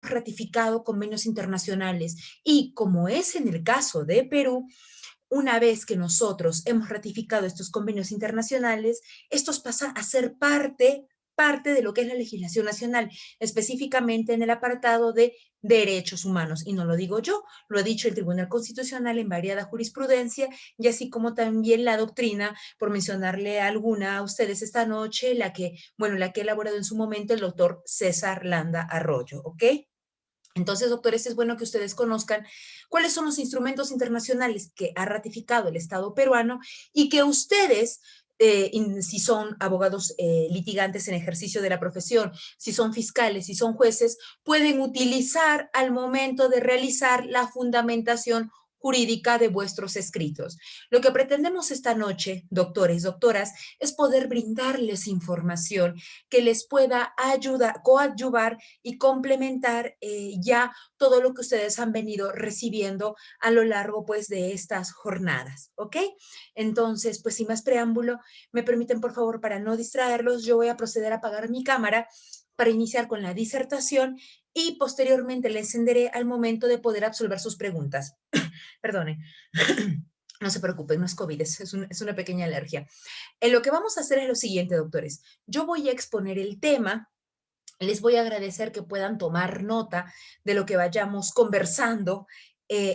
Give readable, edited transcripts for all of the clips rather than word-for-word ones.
ratificado convenios internacionales y como es en el caso de Perú, una vez que nosotros hemos ratificado estos convenios internacionales, estos pasan a ser parte de lo que es la legislación nacional, específicamente en el apartado de derechos humanos. Y no lo digo yo, lo ha dicho el Tribunal Constitucional en variada jurisprudencia y así como también la doctrina, por mencionarle alguna a ustedes esta noche, la que ha elaborado en su momento el doctor César Landa Arroyo, ¿ok? Entonces, doctores, es bueno que ustedes conozcan cuáles son los instrumentos internacionales que ha ratificado el Estado peruano y que ustedes, si son abogados litigantes en ejercicio de la profesión, si son fiscales, si son jueces, pueden utilizar al momento de realizar la fundamentación jurídica de vuestros escritos. Lo que pretendemos esta noche, doctores, doctoras, es poder brindarles información que les pueda ayudar, coadyuvar y complementar ya todo lo que ustedes han venido recibiendo a lo largo pues de estas jornadas, ¿ok? Entonces, pues sin más preámbulo, me permiten por favor para no distraerlos, yo voy a proceder a apagar mi cámara para iniciar con la disertación y posteriormente la encenderé al momento de poder absolver sus preguntas. Perdone. No se preocupen, no es COVID, es una pequeña alergia. Lo que vamos a hacer es lo siguiente, doctores. Yo voy a exponer el tema. Les voy a agradecer que puedan tomar nota de lo que vayamos conversando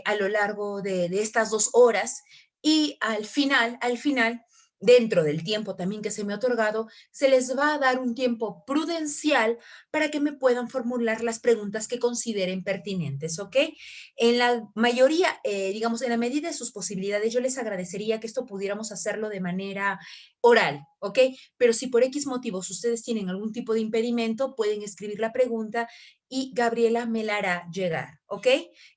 a lo largo de estas 2 horas y al final, dentro del tiempo también que se me ha otorgado, se les va a dar un tiempo prudencial para que me puedan formular las preguntas que consideren pertinentes, ¿ok? En la mayoría, digamos, en la medida de sus posibilidades, yo les agradecería que esto pudiéramos hacerlo de manera oral, ¿ok? Pero si por X motivos ustedes tienen algún tipo de impedimento, pueden escribir la pregunta y Gabriela me la hará llegar, ¿ok?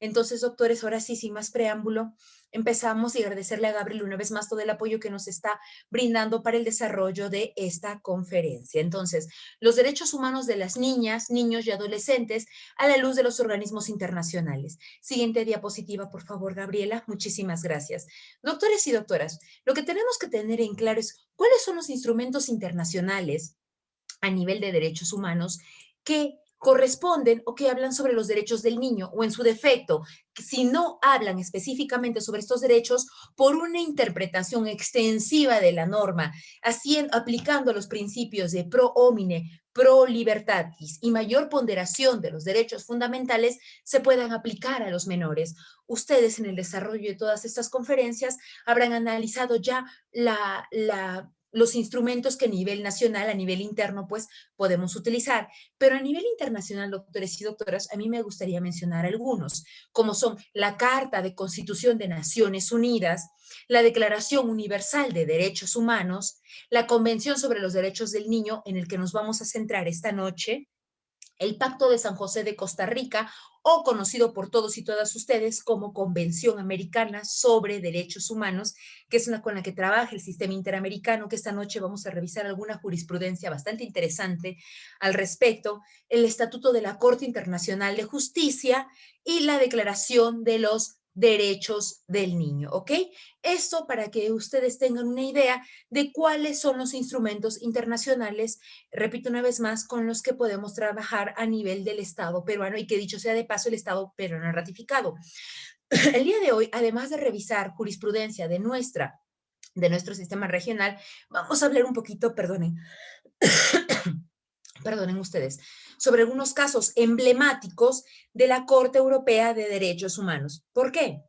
Entonces, doctores, ahora sí, sin más preámbulo, empezamos y agradecerle a Gabriel una vez más todo el apoyo que nos está brindando para el desarrollo de esta conferencia. Entonces, los derechos humanos de las niñas, niños y adolescentes a la luz de los organismos internacionales. Siguiente diapositiva, por favor, Gabriela. Muchísimas gracias. Doctores y doctoras, lo que tenemos que tener en claro es cuáles son los instrumentos internacionales a nivel de derechos humanos que corresponden o que hablan sobre los derechos del niño o en su defecto, si no hablan específicamente sobre estos derechos por una interpretación extensiva de la norma, aplicando los principios de pro homine, pro libertatis y mayor ponderación de los derechos fundamentales, se puedan aplicar a los menores. Ustedes en el desarrollo de todas estas conferencias habrán analizado ya los instrumentos que a nivel nacional, a nivel interno, pues podemos utilizar. Pero a nivel internacional, doctores y doctoras, a mí me gustaría mencionar algunos, como son la Carta de Constitución de Naciones Unidas, la Declaración Universal de Derechos Humanos, la Convención sobre los Derechos del Niño, en el que nos vamos a centrar esta noche, el Pacto de San José de Costa Rica, o conocido por todos y todas ustedes como Convención Americana sobre Derechos Humanos, que es una con la que trabaja el sistema interamericano, que esta noche vamos a revisar alguna jurisprudencia bastante interesante al respecto, el Estatuto de la Corte Internacional de Justicia y la Declaración de los Derechos del Niño, ¿ok? Esto para que ustedes tengan una idea de cuáles son los instrumentos internacionales, repito una vez más, con los que podemos trabajar a nivel del Estado peruano y que dicho sea de paso, el Estado peruano ha ratificado. El día de hoy, además de revisar jurisprudencia de nuestro sistema regional, vamos a hablar un poquito, perdonen ustedes, sobre algunos casos emblemáticos de la Corte Europea de Derechos Humanos. ¿Por qué?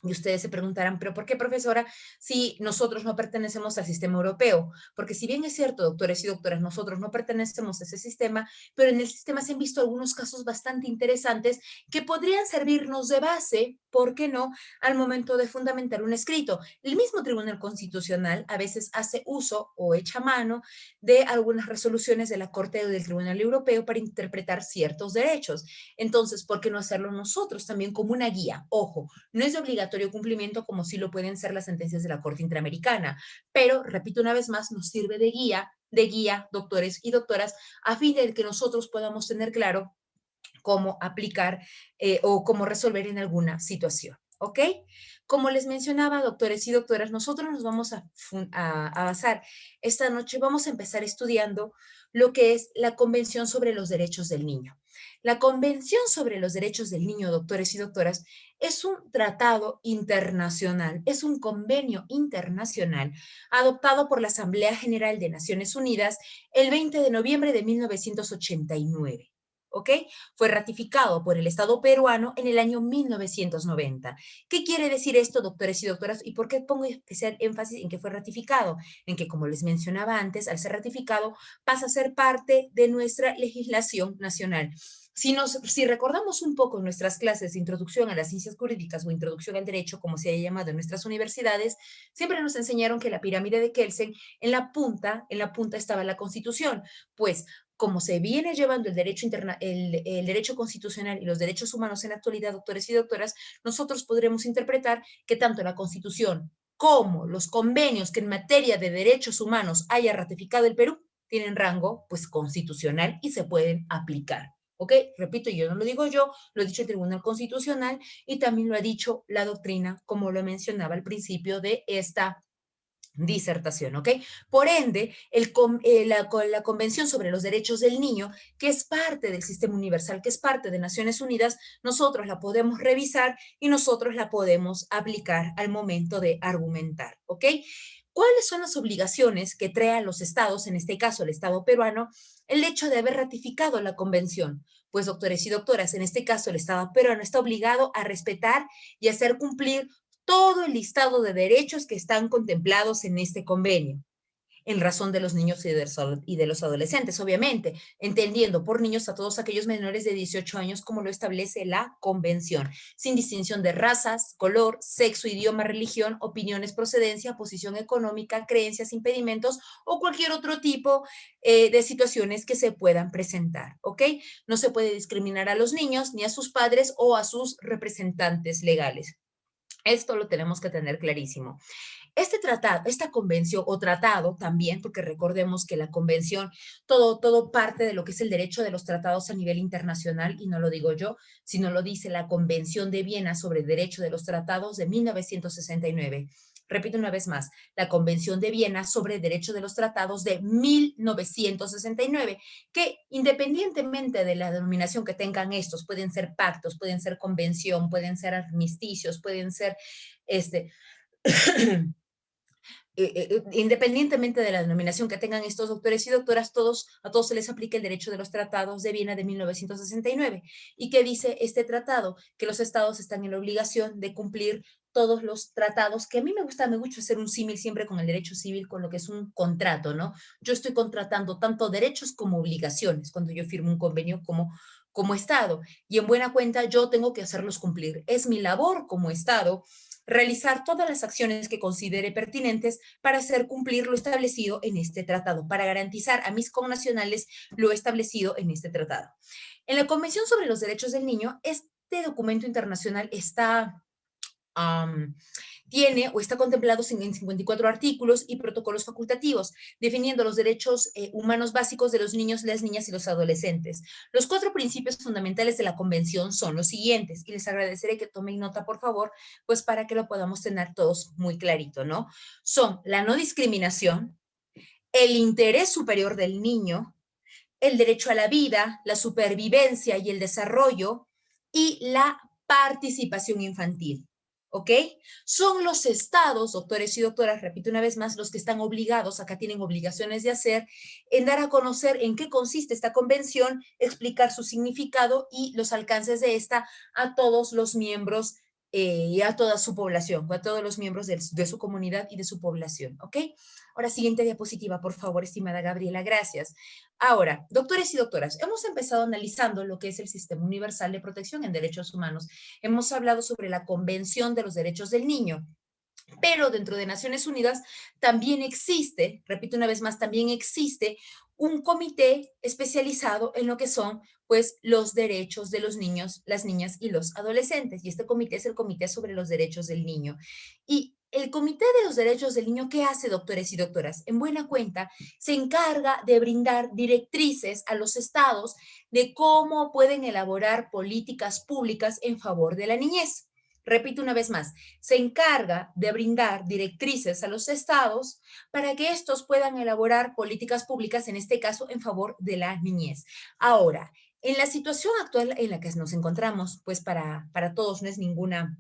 Y ustedes se preguntarán, ¿pero por qué, profesora, si nosotros no pertenecemos al sistema europeo? Porque si bien es cierto, doctores y doctoras, nosotros no pertenecemos a ese sistema, pero en el sistema se han visto algunos casos bastante interesantes que podrían servirnos de base, ¿por qué no?, al momento de fundamentar un escrito. El mismo Tribunal Constitucional a veces hace uso o echa mano de algunas resoluciones de la Corte o del Tribunal Europeo para interpretar ciertos derechos. Entonces, ¿por qué no hacerlo nosotros también como una guía? Ojo, no es de obligatorio cumplimiento como sí lo pueden ser las sentencias de la Corte Interamericana, pero, repito una vez más, nos sirve de guía, doctores y doctoras, a fin de que nosotros podamos tener claro cómo aplicar o cómo resolver en alguna situación. ¿ok? Como les mencionaba, doctores y doctoras, nosotros nos vamos a basar esta noche, vamos a empezar estudiando lo que es la Convención sobre los Derechos del Niño. La Convención sobre los Derechos del Niño, doctores y doctoras, es un tratado internacional, es un convenio internacional adoptado por la Asamblea General de Naciones Unidas el 20 de noviembre de 1989. ¿Ok? Fue ratificado por el Estado peruano en el año 1990. ¿Qué quiere decir esto, doctores y doctoras? ¿Y por qué pongo especial énfasis en que fue ratificado? En que, como les mencionaba antes, al ser ratificado, pasa a ser parte de nuestra legislación nacional. Si recordamos un poco nuestras clases de introducción a las ciencias jurídicas o introducción al derecho, como se haya llamado en nuestras universidades, siempre nos enseñaron que la pirámide de Kelsen, en la punta estaba la Constitución, pues como se viene llevando el derecho constitucional y los derechos humanos en la actualidad, doctores y doctoras, nosotros podremos interpretar que tanto la Constitución como los convenios que en materia de derechos humanos haya ratificado el Perú tienen rango pues constitucional y se pueden aplicar. ¿Ok? Repito, yo no lo digo yo, lo ha dicho el Tribunal Constitucional y también lo ha dicho la doctrina, como lo mencionaba al principio de esta disertación, ¿ok? Por ende, la Convención sobre los Derechos del Niño, que es parte del Sistema Universal, que es parte de Naciones Unidas, nosotros la podemos revisar y nosotros la podemos aplicar al momento de argumentar, ¿ok? ¿Cuáles son las obligaciones que trae a los estados, en este caso el Estado peruano, el hecho de haber ratificado la convención? Pues, doctores y doctoras, en este caso el Estado peruano está obligado a respetar y hacer cumplir todo el listado de derechos que están contemplados en este convenio en razón de los niños y de los adolescentes, obviamente, entendiendo por niños a todos aquellos menores de 18 años como lo establece la Convención, sin distinción de razas, color, sexo, idioma, religión, opiniones, procedencia, posición económica, creencias, impedimentos o cualquier otro tipo de situaciones que se puedan presentar, ¿ok? No se puede discriminar a los niños ni a sus padres o a sus representantes legales. Esto lo tenemos que tener clarísimo. Este tratado, esta convención o tratado también, porque recordemos que la convención, todo parte de lo que es el derecho de los tratados a nivel internacional, y no lo digo yo, sino lo dice la Convención de Viena sobre el Derecho de los Tratados de 1969. Repito una vez más, la Convención de Viena sobre el Derecho de los Tratados de 1969, que independientemente de la denominación que tengan estos, pueden ser pactos, pueden ser convención, pueden ser armisticios, pueden ser este, independientemente de la denominación que tengan estos doctores y doctoras, a todos se les aplica el derecho de los tratados de Viena de 1969. ¿Y qué dice este tratado? Que los estados están en la obligación de cumplir todos los tratados, que a mí me gusta mucho hacer un símil siempre con el derecho civil, con lo que es un contrato, ¿no? Yo estoy contratando tanto derechos como obligaciones cuando yo firmo un convenio como Estado. Y en buena cuenta yo tengo que hacerlos cumplir. Es mi labor como Estado realizar todas las acciones que considere pertinentes para hacer cumplir lo establecido en este tratado, para garantizar a mis connacionales lo establecido en este tratado. En la Convención sobre los Derechos del Niño, este documento internacional um, tiene o está contemplado en 54 artículos y protocolos facultativos, definiendo los derechos humanos básicos de los niños, las niñas y los adolescentes. Los 4 principios fundamentales de la Convención son los siguientes, y les agradeceré que tomen nota, por favor, pues para que lo podamos tener todos muy clarito, ¿no? Son la no discriminación, el interés superior del niño, el derecho a la vida, la supervivencia y el desarrollo, y la participación infantil. ¿Ok? Son los estados, doctores y doctoras, repito una vez más, los que están obligados, acá tienen obligaciones de hacer, en dar a conocer en qué consiste esta convención, explicar su significado y los alcances de esta a todos los miembros y a toda su población, a todos los miembros de su comunidad y de su población. ¿Ok? Ahora, siguiente diapositiva, por favor, estimada Gabriela, gracias. Ahora, doctores y doctoras, hemos empezado analizando lo que es el Sistema Universal de Protección en Derechos Humanos. Hemos hablado sobre la Convención de los Derechos del Niño, pero dentro de Naciones Unidas también existe, repito una vez más, también existe un comité especializado en lo que son pues los derechos de los niños, las niñas y los adolescentes. Y este comité es el Comité sobre los Derechos del Niño. Y el Comité de los Derechos del Niño, ¿qué hace, doctores y doctoras? En buena cuenta, se encarga de brindar directrices a los estados de cómo pueden elaborar políticas públicas en favor de la niñez. repito una vez más, se encarga de brindar directrices a los estados para que estos puedan elaborar políticas públicas, en este caso, en favor de la niñez. Ahora, en la situación actual en la que nos encontramos, pues para todos no es ninguna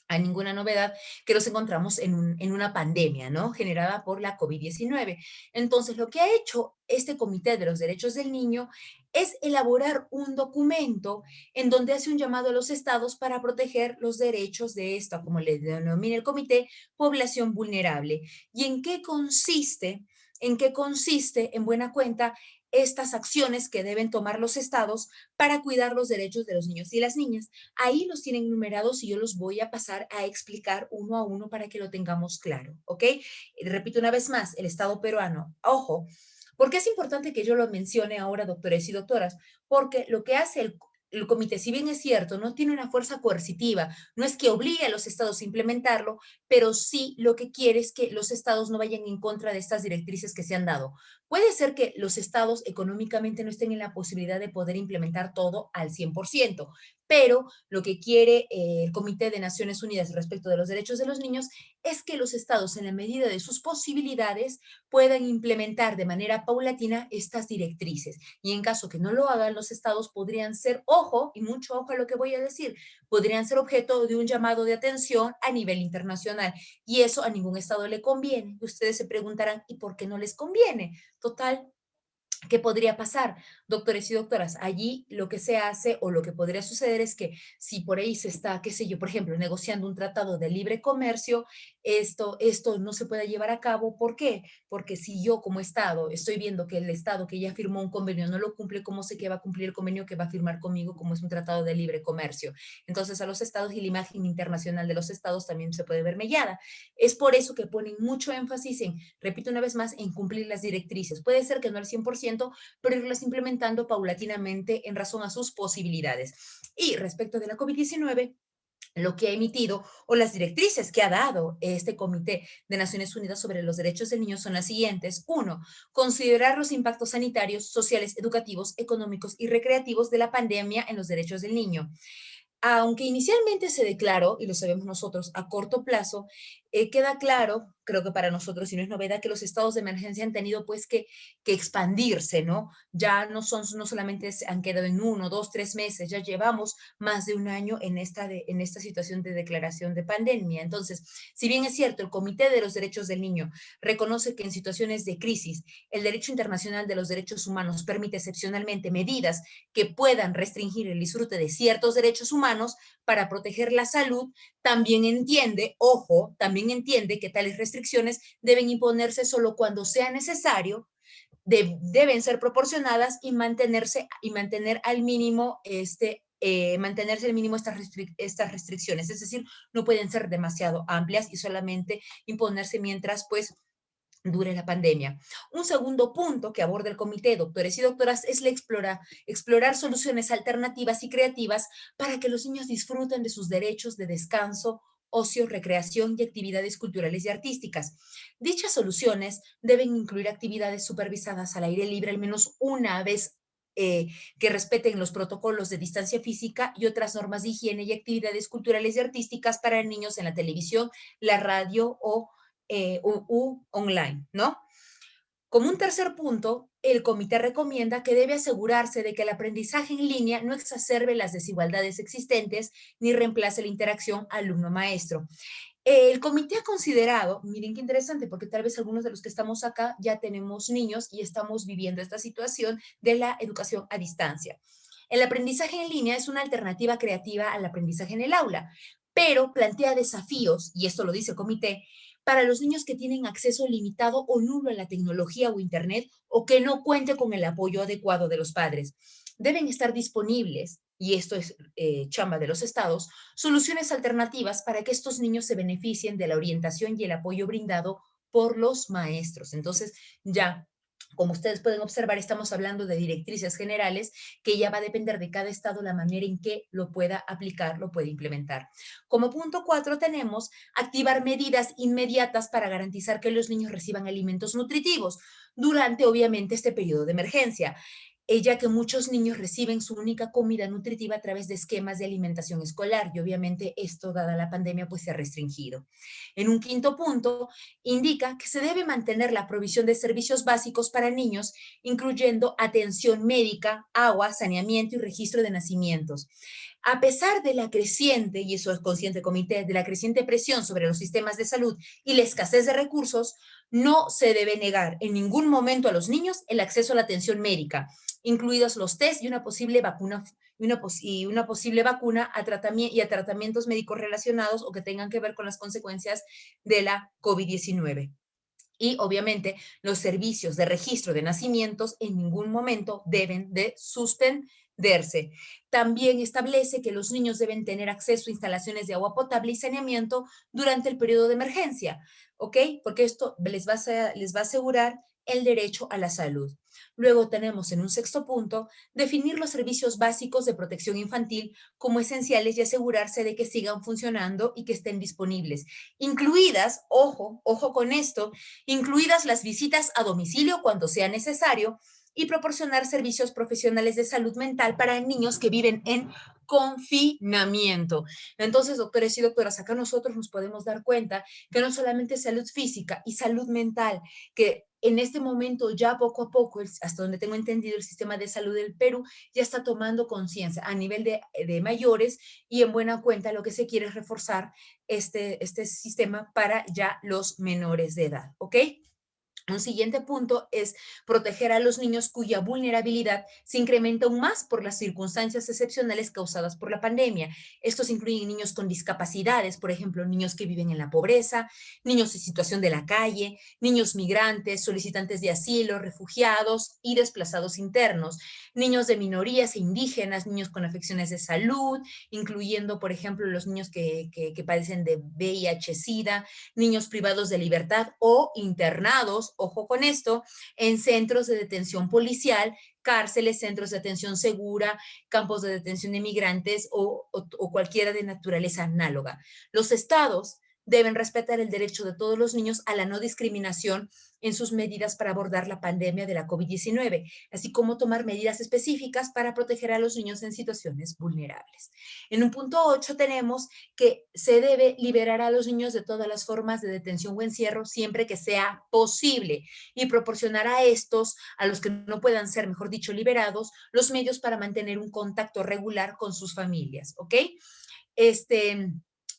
novedad que nos encontramos en una pandemia, ¿no? Generada por la COVID-19. Entonces, lo que ha hecho este Comité de los Derechos del Niño es elaborar un documento en donde hace un llamado a los estados para proteger los derechos de esta, como le denomina el comité, población vulnerable. ¿Y en qué consiste? ¿En qué consiste, en buena cuenta, estas acciones que deben tomar los estados para cuidar los derechos de los niños y las niñas? Ahí los tienen numerados y yo los voy a pasar a explicar uno a uno para que lo tengamos claro, ¿ok? Repito una vez más, el Estado peruano, ojo, ¿por qué es importante que yo lo mencione ahora, doctores y doctoras? Porque lo que hace el comité, si bien es cierto, no tiene una fuerza coercitiva, no es que obligue a los estados a implementarlo, pero sí lo que quiere es que los estados no vayan en contra de estas directrices que se han dado. Puede ser que los estados económicamente no estén en la posibilidad de poder implementar todo al 100%, pero lo que quiere el Comité de Naciones Unidas respecto de los derechos de los niños es que los estados, en la medida de sus posibilidades, puedan implementar de manera paulatina estas directrices. Y en caso que no lo hagan, los estados podrían ser, ojo, y mucho ojo a lo que voy a decir, podrían ser objeto de un llamado de atención a nivel internacional. Y eso a ningún estado le conviene. Ustedes se preguntarán, ¿y por qué no les conviene? Total, ¿qué podría pasar, doctores y doctoras? Allí lo que se hace o lo que podría suceder es que si por ahí se está, qué sé yo, por ejemplo, negociando un tratado de libre comercio, esto no se puede llevar a cabo. ¿Por qué? Porque si yo como Estado estoy viendo que el Estado que ya firmó un convenio no lo cumple, ¿cómo sé que va a cumplir el convenio que va a firmar conmigo como es un tratado de libre comercio? Entonces a los Estados y la imagen internacional de los Estados también se puede ver mellada. Es por eso que ponen mucho énfasis en, repito una vez más, en cumplir las directrices. Puede ser que no al 100%, pero irlas implementando paulatinamente en razón a sus posibilidades. Y respecto de la COVID-19, lo que ha emitido o las directrices que ha dado este Comité de Naciones Unidas sobre los Derechos del Niño son las siguientes. Uno, considerar los impactos sanitarios, sociales, educativos, económicos y recreativos de la pandemia en los derechos del niño. Aunque inicialmente se declaró, y lo sabemos nosotros, a corto plazo, queda claro, creo que para nosotros, y no es novedad, que los estados de emergencia han tenido pues que expandirse, ¿no? Ya no solamente han quedado en 1, 2, 3 meses, ya llevamos más de un año en esta situación de declaración de pandemia. Entonces, si bien es cierto, el Comité de los Derechos del Niño reconoce que en situaciones de crisis el derecho internacional de los derechos humanos permite excepcionalmente medidas que puedan restringir el disfrute de ciertos derechos humanos para proteger la salud, también entiende, ojo, también entiende que tales restricciones deben imponerse solo cuando sea necesario, deben ser proporcionadas y mantener al mínimo mantenerse al mínimo estas restricciones, es decir, no pueden ser demasiado amplias y solamente imponerse mientras pues dure la pandemia. Un segundo punto que aborda el comité, doctores y doctoras, es explorar soluciones alternativas y creativas para que los niños disfruten de sus derechos de descanso, ocio, recreación y actividades culturales y artísticas. Dichas soluciones deben incluir actividades supervisadas al aire libre al menos una vez que respeten los protocolos de distancia física y otras normas de higiene y actividades culturales y artísticas para niños en la televisión, la radio o online, ¿no? Como un tercer punto, el comité recomienda que debe asegurarse de que el aprendizaje en línea no exacerbe las desigualdades existentes ni reemplace la interacción alumno-maestro. El comité ha considerado, miren qué interesante, porque tal vez algunos de los que estamos acá ya tenemos niños y estamos viviendo esta situación de la educación a distancia. El aprendizaje en línea es una alternativa creativa al aprendizaje en el aula, pero plantea desafíos, y esto lo dice el comité, para los niños que tienen acceso limitado o nulo a la tecnología o Internet o que no cuente con el apoyo adecuado de los padres. Deben estar disponibles, y esto es chamba de los estados, soluciones alternativas para que estos niños se beneficien de la orientación y el apoyo brindado por los maestros. Entonces, ya como ustedes pueden observar, estamos hablando de directrices generales que ya va a depender de cada estado la manera en que lo pueda aplicar, lo puede implementar. Como punto 4 tenemos activar medidas inmediatas para garantizar que los niños reciban alimentos nutritivos durante, obviamente, este periodo de emergencia. ya que muchos niños reciben su única comida nutritiva a través de esquemas de alimentación escolar y obviamente esto, dada la pandemia, pues se ha restringido. En un quinto punto, indica que se debe mantener la provisión de servicios básicos para niños, incluyendo atención médica, agua, saneamiento y registro de nacimientos. A pesar de la creciente, y eso es consciente el comité, de la creciente presión sobre los sistemas de salud y la escasez de recursos, no se debe negar en ningún momento a los niños el acceso a la atención médica, incluidos los test y una posible vacuna y a tratamientos médicos relacionados o que tengan que ver con las consecuencias de la COVID-19. Y obviamente los servicios de registro de nacimientos en ningún momento deben de suspenderse. También establece que los niños deben tener acceso a instalaciones de agua potable y saneamiento durante el periodo de emergencia, ¿ok? Porque esto les va a asegurar el derecho a la salud. Luego tenemos en un sexto punto definir los servicios básicos de protección infantil como esenciales y asegurarse de que sigan funcionando y que estén disponibles, incluidas, ojo con esto, incluidas las visitas a domicilio cuando sea necesario, y proporcionar servicios profesionales de salud mental para niños que viven en confinamiento. Entonces, doctores y doctoras, acá nosotros nos podemos dar cuenta que no solamente salud física y salud mental, que en este momento ya poco a poco, hasta donde tengo entendido, el sistema de salud del Perú ya está tomando conciencia a nivel de mayores y en buena cuenta lo que se quiere es reforzar este sistema para ya los menores de edad, ¿ok? Un siguiente punto es proteger a los niños cuya vulnerabilidad se incrementa aún más por las circunstancias excepcionales causadas por la pandemia. Estos incluyen niños con discapacidades, por ejemplo, niños que viven en la pobreza, niños en situación de la calle, niños migrantes, solicitantes de asilo, refugiados y desplazados internos, niños de minorías e indígenas, niños con afecciones de salud, incluyendo, por ejemplo, los niños que padecen de VIH-Sida, niños privados de libertad o internados, ojo con esto, en centros de detención policial, cárceles, centros de detención segura, campos de detención de migrantes o cualquiera de naturaleza análoga. Los estados deben respetar el derecho de todos los niños a la no discriminación en sus medidas para abordar la pandemia de la COVID-19, así como tomar medidas específicas para proteger a los niños en situaciones vulnerables. En un punto 8 tenemos que se debe liberar a los niños de todas las formas de detención o encierro siempre que sea posible y proporcionar a estos, a los que no puedan ser, mejor dicho, liberados, los medios para mantener un contacto regular con sus familias, ¿ok?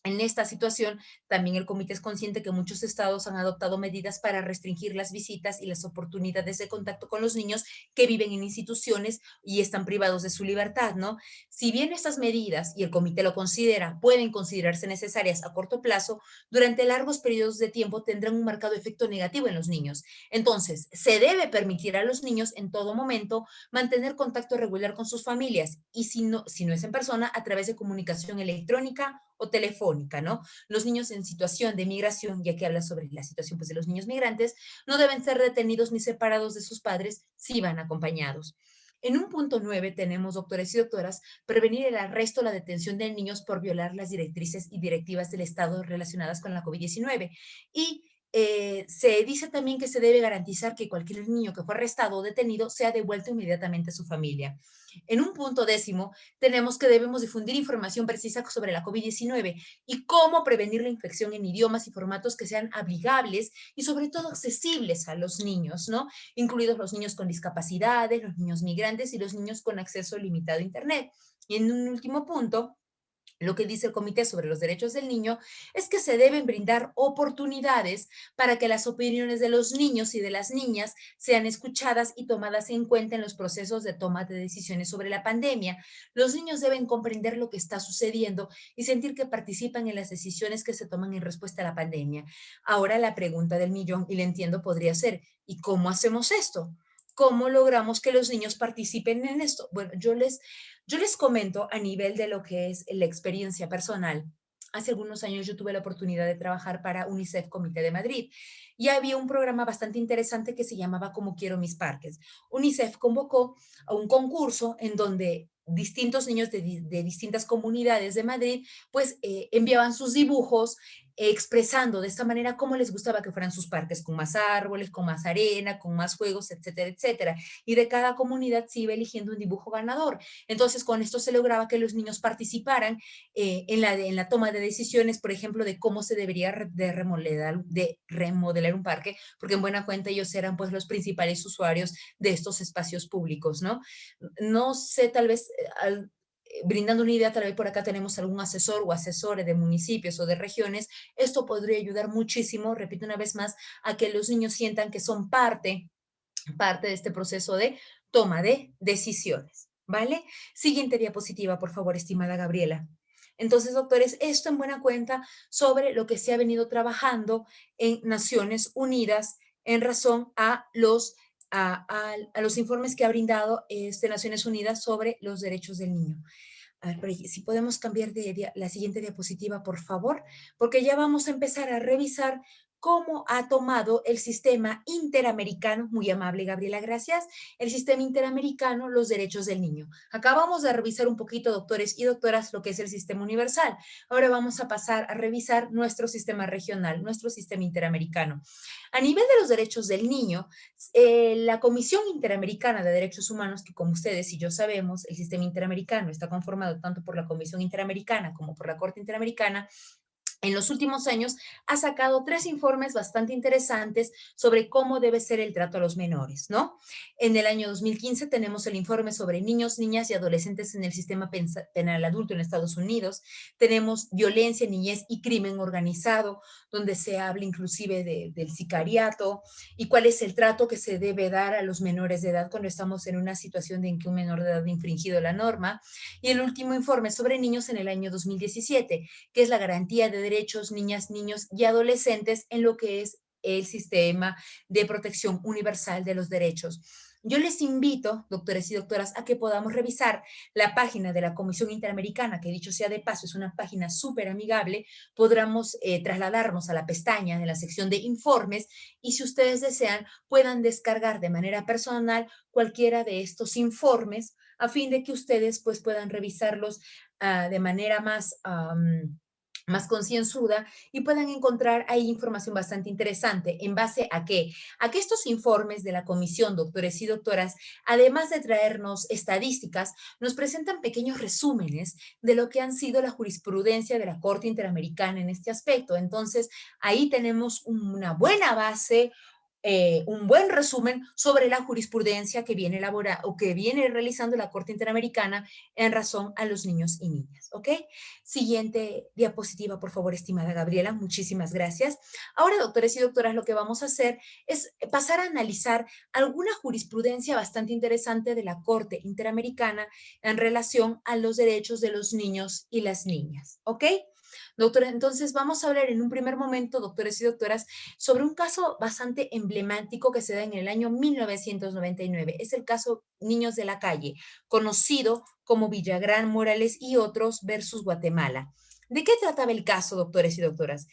En esta situación, también el comité es consciente que muchos estados han adoptado medidas para restringir las visitas y las oportunidades de contacto con los niños que viven en instituciones y están privados de su libertad, ¿no? Si bien estas medidas, y el comité lo considera, pueden considerarse necesarias a corto plazo, durante largos periodos de tiempo tendrán un marcado efecto negativo en los niños. Entonces, se debe permitir a los niños en todo momento mantener contacto regular con sus familias y si no es en persona, a través de comunicación electrónica o telefónica, ¿no? Los niños en situación de migración, ya que habla sobre la situación pues, de los niños migrantes, no deben ser detenidos ni separados de sus padres si van acompañados. En un punto 9 tenemos, doctores y doctoras, prevenir el arresto o la detención de niños por violar las directrices y directivas del Estado relacionadas con la COVID-19. Y se dice también que se debe garantizar que cualquier niño que fue arrestado o detenido sea devuelto inmediatamente a su familia. En un punto 10 tenemos que debemos difundir información precisa sobre la COVID-19 y cómo prevenir la infección en idiomas y formatos que sean amigables y sobre todo accesibles a los niños, ¿no? Incluidos los niños con discapacidades, los niños migrantes y los niños con acceso limitado a Internet. Y en un último punto, lo que dice el Comité sobre los Derechos del Niño es que se deben brindar oportunidades para que las opiniones de los niños y de las niñas sean escuchadas y tomadas en cuenta en los procesos de toma de decisiones sobre la pandemia. Los niños deben comprender lo que está sucediendo y sentir que participan en las decisiones que se toman en respuesta a la pandemia. Ahora la pregunta del millón, y le entiendo, podría ser, ¿y cómo hacemos esto? ¿Cómo logramos que los niños participen en esto? Bueno, yo les comento a nivel de lo que es la experiencia personal. Hace algunos años yo tuve la oportunidad de trabajar para UNICEF Comité de Madrid y había un programa bastante interesante que se llamaba Como quiero mis parques. UNICEF convocó a un concurso en donde distintos niños de distintas comunidades de Madrid, pues enviaban sus dibujos expresando de esta manera cómo les gustaba que fueran sus parques, con más árboles, con más arena, con más juegos, etcétera, etcétera. Y de cada comunidad se iba eligiendo un dibujo ganador. Entonces, con esto se lograba que los niños participaran en la toma de decisiones, por ejemplo, de cómo se debería de remodelar un parque, porque en buena cuenta ellos eran pues los principales usuarios de estos espacios públicos, ¿no? No sé, tal vez brindando una idea, tal vez por acá tenemos algún asesor o asesores de municipios o de regiones, esto podría ayudar muchísimo, repito una vez más, a que los niños sientan que son parte de este proceso de toma de decisiones, ¿vale? Siguiente diapositiva, por favor, estimada Gabriela. Entonces, doctores, esto en buena cuenta sobre lo que se ha venido trabajando en Naciones Unidas en razón a los informes que ha brindado Naciones Unidas sobre los derechos del niño. A ver, pero si podemos cambiar de la siguiente diapositiva, por favor, porque ya vamos a empezar a revisar cómo ha tomado el sistema interamericano, muy amable Gabriela, gracias, el sistema interamericano los derechos del niño. Acabamos de revisar un poquito, doctores y doctoras, lo que es el sistema universal. Ahora vamos a pasar a revisar nuestro sistema regional, nuestro sistema interamericano. A nivel de los derechos del niño, la Comisión Interamericana de Derechos Humanos, que como ustedes y yo sabemos, el sistema interamericano está conformado tanto por la Comisión Interamericana como por la Corte Interamericana, en los últimos años ha sacado 3 informes bastante interesantes sobre cómo debe ser el trato a los menores, ¿no? En el año 2015 tenemos el informe sobre niños, niñas y adolescentes en el sistema penal adulto en Estados Unidos. Tenemos violencia, niñez y crimen organizado, donde se habla inclusive del sicariato y cuál es el trato que se debe dar a los menores de edad cuando estamos en una situación en que un menor de edad ha infringido la norma. Y el último informe sobre niños en el año 2017, que es la garantía de derechos, niñas, niños y adolescentes en lo que es el sistema de protección universal de los derechos. Yo les invito, doctores y doctoras, a que podamos revisar la página de la Comisión Interamericana, que dicho sea de paso, es una página súper amigable. Podremos trasladarnos a la pestaña de la sección de informes y si ustedes desean, puedan descargar de manera personal cualquiera de estos informes a fin de que ustedes pues puedan revisarlos de manera más concienzuda y puedan encontrar ahí información bastante interesante. ¿En base a qué? A que estos informes de la comisión, doctores y doctoras, además de traernos estadísticas, nos presentan pequeños resúmenes de lo que han sido la jurisprudencia de la Corte Interamericana en este aspecto. Entonces, ahí tenemos una buena base, un buen resumen sobre la jurisprudencia que viene o que viene realizando la Corte Interamericana en razón a los niños y niñas, ¿ok? Siguiente diapositiva, por favor, estimada Gabriela, muchísimas gracias. Ahora, doctores y doctoras, lo que vamos a hacer es pasar a analizar alguna jurisprudencia bastante interesante de la Corte Interamericana en relación a los derechos de los niños y las niñas, ¿ok? Doctora, entonces vamos a hablar en un primer momento, doctores y doctoras, sobre un caso bastante emblemático que se da en el año 1999. Es el caso Niños de la Calle, conocido como Villagrán, Morales y otros versus Guatemala. ¿De qué trataba el caso, doctores y doctoras?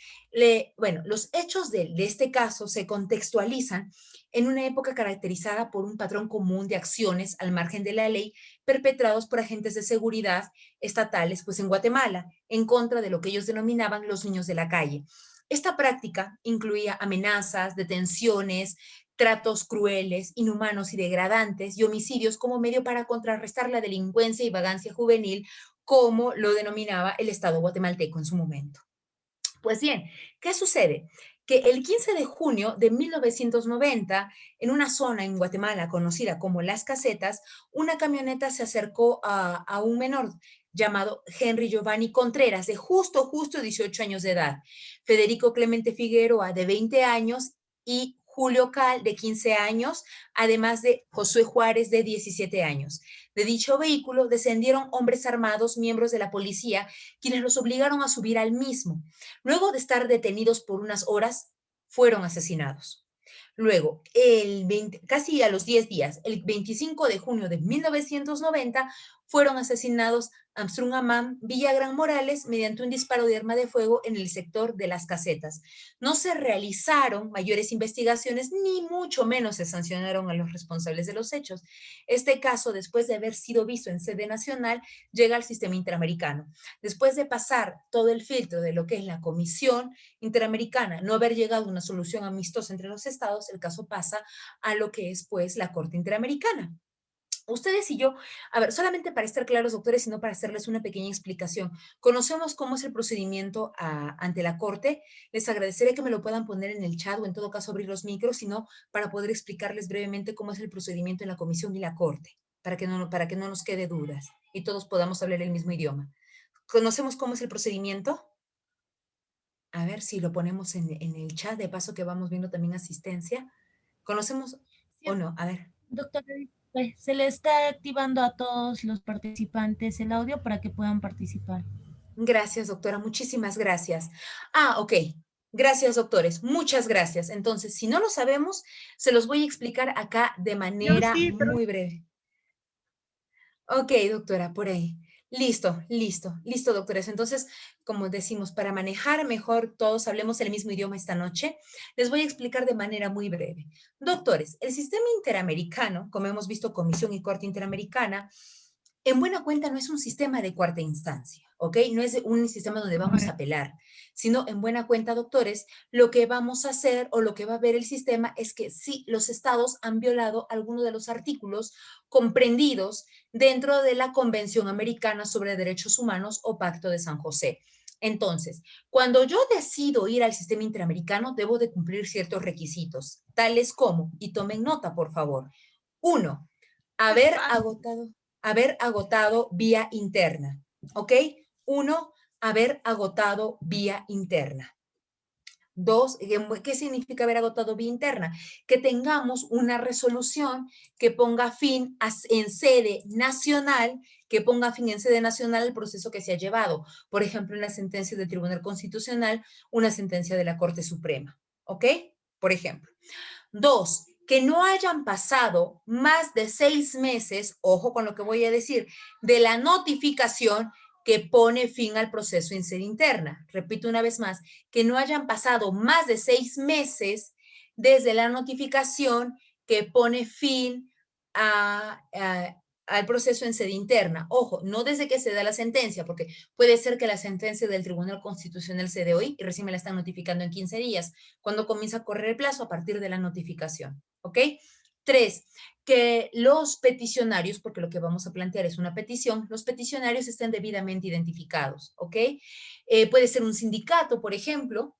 Bueno, los hechos de este caso se contextualizan en una época caracterizada por un patrón común de acciones al margen de la ley perpetrados por agentes de seguridad estatales, pues en Guatemala, en contra de lo que ellos denominaban los niños de la calle. Esta práctica incluía amenazas, detenciones, tratos crueles, inhumanos y degradantes y homicidios como medio para contrarrestar la delincuencia y vagancia juvenil, como lo denominaba el Estado guatemalteco en su momento. Pues bien, ¿qué sucede? Que el 15 de junio de 1990, en una zona en Guatemala conocida como Las Casetas, una camioneta se acercó a un menor llamado Henry Giovanni Contreras, de justo 18 años de edad, Federico Clemente Figueroa, de 20 años, y Julio Cal, de 15 años, además de Josué Juárez, de 17 años. De dicho vehículo descendieron hombres armados, miembros de la policía, quienes los obligaron a subir al mismo. Luego de estar detenidos por unas horas, fueron asesinados. Luego, casi a los 10 días, el 25 de junio de 1990, fueron asesinados Armstrong Amán, Villagrán Morales, mediante un disparo de arma de fuego en el sector de Las Casetas. No se realizaron mayores investigaciones, ni mucho menos se sancionaron a los responsables de los hechos. Este caso, después de haber sido visto en sede nacional, llega al sistema interamericano. Después de pasar todo el filtro de lo que es la Comisión Interamericana, no haber llegado a una solución amistosa entre los estados, el caso pasa a lo que es, pues, la Corte Interamericana. Ustedes y yo, a ver, solamente para estar claros, doctores, sino para hacerles una pequeña explicación. Conocemos cómo es el procedimiento ante la Corte. Les agradecería que me lo puedan poner en el chat o en todo caso abrir los micros, sino para poder explicarles brevemente cómo es el procedimiento en la Comisión y la Corte, para que no nos quede dudas y todos podamos hablar el mismo idioma. ¿Conocemos cómo es el procedimiento? A ver si lo ponemos en el chat, de paso que vamos viendo también asistencia. ¿Conocemos o Sí, no? A ver. doctora, se le está activando a todos los participantes el audio para que puedan participar. Gracias, doctora. Muchísimas gracias. Ah, ok. Gracias, doctores. Muchas gracias. Entonces, si no lo sabemos, se los voy a explicar acá de Yo manera sí, pero muy breve. Ok, doctora, por ahí. Listo, listo, listo, doctores. Entonces, como decimos, para manejar mejor todos hablemos el mismo idioma esta noche, les voy a explicar de manera muy breve. Doctores, el sistema interamericano, como hemos visto, Comisión y Corte Interamericana, en buena cuenta no es un sistema de cuarta instancia, ¿ok? No es un sistema donde vamos a correcto. apelar, sino en buena cuenta, doctores, lo que vamos a hacer o lo que va a ver el sistema es que sí, los estados han violado algunos de los artículos comprendidos dentro de la Convención Americana sobre Derechos Humanos o Pacto de San José. Entonces, cuando yo decido ir al sistema interamericano, debo de cumplir ciertos requisitos, tales como, y tomen nota, por favor. Uno, Es haber fácil. agotado, haber agotado vía interna, ¿ok? Uno, haber agotado vía interna. Dos, ¿qué significa haber agotado vía interna? Que tengamos una resolución que ponga fin en sede nacional, que ponga fin en sede nacional al proceso que se ha llevado. Por ejemplo, una sentencia del Tribunal Constitucional, una sentencia de la Corte Suprema. ¿Ok? Por ejemplo. Dos, que no hayan pasado más de 6 meses, ojo con lo que voy a decir, de la notificación que pone fin al proceso en sede interna. Repito una vez más, que no hayan pasado más de 6 meses desde la notificación que pone fin al proceso en sede interna. Ojo, no desde que se da la sentencia, porque puede ser que la sentencia del Tribunal Constitucional se dé hoy y recién me la están notificando en 15 días, cuando comienza a correr el plazo a partir de la notificación. ¿Ok? Tres, que los peticionarios, porque lo que vamos a plantear es una petición, los peticionarios estén debidamente identificados, ¿ok? Puede ser un sindicato, por ejemplo,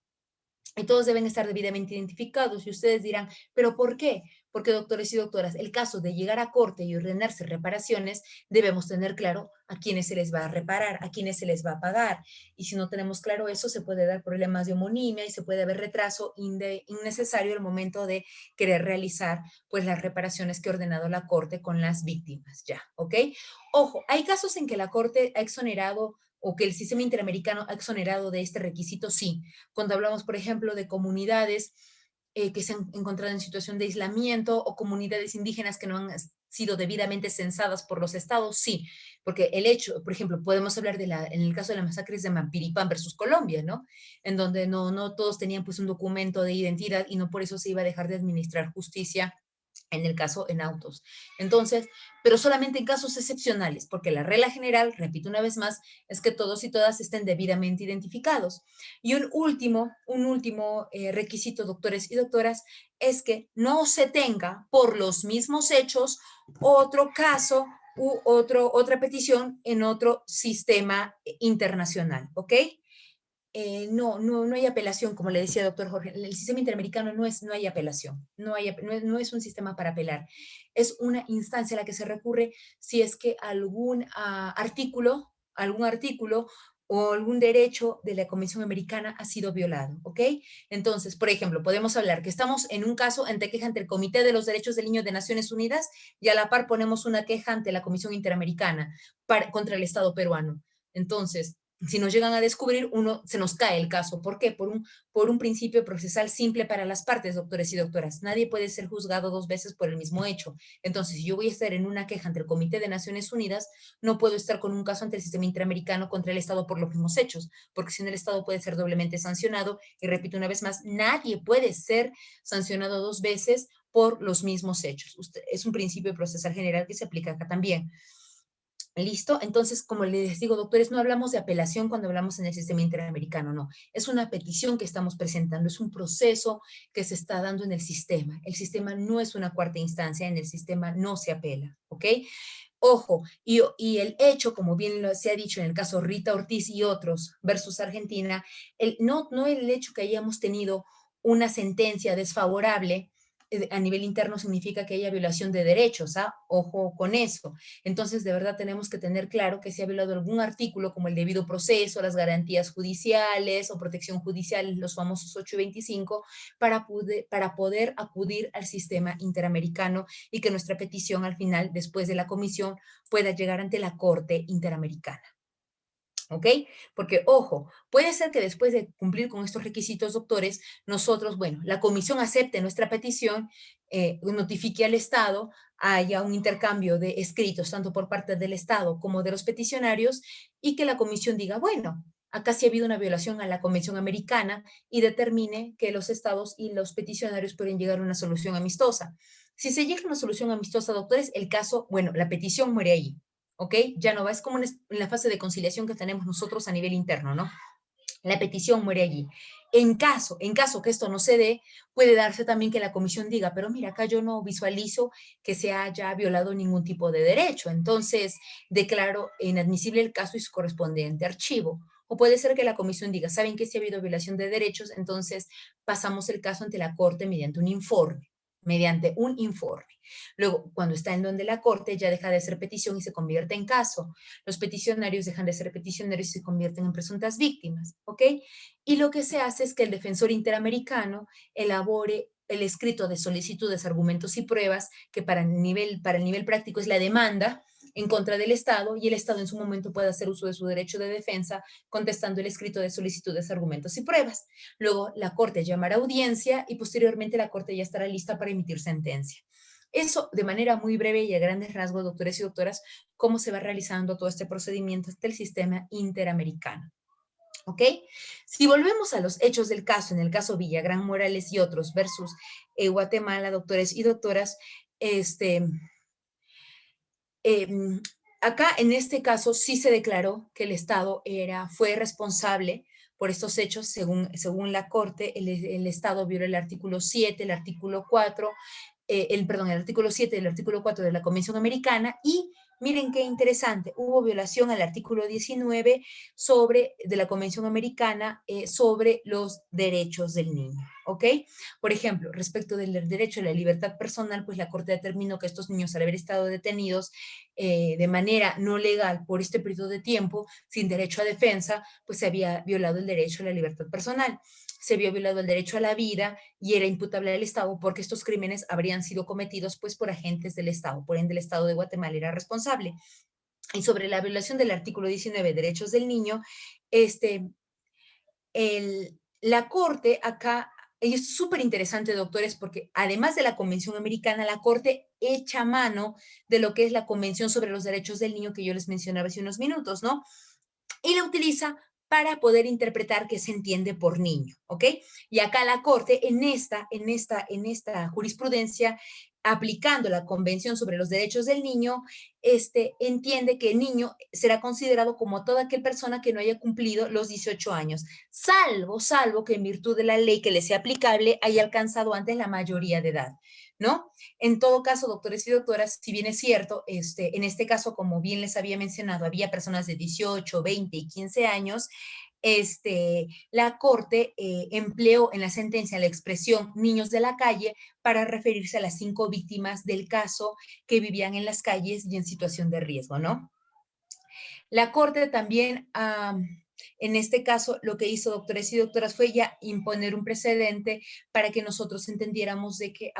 y todos deben estar debidamente identificados. Y ustedes dirán, ¿pero por qué? Porque, doctores y doctoras, el caso de llegar a corte y ordenarse reparaciones, debemos tener claro a quiénes se les va a reparar, a quiénes se les va a pagar. Y si no tenemos claro eso, se puede dar problemas de homonimia y se puede haber retraso innecesario al momento de querer realizar pues las reparaciones que ha ordenado la corte con las víctimas, ya, ¿ok? Ojo, hay casos en que la corte ha exonerado o que el sistema interamericano ha exonerado de este requisito, sí. Cuando hablamos, por ejemplo, de comunidades que se han encontrado en situación de aislamiento o comunidades indígenas que no han sido debidamente censadas por los estados, sí, porque el hecho, por ejemplo, podemos hablar en el caso de las masacres de Mampiripán versus Colombia, ¿no? En donde no todos tenían pues un documento de identidad y no por eso se iba a dejar de administrar justicia en el caso en autos. Entonces, pero solamente en casos excepcionales, porque la regla general, repito una vez más, es que todos y todas estén debidamente identificados. Y un último requisito, doctores y doctoras, es que no se tenga por los mismos hechos otro caso u otra petición en otro sistema internacional, ¿ok? No hay apelación, como le decía el doctor Jorge. El sistema interamericano no hay apelación, no es un sistema para apelar. Es una instancia a la que se recurre si es que algún artículo o algún derecho de la Convención Americana ha sido violado, ¿ok? Entonces, por ejemplo, podemos hablar que estamos en un caso ante queja ante el Comité de los Derechos del Niño de Naciones Unidas y a la par ponemos una queja ante la Comisión Interamericana contra el Estado peruano. Entonces, si nos llegan a descubrir, se nos cae el caso. ¿Por qué? Por un principio procesal simple para las partes, doctores y doctoras. Nadie puede ser juzgado dos veces por el mismo hecho. Entonces, si yo voy a estar en una queja ante el Comité de Naciones Unidas, no puedo estar con un caso ante el sistema interamericano contra el Estado por los mismos hechos, porque si no el Estado puede ser doblemente sancionado. Y repito una vez más, nadie puede ser sancionado dos veces por los mismos hechos. Es un principio procesal general que se aplica acá también. ¿Listo? Entonces, como les digo, doctores, no hablamos de apelación cuando hablamos en el sistema interamericano, no. Es una petición que estamos presentando, es un proceso que se está dando en el sistema. El sistema no es una cuarta instancia, en el sistema no se apela, ¿ok? Ojo, y el hecho, como bien se ha dicho en el caso Rita Ortiz y otros versus Argentina, no el hecho que hayamos tenido una sentencia desfavorable a nivel interno significa que haya violación de derechos, ¿ah? Ojo con eso. Entonces, de verdad tenemos que tener claro que si ha violado algún artículo como el debido proceso, las garantías judiciales o protección judicial, los famosos 8 y 25, para poder acudir al sistema interamericano y que nuestra petición al final, después de la comisión, pueda llegar ante la Corte Interamericana. ¿Ok? Porque, ojo, puede ser que después de cumplir con estos requisitos, doctores, nosotros, bueno, la comisión acepte nuestra petición, notifique al Estado, haya un intercambio de escritos, tanto por parte del Estado como de los peticionarios, y que la comisión diga, bueno, acá sí ha habido una violación a la Convención Americana y determine que los Estados y los peticionarios pueden llegar a una solución amistosa. Si se llega a una solución amistosa, doctores, el caso, bueno, la petición muere ahí. ¿Ok? Ya no va, es como en la fase de conciliación que tenemos nosotros a nivel interno, ¿no? La petición muere allí. En caso que esto no se dé, puede darse también que la comisión diga, pero mira, acá yo no visualizo que se haya violado ningún tipo de derecho, entonces declaro inadmisible el caso y su correspondiente archivo. O puede ser que la comisión diga, ¿saben que si ha habido violación de derechos? Entonces pasamos el caso ante la Corte mediante un informe. Luego, cuando está en donde la Corte, ya deja de ser petición y se convierte en caso. Los peticionarios dejan de ser peticionarios y se convierten en presuntas víctimas, ¿ok? Y lo que se hace es que el defensor interamericano elabore el escrito de solicitudes, argumentos y pruebas, que para el nivel práctico es la demanda en contra del Estado, y el Estado en su momento puede hacer uso de su derecho de defensa contestando el escrito de solicitudes, argumentos y pruebas. Luego la Corte llamará audiencia y posteriormente la Corte ya estará lista para emitir sentencia. Eso de manera muy breve y a grandes rasgos, doctores y doctoras, cómo se va realizando todo este procedimiento del sistema interamericano. ¿Ok? Si volvemos a los hechos del caso, en el caso Villagrán Morales y otros versus Guatemala, doctores y doctoras, eh, acá en este caso sí se declaró que el Estado fue responsable por estos hechos, según la Corte, el Estado violó el artículo 7, el artículo 4, el artículo 7 y el artículo 4 de la Convención Americana, y miren qué interesante, hubo violación al artículo 19 de la Convención Americana sobre los derechos del niño, ¿ok? Por ejemplo, respecto del derecho a la libertad personal, pues la Corte determinó que estos niños, al haber estado detenidos de manera no legal por este periodo de tiempo, sin derecho a defensa, pues se había violado el derecho a la libertad personal, se había violado el derecho a la vida y era imputable al Estado porque estos crímenes habrían sido cometidos pues por agentes del Estado, por ende el Estado de Guatemala era responsable. Y sobre la violación del artículo 19, derechos del niño, la Corte acá, y es súper interesante, doctores, porque además de la Convención Americana, la Corte echa mano de lo que es la Convención sobre los Derechos del Niño que yo les mencionaba hace unos minutos, ¿no? Y la utiliza para poder interpretar qué se entiende por niño, ¿ok? Y acá la Corte, en esta jurisprudencia, aplicando la Convención sobre los Derechos del Niño, entiende que el niño será considerado como toda aquella persona que no haya cumplido los 18 años, salvo que en virtud de la ley que le sea aplicable haya alcanzado antes la mayoría de edad, ¿no? En todo caso, doctores y doctoras, si bien es cierto, en este caso, como bien les había mencionado, había personas de 18, 20 y 15 años, la Corte empleó en la sentencia la expresión niños de la calle para referirse a las 5 víctimas del caso que vivían en las calles y en situación de riesgo, ¿no? La Corte también, en este caso, lo que hizo, doctores y doctoras, fue ya imponer un precedente para que nosotros entendiéramos de que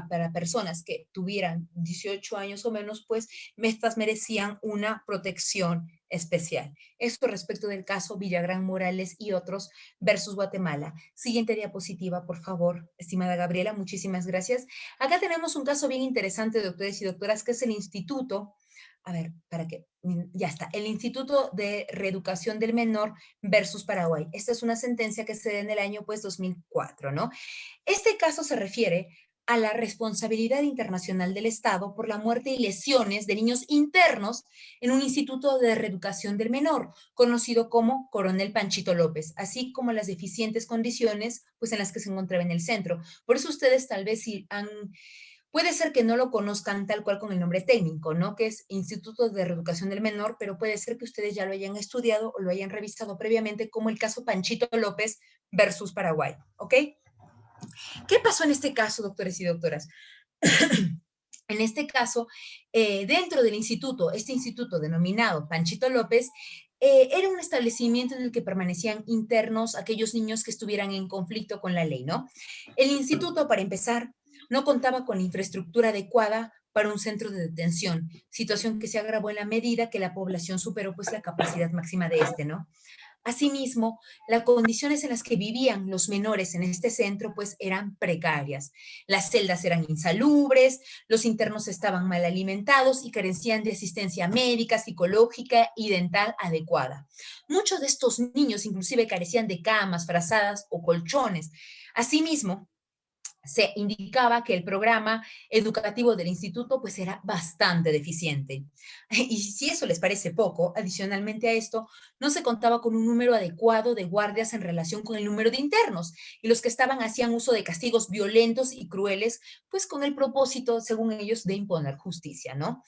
para personas que tuvieran 18 años o menos, pues estas merecían una protección especial. Esto respecto del caso Villagrán Morales y otros versus Guatemala. Siguiente diapositiva, por favor, estimada Gabriela, muchísimas gracias. Acá tenemos un caso bien interesante, doctores y doctoras, que es el Instituto, a ver, para que, ya está, el Instituto de Reeducación del Menor versus Paraguay. Esta es una sentencia que se da en el año, pues, 2004, ¿no? Este caso se refiere a la responsabilidad internacional del Estado por la muerte y lesiones de niños internos en un instituto de reeducación del menor, conocido como Coronel Panchito López, así como las deficientes condiciones pues, en las que se encontraba en el centro. Por eso ustedes tal vez si han, puede ser que no lo conozcan tal cual con el nombre técnico, ¿no? Que es Instituto de Reeducación del Menor, pero puede ser que ustedes ya lo hayan estudiado o lo hayan revisado previamente como el caso Panchito López versus Paraguay, ¿ok? ¿Qué pasó en este caso, doctores y doctoras? En este caso, dentro del instituto, este instituto denominado Panchito López, era un establecimiento en el que permanecían internos aquellos niños que estuvieran en conflicto con la ley, ¿no? El instituto, para empezar, no contaba con la infraestructura adecuada para un centro de detención, situación que se agravó en la medida que la población superó pues la capacidad máxima de este, ¿no? Asimismo, las condiciones en las que vivían los menores en este centro pues eran precarias. Las celdas eran insalubres, los internos estaban mal alimentados y carecían de asistencia médica, psicológica y dental adecuada. Muchos de estos niños inclusive carecían de camas, frazadas o colchones. Asimismo, se indicaba que el programa educativo del instituto pues era bastante deficiente. Y si eso les parece poco, adicionalmente a esto, no se contaba con un número adecuado de guardias en relación con el número de internos, y los que estaban hacían uso de castigos violentos y crueles, pues con el propósito, según ellos, de imponer justicia, ¿no?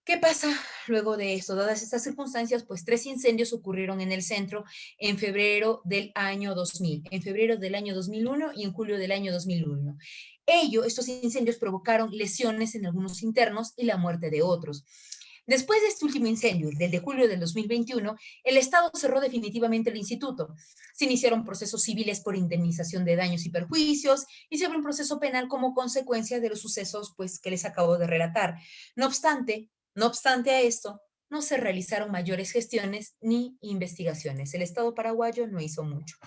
¿Qué pasa luego de esto? Dadas estas circunstancias, pues 3 incendios ocurrieron en el centro en febrero del año 2000, en febrero del año 2001 y en julio del año 2001. Estos incendios provocaron lesiones en algunos internos y la muerte de otros. Después de este último incendio, el de julio del 2021, el Estado cerró definitivamente el instituto. Se iniciaron procesos civiles por indemnización de daños y perjuicios y se abrió un proceso penal como consecuencia de los sucesos pues, que les acabo de relatar. No obstante a esto, no se realizaron mayores gestiones ni investigaciones. El Estado paraguayo no hizo mucho.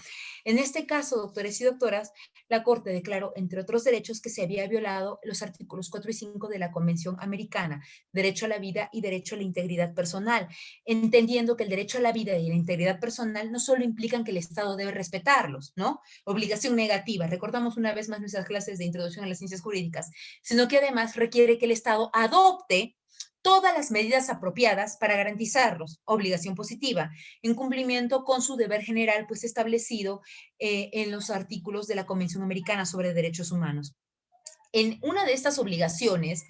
En este caso, doctores y doctoras, la Corte declaró, entre otros derechos, que se había violado los artículos 4 y 5 de la Convención Americana, derecho a la vida y derecho a la integridad personal, entendiendo que el derecho a la vida y la integridad personal no solo implican que el Estado debe respetarlos, ¿no? Obligación negativa, recordamos una vez más nuestras clases de introducción a las ciencias jurídicas, sino que además requiere que el Estado adopte todas las medidas apropiadas para garantizarlos. Obligación positiva, en cumplimiento con su deber general, pues establecido en los artículos de la Convención Americana sobre Derechos Humanos. En una de estas obligaciones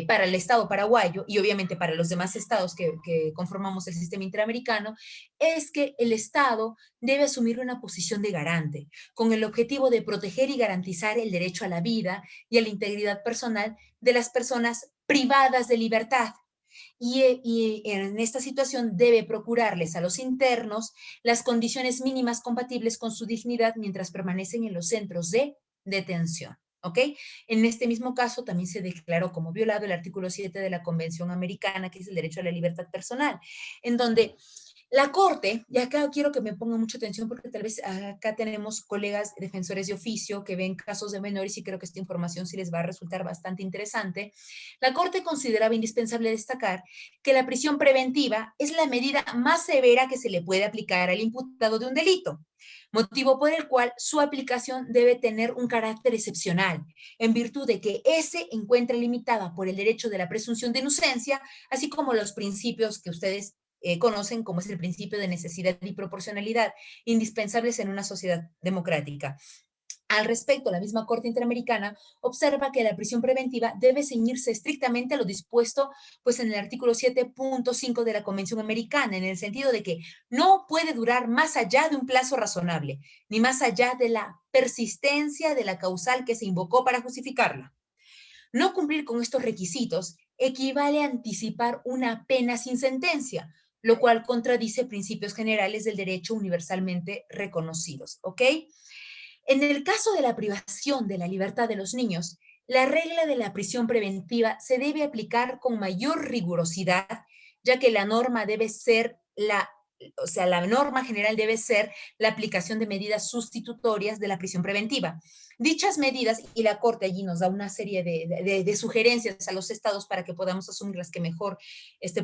para el Estado paraguayo y obviamente para los demás estados que conformamos el sistema interamericano, es que el Estado debe asumir una posición de garante con el objetivo de proteger y garantizar el derecho a la vida y a la integridad personal de las personas privadas de libertad. Y en esta situación debe procurarles a los internos las condiciones mínimas compatibles con su dignidad mientras permanecen en los centros de detención. ¿Ok? En este mismo caso también se declaró como violado el artículo 7 de la Convención Americana, que es el derecho a la libertad personal, en donde la Corte, y acá quiero que me pongan mucha atención porque tal vez acá tenemos colegas defensores de oficio que ven casos de menores y creo que esta información sí les va a resultar bastante interesante. La Corte consideraba indispensable destacar que la prisión preventiva es la medida más severa que se le puede aplicar al imputado de un delito, motivo por el cual su aplicación debe tener un carácter excepcional, en virtud de que ese encuentra limitada por el derecho de la presunción de inocencia, así como los principios que ustedes conocen como es el principio de necesidad y proporcionalidad, indispensables en una sociedad democrática. Al respecto, la misma Corte Interamericana observa que la prisión preventiva debe ceñirse estrictamente a lo dispuesto pues, en el artículo 7.5 de la Convención Americana, en el sentido de que no puede durar más allá de un plazo razonable, ni más allá de la persistencia de la causal que se invocó para justificarla. No cumplir con estos requisitos equivale a anticipar una pena sin sentencia, lo cual contradice principios generales del derecho universalmente reconocidos, ¿ok? En el caso de la privación de la libertad de los niños, la regla de la prisión preventiva se debe aplicar con mayor rigurosidad ya que la norma debe ser la norma general debe ser la aplicación de medidas sustitutorias de la prisión preventiva. Dichas medidas, y la Corte allí nos da una serie de sugerencias a los estados para que podamos asumir las que mejor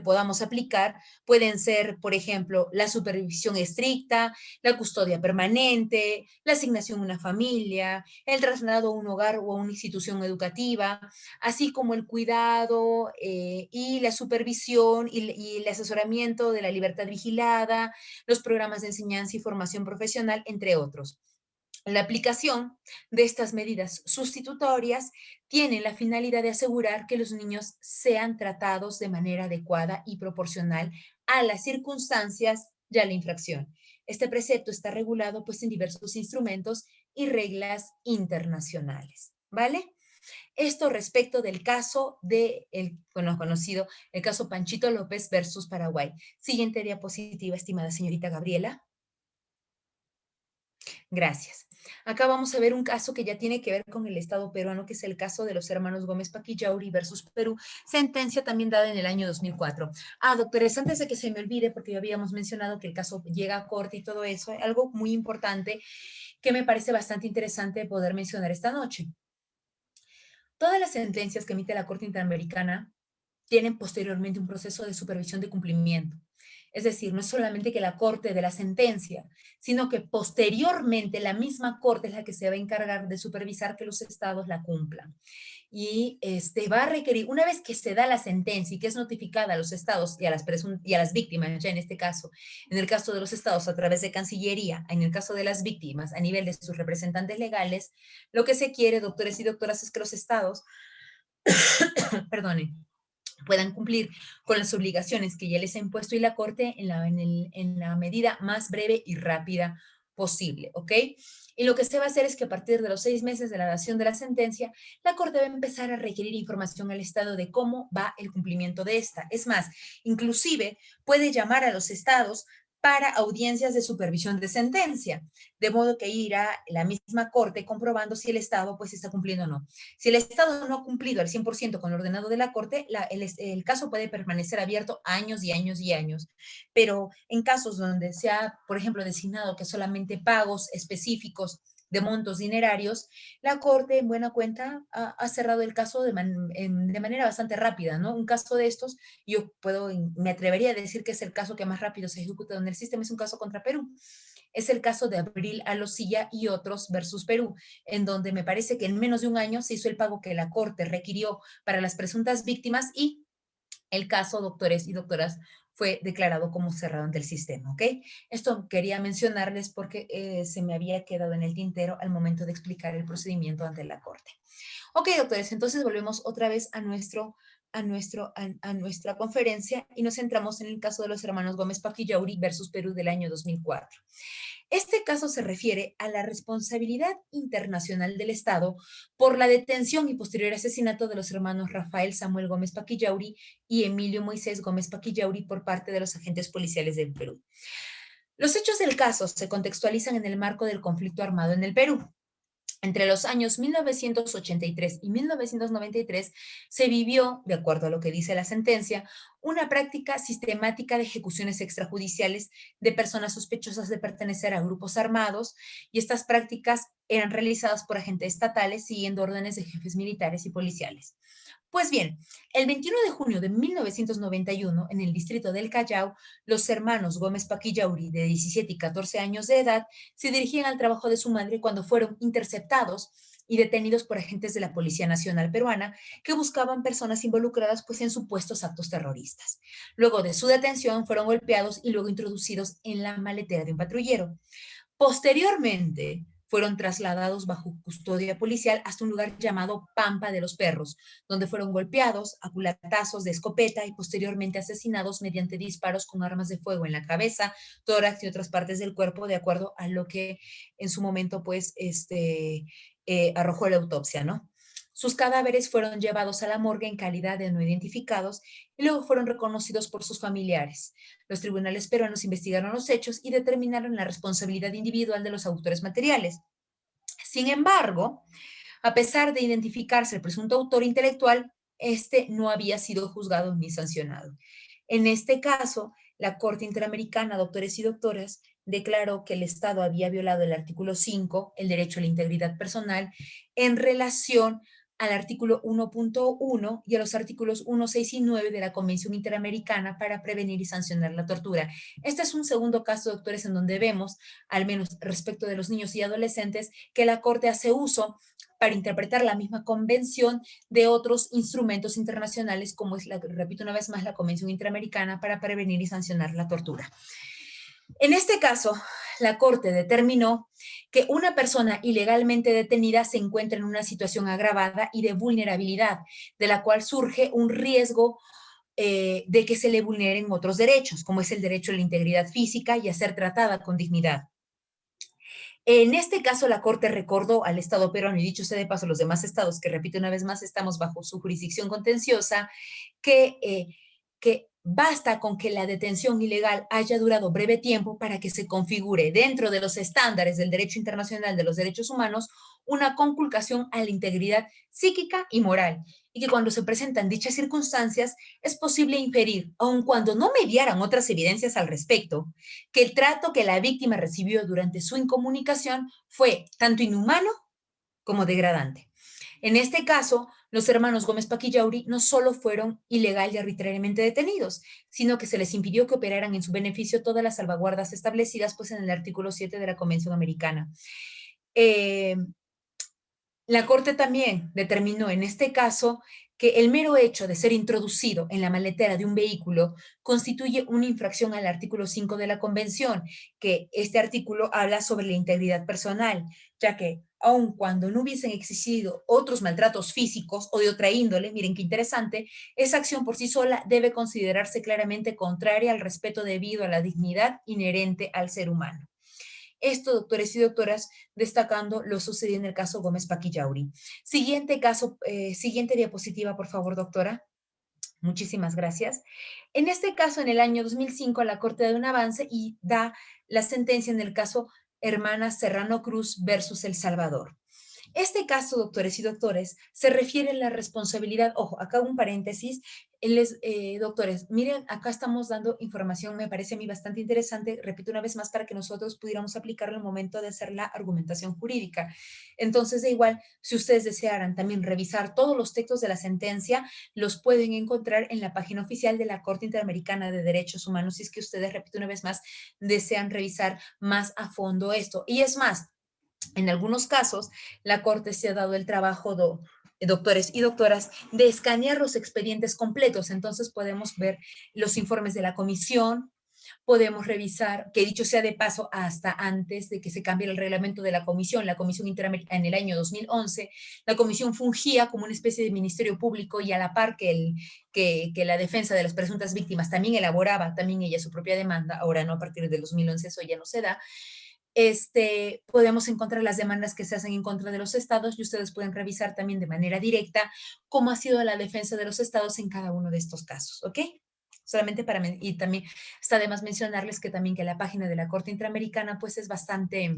podamos aplicar, pueden ser, por ejemplo, la supervisión estricta, la custodia permanente, la asignación a una familia, el traslado a un hogar o a una institución educativa, así como el cuidado y la supervisión y el asesoramiento de la libertad vigilada, los programas de enseñanza y formación profesional, entre otros. La aplicación de estas medidas sustitutorias tiene la finalidad de asegurar que los niños sean tratados de manera adecuada y proporcional a las circunstancias y a la infracción. Este precepto está regulado pues en diversos instrumentos y reglas internacionales, ¿vale? Esto respecto del caso conocido, el caso Panchito López versus Paraguay. Siguiente diapositiva, estimada señorita Gabriela. Gracias. Acá vamos a ver un caso que ya tiene que ver con el Estado peruano, que es el caso de los hermanos Gómez Paquillauri versus Perú, sentencia también dada en el año 2004. Doctores, antes de que se me olvide, porque ya habíamos mencionado que el caso llega a corte y todo eso, algo muy importante que me parece bastante interesante poder mencionar esta noche. Todas las sentencias que emite la Corte Interamericana tienen posteriormente un proceso de supervisión de cumplimiento. Es decir, no es solamente que la Corte de la sentencia, sino que posteriormente la misma Corte es la que se va a encargar de supervisar que los estados la cumplan. Y va a requerir, una vez que se da la sentencia y que es notificada a los estados y a las víctimas, ya en este caso, en el caso de los estados a través de Cancillería, en el caso de las víctimas a nivel de sus representantes legales, lo que se quiere, doctores y doctoras, es que los estados, perdonen, puedan cumplir con las obligaciones que ya les ha impuesto y la Corte en la medida más breve y rápida posible, ¿ok? Y lo que se va a hacer es que a partir de los 6 meses de la dación de la sentencia, la Corte va a empezar a requerir información al Estado de cómo va el cumplimiento de esta. Es más, inclusive puede llamar a los estados para audiencias de supervisión de sentencia, de modo que irá la misma Corte comprobando si el Estado pues está cumpliendo o no. Si el Estado no ha cumplido al 100% con lo ordenado de la Corte, el caso puede permanecer abierto años y años y años. Pero en casos donde se ha, por ejemplo, designado que solamente pagos específicos de montos dinerarios, la Corte, en buena cuenta, ha cerrado el caso de manera bastante rápida, ¿no? Un caso de estos, me atrevería a decir que es el caso que más rápido se ejecuta en el sistema, es un caso contra Perú. Es el caso de Abril Alosilla y otros versus Perú, en donde me parece que en menos de un año se hizo el pago que la Corte requirió para las presuntas víctimas y el caso, doctores y doctoras, fue declarado como cerrado ante el sistema, ¿ok? Esto quería mencionarles porque se me había quedado en el tintero al momento de explicar el procedimiento ante la Corte. Ok, doctores, entonces volvemos otra vez a nuestra conferencia y nos centramos en el caso de los hermanos Gómez Paquillauri versus Perú del año 2004. Este caso se refiere a la responsabilidad internacional del Estado por la detención y posterior asesinato de los hermanos Rafael Samuel Gómez Paquillauri y Emilio Moisés Gómez Paquillauri por parte de los agentes policiales del Perú. Los hechos del caso se contextualizan en el marco del conflicto armado en el Perú. Entre los años 1983 y 1993 se vivió, de acuerdo a lo que dice la sentencia, una práctica sistemática de ejecuciones extrajudiciales de personas sospechosas de pertenecer a grupos armados y estas prácticas eran realizadas por agentes estatales siguiendo órdenes de jefes militares y policiales. Pues bien, el 21 de junio de 1991, en el distrito del Callao, los hermanos Gómez Paquillauri, de 17 y 14 años de edad, se dirigían al trabajo de su madre cuando fueron interceptados y detenidos por agentes de la Policía Nacional Peruana que buscaban personas involucradas pues, en supuestos actos terroristas. Luego de su detención, fueron golpeados y luego introducidos en la maletera de un patrullero. Posteriormente, fueron trasladados bajo custodia policial hasta un lugar llamado Pampa de los Perros, donde fueron golpeados a culatazos de escopeta y posteriormente asesinados mediante disparos con armas de fuego en la cabeza, tórax y otras partes del cuerpo, de acuerdo a lo que en su momento, pues, arrojó la autopsia, ¿no? Sus cadáveres fueron llevados a la morgue en calidad de no identificados y luego fueron reconocidos por sus familiares. Los tribunales peruanos investigaron los hechos y determinaron la responsabilidad individual de los autores materiales. Sin embargo, a pesar de identificarse el presunto autor intelectual, este no había sido juzgado ni sancionado. En este caso, la Corte Interamericana, doctores y doctoras, declaró que el Estado había violado el artículo 5, el derecho a la integridad personal, en relación al artículo 1.1 y a los artículos 1, 6 y 9 de la Convención Interamericana para prevenir y sancionar la tortura. Este es un segundo caso, doctores, en donde vemos, al menos respecto de los niños y adolescentes, que la Corte hace uso para interpretar la misma convención de otros instrumentos internacionales, como es, repito una vez más, la Convención Interamericana para prevenir y sancionar la tortura. En este caso, la Corte determinó que una persona ilegalmente detenida se encuentra en una situación agravada y de vulnerabilidad, de la cual surge un riesgo de que se le vulneren otros derechos, como es el derecho a la integridad física y a ser tratada con dignidad. En este caso, la Corte recordó al Estado peruano, y dicho sea de paso, los demás estados, que repito una vez más, estamos bajo su jurisdicción contenciosa, que basta con que la detención ilegal haya durado breve tiempo para que se configure dentro de los estándares del derecho internacional de los derechos humanos una conculcación a la integridad psíquica y moral, y que cuando se presentan dichas circunstancias es posible inferir, aun cuando no mediaran otras evidencias al respecto, que el trato que la víctima recibió durante su incomunicación fue tanto inhumano como degradante. En este caso, los hermanos Gómez Paquillauri no solo fueron ilegal y arbitrariamente detenidos, sino que se les impidió que operaran en su beneficio todas las salvaguardas establecidas pues, en el artículo 7 de la Convención Americana. La Corte también determinó en este caso que el mero hecho de ser introducido en la maletera de un vehículo constituye una infracción al artículo 5 de la Convención, que este artículo habla sobre la integridad personal, ya que aun cuando no hubiesen existido otros maltratos físicos o de otra índole, miren qué interesante, esa acción por sí sola debe considerarse claramente contraria al respeto debido a la dignidad inherente al ser humano. Esto, doctores y doctoras, destacando lo sucedido en el caso Gómez Paquillauri. Siguiente caso, siguiente diapositiva, por favor, doctora. Muchísimas gracias. En este caso, en el año 2005, la Corte da un avance y da la sentencia en el caso Hermanas Serrano Cruz versus El Salvador. Este caso, doctores y doctores, se refiere a la responsabilidad, ojo, acá un paréntesis, doctores, miren, acá estamos dando información, me parece a mí bastante interesante, repito una vez más, para que nosotros pudiéramos aplicarlo en el momento de hacer la argumentación jurídica. Entonces, de igual, si ustedes desearan también revisar todos los textos de la sentencia, los pueden encontrar en la página oficial de la Corte Interamericana de Derechos Humanos, si es que ustedes, repito una vez más, desean revisar más a fondo esto. Y es más, en algunos casos, la Corte se ha dado el trabajo, doctores y doctoras, de escanear los expedientes completos. Entonces podemos ver los informes de la comisión, podemos revisar, que dicho sea de paso, hasta antes de que se cambie el reglamento de la Comisión Interamericana en el año 2011, la comisión fungía como una especie de ministerio público y a la par que la defensa de las presuntas víctimas también elaboraba, también ella su propia demanda, ahora no, a partir del 2011 eso ya no se da. Podemos encontrar las demandas que se hacen en contra de los estados y ustedes pueden revisar también de manera directa cómo ha sido la defensa de los estados en cada uno de estos casos, ¿ok? Solamente para, y también está de más mencionarles que también que la página de la Corte Interamericana pues es bastante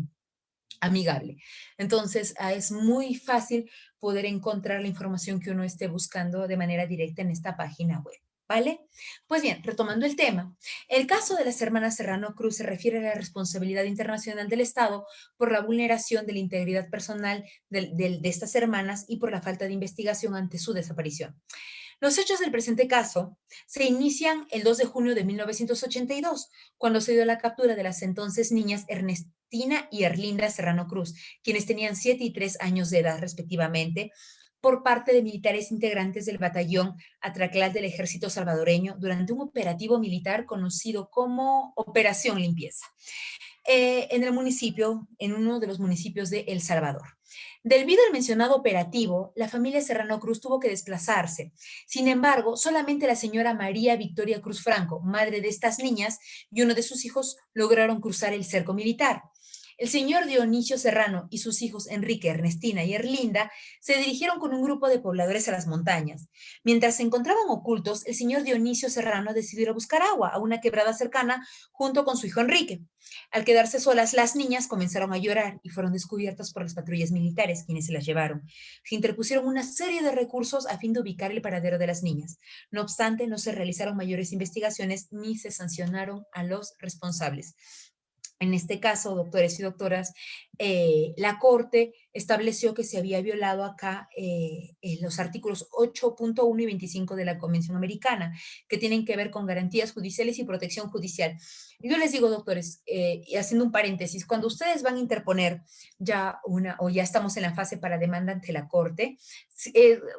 amigable. Entonces, es muy fácil poder encontrar la información que uno esté buscando de manera directa en esta página web. ¿Vale? Pues bien, retomando el tema, el caso de las hermanas Serrano Cruz se refiere a la responsabilidad internacional del Estado por la vulneración de la integridad personal de estas hermanas y por la falta de investigación ante su desaparición. Los hechos del presente caso se inician el 2 de junio de 1982, cuando se dio la captura de las entonces niñas Ernestina y Erlinda Serrano Cruz, quienes tenían 7 y 3 años de edad respectivamente, por parte de militares integrantes del batallón Atraclal del Ejército Salvadoreño durante un operativo militar conocido como Operación Limpieza, en el municipio, en uno de los municipios de El Salvador. Debido al mencionado operativo, la familia Serrano Cruz tuvo que desplazarse. Sin embargo, solamente la señora María Victoria Cruz Franco, madre de estas niñas, y uno de sus hijos lograron cruzar el cerco militar. El señor Dionisio Serrano y sus hijos Enrique, Ernestina y Erlinda se dirigieron con un grupo de pobladores a las montañas. Mientras se encontraban ocultos, el señor Dionisio Serrano decidió ir a buscar agua a una quebrada cercana junto con su hijo Enrique. Al quedarse solas, las niñas comenzaron a llorar y fueron descubiertas por las patrullas militares, quienes se las llevaron. Se interpusieron una serie de recursos a fin de ubicar el paradero de las niñas. No obstante, no se realizaron mayores investigaciones ni se sancionaron a los responsables. En este caso, doctores y doctoras, la Corte estableció que se había violado acá los artículos 8.1 y 25 de la Convención Americana, que tienen que ver con garantías judiciales y protección judicial. Yo les digo, doctores, y haciendo un paréntesis, cuando ustedes van a interponer ya o ya estamos en la fase para demanda ante la Corte,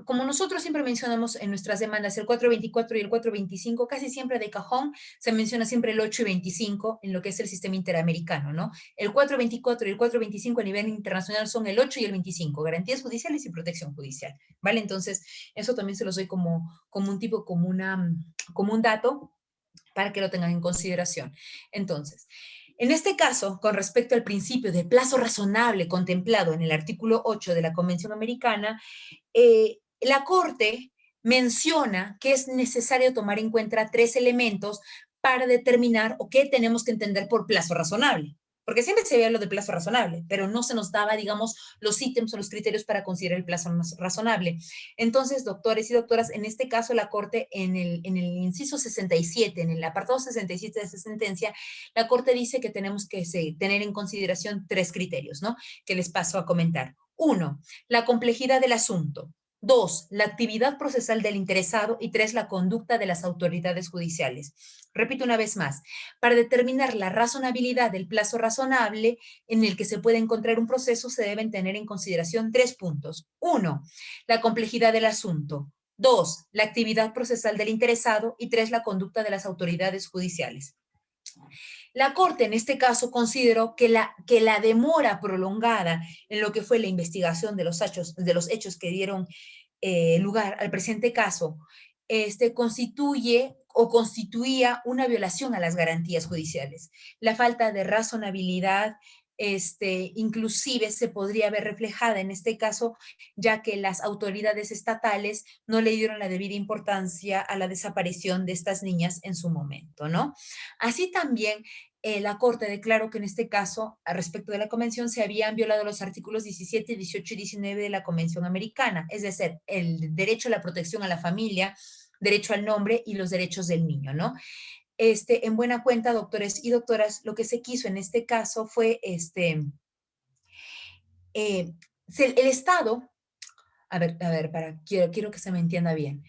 como nosotros siempre mencionamos en nuestras demandas el 424 y el 425, casi siempre de cajón se menciona siempre el 8 y 25 en lo que es el sistema interamericano, ¿no? El 424 y el 425 a nivel internacional son el 8 y el 25, garantías judiciales y protección judicial, ¿vale? Entonces, eso también se los doy como un tipo, como un dato para que lo tengan en consideración. Entonces, en este caso, con respecto al principio de plazo razonable contemplado en el artículo 8 de la Convención Americana, la Corte menciona que es necesario tomar en cuenta 3 elementos para determinar o qué tenemos que entender por plazo razonable. Porque siempre se veía lo de plazo razonable, pero no se nos daba, digamos, los ítems o los criterios para considerar el plazo razonable. Entonces, doctores y doctoras, en este caso la Corte, en el inciso 67, en el apartado 67 de esa sentencia, la Corte dice que tenemos que tener en consideración 3 criterios, ¿no? Que les paso a comentar. 1, la complejidad del asunto. 2, la actividad procesal del interesado. Y 3, la conducta de las autoridades judiciales. Repito una vez más, para determinar la razonabilidad del plazo razonable en el que se puede encontrar un proceso, se deben tener en consideración 3 puntos. 1, la complejidad del asunto. 2, la actividad procesal del interesado. Y 3, la conducta de las autoridades judiciales. La Corte en este caso consideró que la demora prolongada en lo que fue la investigación de los hechos que dieron lugar al presente caso, constituye o constituía una violación a las garantías judiciales. La falta de razonabilidad inclusive se podría ver reflejada en este caso, ya que las autoridades estatales no le dieron la debida importancia a la desaparición de estas niñas en su momento, ¿no? Así también la Corte declaró que en este caso, a respecto de la Convención, se habían violado los artículos 17, 18 y 19 de la Convención Americana, es decir, el derecho a la protección a la familia, derecho al nombre y los derechos del niño, ¿no? En buena cuenta, doctores y doctoras, lo que se quiso en este caso fue el Estado, quiero que se me entienda bien.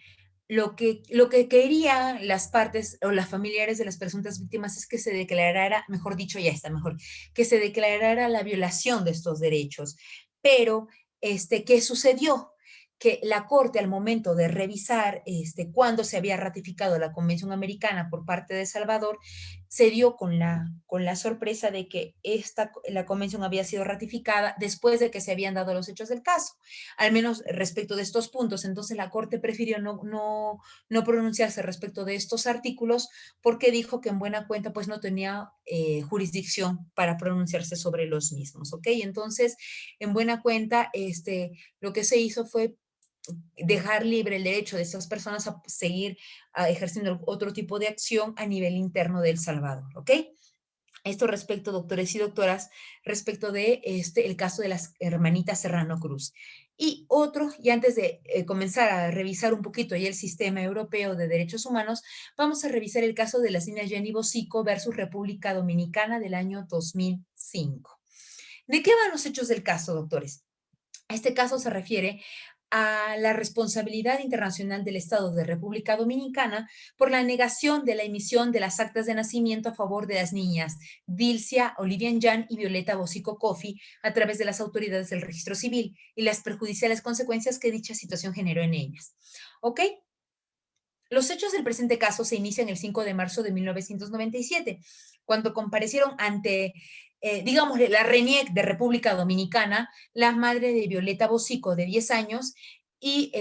Lo que querían las partes o las familiares de las presuntas víctimas es que se declarara, mejor dicho, ya está mejor, que se declarara la violación de estos derechos. Pero, ¿qué sucedió? Que la Corte, al momento de revisar cuándo se había ratificado la Convención Americana por parte de El Salvador, se dio con la sorpresa de que la Convención había sido ratificada después de que se habían dado los hechos del caso, al menos respecto de estos puntos. Entonces la Corte prefirió no pronunciarse respecto de estos artículos porque dijo que en buena cuenta pues no tenía jurisdicción para pronunciarse sobre los mismos, ¿ok? Entonces, en buena cuenta, lo que se hizo fue dejar libre el derecho de estas personas a seguir ejerciendo otro tipo de acción a nivel interno de El Salvador, ¿ok? Esto respecto, doctores y doctoras, respecto de el caso de las hermanitas Serrano Cruz. Y otro, y antes de comenzar a revisar un poquito ya el sistema europeo de derechos humanos, vamos a revisar el caso de las niñas Jenny Bosico versus República Dominicana del año 2005. ¿De qué van los hechos del caso, doctores? Este caso se refiere a la responsabilidad internacional del Estado de República Dominicana por la negación de la emisión de las actas de nacimiento a favor de las niñas Dilcia Olivia Jan y Violeta Bosico Coffey a través de las autoridades del registro civil y las perjudiciales consecuencias que dicha situación generó en ellas. ¿Ok? Los hechos del presente caso se inician el 5 de marzo de 1997, cuando comparecieron ante, digamos, la RENIEC de República Dominicana, la madre de Violeta Bosico, de 10 años, y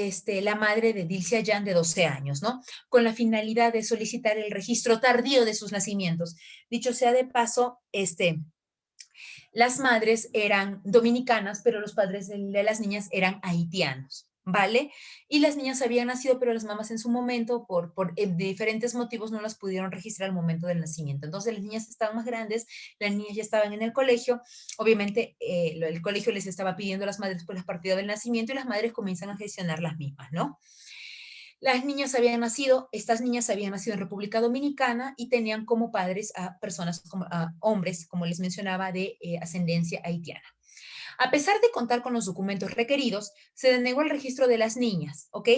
la madre de Dilcia Yan, de 12 años, ¿no? Con la finalidad de solicitar el registro tardío de sus nacimientos. Dicho sea de paso, Las madres eran dominicanas, pero los padres de las niñas eran haitianos, ¿vale? Y las niñas habían nacido, pero las mamás en su momento, de diferentes motivos, no las pudieron registrar al momento del nacimiento. Entonces las niñas estaban más grandes, las niñas ya estaban en el colegio, obviamente el colegio les estaba pidiendo a las madres por las partidas del nacimiento y las madres comienzan a gestionar las mismas, ¿no? Estas niñas habían nacido en República Dominicana y tenían como padres a personas, a hombres, como les mencionaba, de ascendencia haitiana. A pesar de contar con los documentos requeridos, se denegó el registro de las niñas, ¿ok?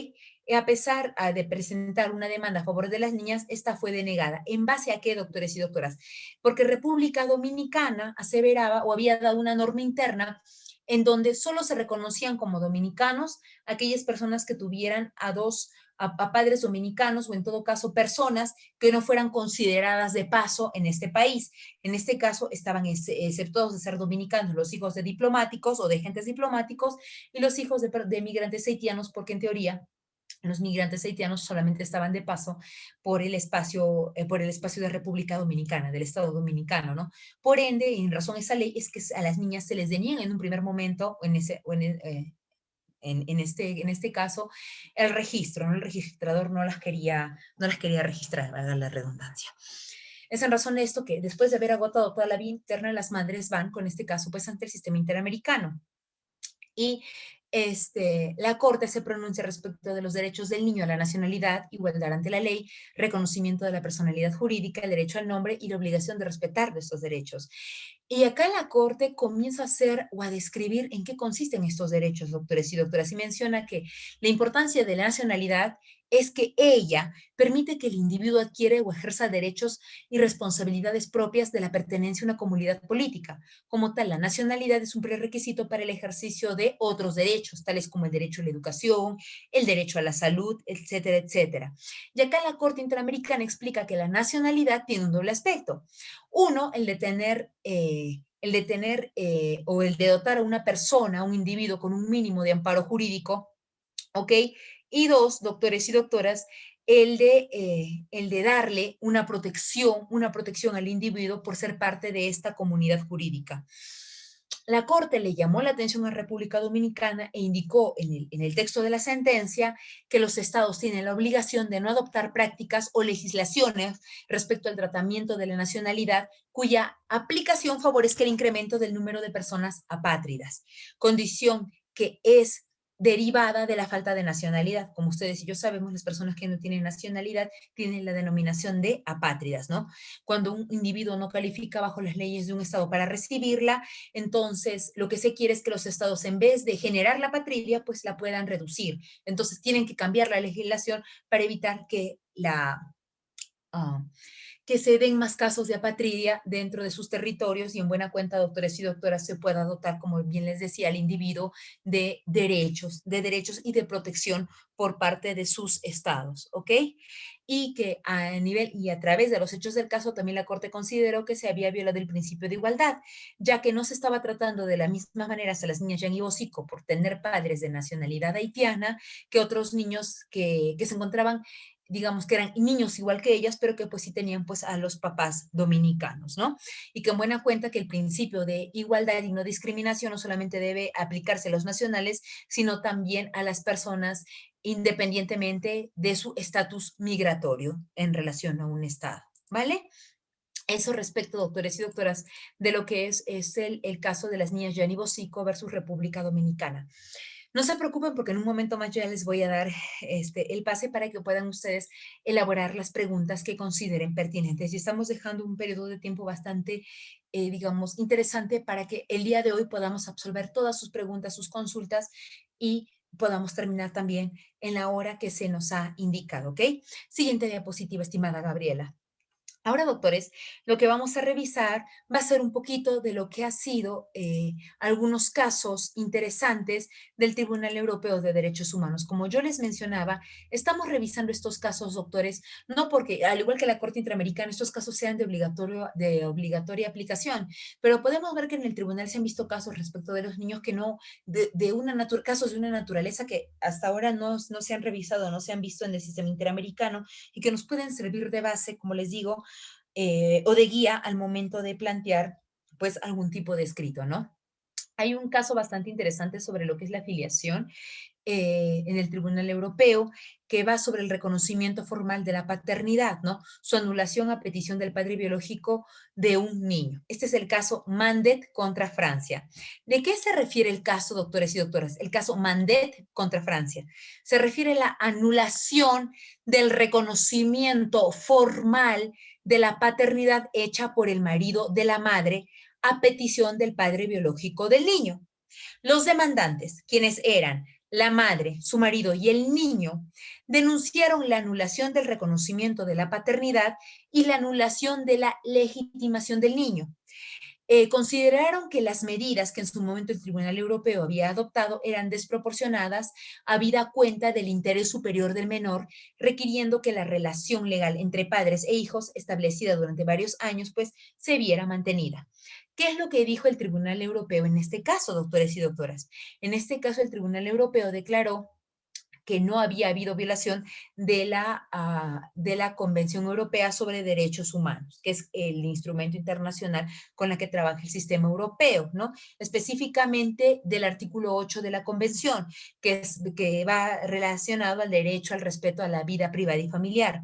A pesar de presentar una demanda a favor de las niñas, esta fue denegada. ¿En base a qué, doctores y doctoras? Porque República Dominicana aseveraba o había dado una norma interna en donde solo se reconocían como dominicanos aquellas personas que tuvieran a padres dominicanos o en todo caso personas que no fueran consideradas de paso en este país. En este caso estaban exceptuados de ser dominicanos los hijos de diplomáticos o de agentes diplomáticos y los hijos de migrantes haitianos, porque en teoría los migrantes haitianos solamente estaban de paso por el espacio de República Dominicana, del Estado Dominicano, ¿no? Por ende, en razón de esa ley, es que a las niñas se les deniega en un primer momento, en este caso, el registro, ¿no? El registrador no las quería registrar, valga la redundancia. Es en razón de esto que después de haber agotado toda la vía interna, las madres van, con este caso, pues ante el sistema interamericano. Y la Corte se pronuncia respecto de los derechos del niño a la nacionalidad, igualdad ante la ley, reconocimiento de la personalidad jurídica, el derecho al nombre y la obligación de respetar estos derechos. Y acá la Corte comienza a hacer o a describir en qué consisten estos derechos, doctores y doctoras, y menciona que la importancia de la nacionalidad es que ella permite que el individuo adquiere o ejerza derechos y responsabilidades propias de la pertenencia a una comunidad política. Como tal, la nacionalidad es un prerequisito para el ejercicio de otros derechos, tales como el derecho a la educación, el derecho a la salud, etcétera, etcétera. Y acá la Corte Interamericana explica que la nacionalidad tiene un doble aspecto. Uno, o el de dotar a una persona, a un individuo con un mínimo de amparo jurídico, ¿ok? Y dos, doctores y doctoras, el de darle una protección al individuo por ser parte de esta comunidad jurídica. La Corte le llamó la atención a República Dominicana e indicó en el texto de la sentencia que los estados tienen la obligación de no adoptar prácticas o legislaciones respecto al tratamiento de la nacionalidad cuya aplicación favorezca el incremento del número de personas apátridas, condición que es derivada de la falta de nacionalidad. Como ustedes y yo sabemos, las personas que no tienen nacionalidad tienen la denominación de apátridas, ¿no? Cuando un individuo no califica bajo las leyes de un estado para recibirla, entonces lo que se quiere es que los estados, en vez de generar la patria, pues la puedan reducir. Entonces tienen que cambiar la legislación para evitar uh, que se den más casos de apatridia dentro de sus territorios y en buena cuenta, doctores y doctoras, se pueda dotar, como bien les decía, al individuo de derechos y de protección por parte de sus estados, ¿ok? Y que a nivel y a través de los hechos del caso también la Corte consideró que se había violado el principio de igualdad, ya que no se estaba tratando de la misma manera a las niñas Jan y Bosico por tener padres de nacionalidad haitiana que otros niños que se encontraban, digamos, que eran niños igual que ellas, pero que pues sí tenían pues a los papás dominicanos, ¿no? Y que en buena cuenta que el principio de igualdad y no discriminación no solamente debe aplicarse a los nacionales, sino también a las personas independientemente de su estatus migratorio en relación a un estado, ¿vale? Eso respecto, doctores y doctoras, de lo que es el caso de las niñas Gianni Bosico versus República Dominicana. No se preocupen porque en un momento más ya les voy a dar el pase para que puedan ustedes elaborar las preguntas que consideren pertinentes. Y estamos dejando un periodo de tiempo bastante, digamos, interesante para que el día de hoy podamos absolver todas sus preguntas, sus consultas y podamos terminar también en la hora que se nos ha indicado, ¿ok? Siguiente diapositiva, estimada Gabriela. Ahora, doctores, lo que vamos a revisar va a ser un poquito de lo que ha sido algunos casos interesantes del Tribunal Europeo de Derechos Humanos. Como yo les mencionaba, estamos revisando estos casos, doctores, no porque, al igual que la Corte Interamericana, estos casos sean de obligatoria aplicación, pero podemos ver que en el tribunal se han visto casos respecto de los niños que no, casos de una naturaleza que hasta ahora no se han revisado, no se han visto en el sistema interamericano y que nos pueden servir de base, como les digo, o de guía al momento de plantear pues algún tipo de escrito, ¿no? Hay un caso bastante interesante sobre lo que es la filiación en el Tribunal Europeo, que va sobre el reconocimiento formal de la paternidad, ¿no? Su anulación a petición del padre biológico de un niño. Este es el caso Mandet contra Francia. ¿De qué se refiere el caso, doctores y doctoras? El caso Mandet contra Francia. Se refiere a la anulación del reconocimiento formal de la paternidad hecha por el marido de la madre a petición del padre biológico del niño. Los demandantes, quienes eran la madre, su marido y el niño, denunciaron la anulación del reconocimiento de la paternidad y la anulación de la legitimación del niño. Consideraron que las medidas que en su momento el Tribunal Europeo había adoptado eran desproporcionadas, habida cuenta del interés superior del menor, requiriendo que la relación legal entre padres e hijos, establecida durante varios años, pues se viera mantenida. ¿Qué es lo que dijo el Tribunal Europeo en este caso, doctores y doctoras? En este caso, el Tribunal Europeo declaró que no había habido violación de la Convención Europea sobre Derechos Humanos, que es el instrumento internacional con la que trabaja el sistema europeo, ¿no? Específicamente del artículo 8 de la Convención, que va relacionado al derecho al respeto a la vida privada y familiar.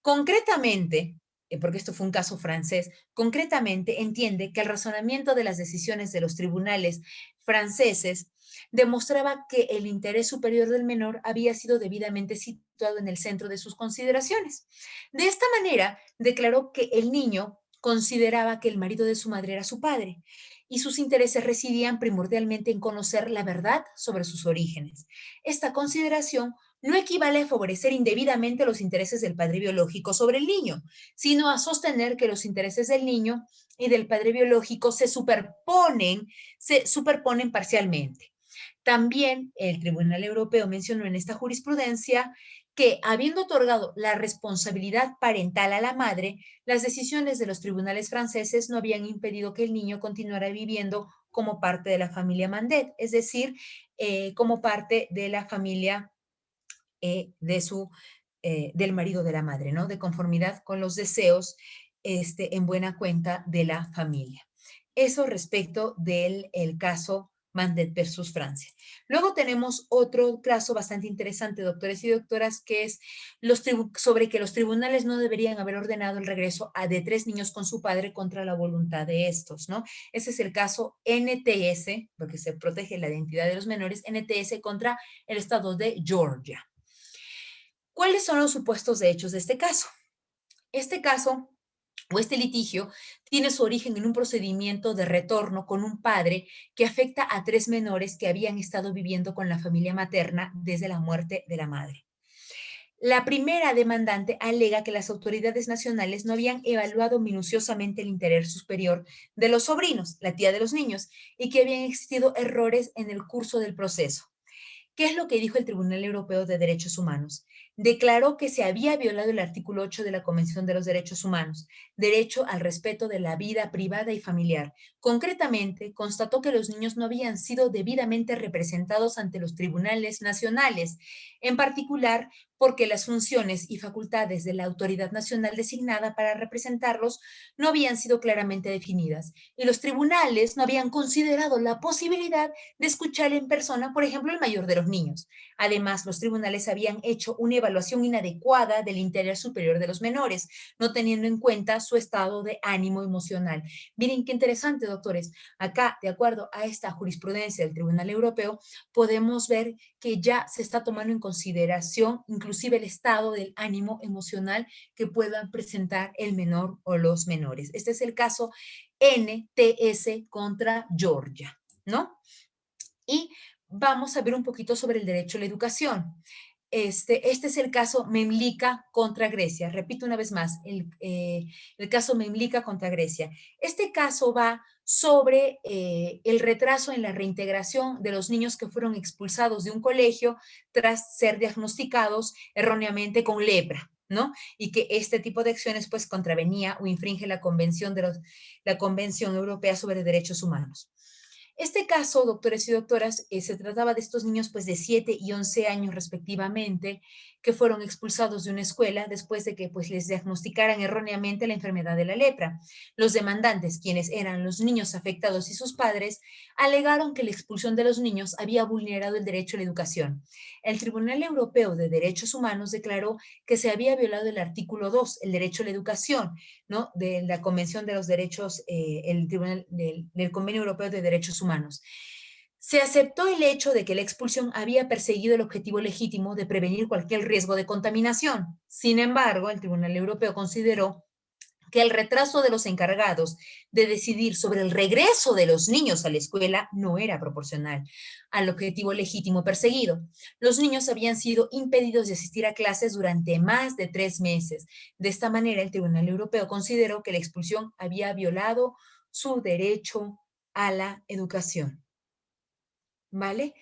Concretamente, porque esto fue un caso francés, concretamente entiende que el razonamiento de las decisiones de los tribunales franceses demostraba que el interés superior del menor había sido debidamente situado en el centro de sus consideraciones. De esta manera, declaró que el niño consideraba que el marido de su madre era su padre y sus intereses residían primordialmente en conocer la verdad sobre sus orígenes. Esta consideración no equivale a favorecer indebidamente los intereses del padre biológico sobre el niño, sino a sostener que los intereses del niño y del padre biológico se superponen parcialmente. También el Tribunal Europeo mencionó en esta jurisprudencia que, habiendo otorgado la responsabilidad parental a la madre, las decisiones de los tribunales franceses no habían impedido que el niño continuara viviendo como parte de la familia Mandet, es decir, como parte de la familia del marido de la madre, ¿no? De conformidad con los deseos en buena cuenta de la familia. Eso respecto del el caso Mandet versus Francia. Luego tenemos otro caso bastante interesante, doctores y doctoras, que es sobre que los tribunales no deberían haber ordenado el regreso de 3 niños con su padre contra la voluntad de estos, ¿no? Ese es el caso NTS, porque se protege la identidad de los menores, NTS contra el estado de Georgia. ¿Cuáles son los supuestos de hechos de este caso? Este caso o este litigio tiene su origen en un procedimiento de retorno con un padre que afecta a 3 menores que habían estado viviendo con la familia materna desde la muerte de la madre. La primera demandante alega que las autoridades nacionales no habían evaluado minuciosamente el interés superior de los sobrinos, la tía de los niños, y que habían existido errores en el curso del proceso. ¿Qué es lo que dijo el Tribunal Europeo de Derechos Humanos? Declaró que se había violado el artículo 8 de la Convención de los Derechos Humanos, derecho al respeto de la vida privada y familiar. Concretamente, constató que los niños no habían sido debidamente representados ante los tribunales nacionales, en particular porque las funciones y facultades de la autoridad nacional designada para representarlos no habían sido claramente definidas y los tribunales no habían considerado la posibilidad de escuchar en persona, por ejemplo, el mayor de los niños. Además, los tribunales habían hecho una evaluación inadecuada del interés superior de los menores, no teniendo en cuenta su estado de ánimo emocional. Miren qué interesante, doctores. Acá, de acuerdo a esta jurisprudencia del Tribunal Europeo, podemos ver que ya se está tomando en consideración inclusive el estado del ánimo emocional que puedan presentar el menor o los menores. Este es el caso NTS contra Georgia, ¿no? Y vamos a ver un poquito sobre el derecho a la educación. Este es el caso Memlika contra Grecia. Repito una vez más, el caso Memlika contra Grecia. Este caso va sobre el retraso en la reintegración de los niños que fueron expulsados de un colegio tras ser diagnosticados erróneamente con lepra, ¿no? Y que este tipo de acciones pues contravenía o infringe la la Convención Europea sobre Derechos Humanos. Este caso, doctores y doctoras, se trataba de estos niños pues de 7 y 11 años respectivamente, que fueron expulsados de una escuela después de que pues, les diagnosticaran erróneamente la enfermedad de la lepra. Los demandantes, quienes eran los niños afectados y sus padres, alegaron que la expulsión de los niños había vulnerado el derecho a la educación. El Tribunal Europeo de Derechos Humanos declaró que se había violado el artículo 2, el derecho a la educación, ¿no? De la Convención de los Derechos, el Tribunal del Convenio Europeo de Derechos Humanos. Se aceptó el hecho de que la expulsión había perseguido el objetivo legítimo de prevenir cualquier riesgo de contaminación. Sin embargo, el Tribunal Europeo consideró que el retraso de los encargados de decidir sobre el regreso de los niños a la escuela no era proporcional al objetivo legítimo perseguido. Los niños habían sido impedidos de asistir a clases durante más de 3 meses. De esta manera, el Tribunal Europeo consideró que la expulsión había violado su derecho a la educación. ¿Vale?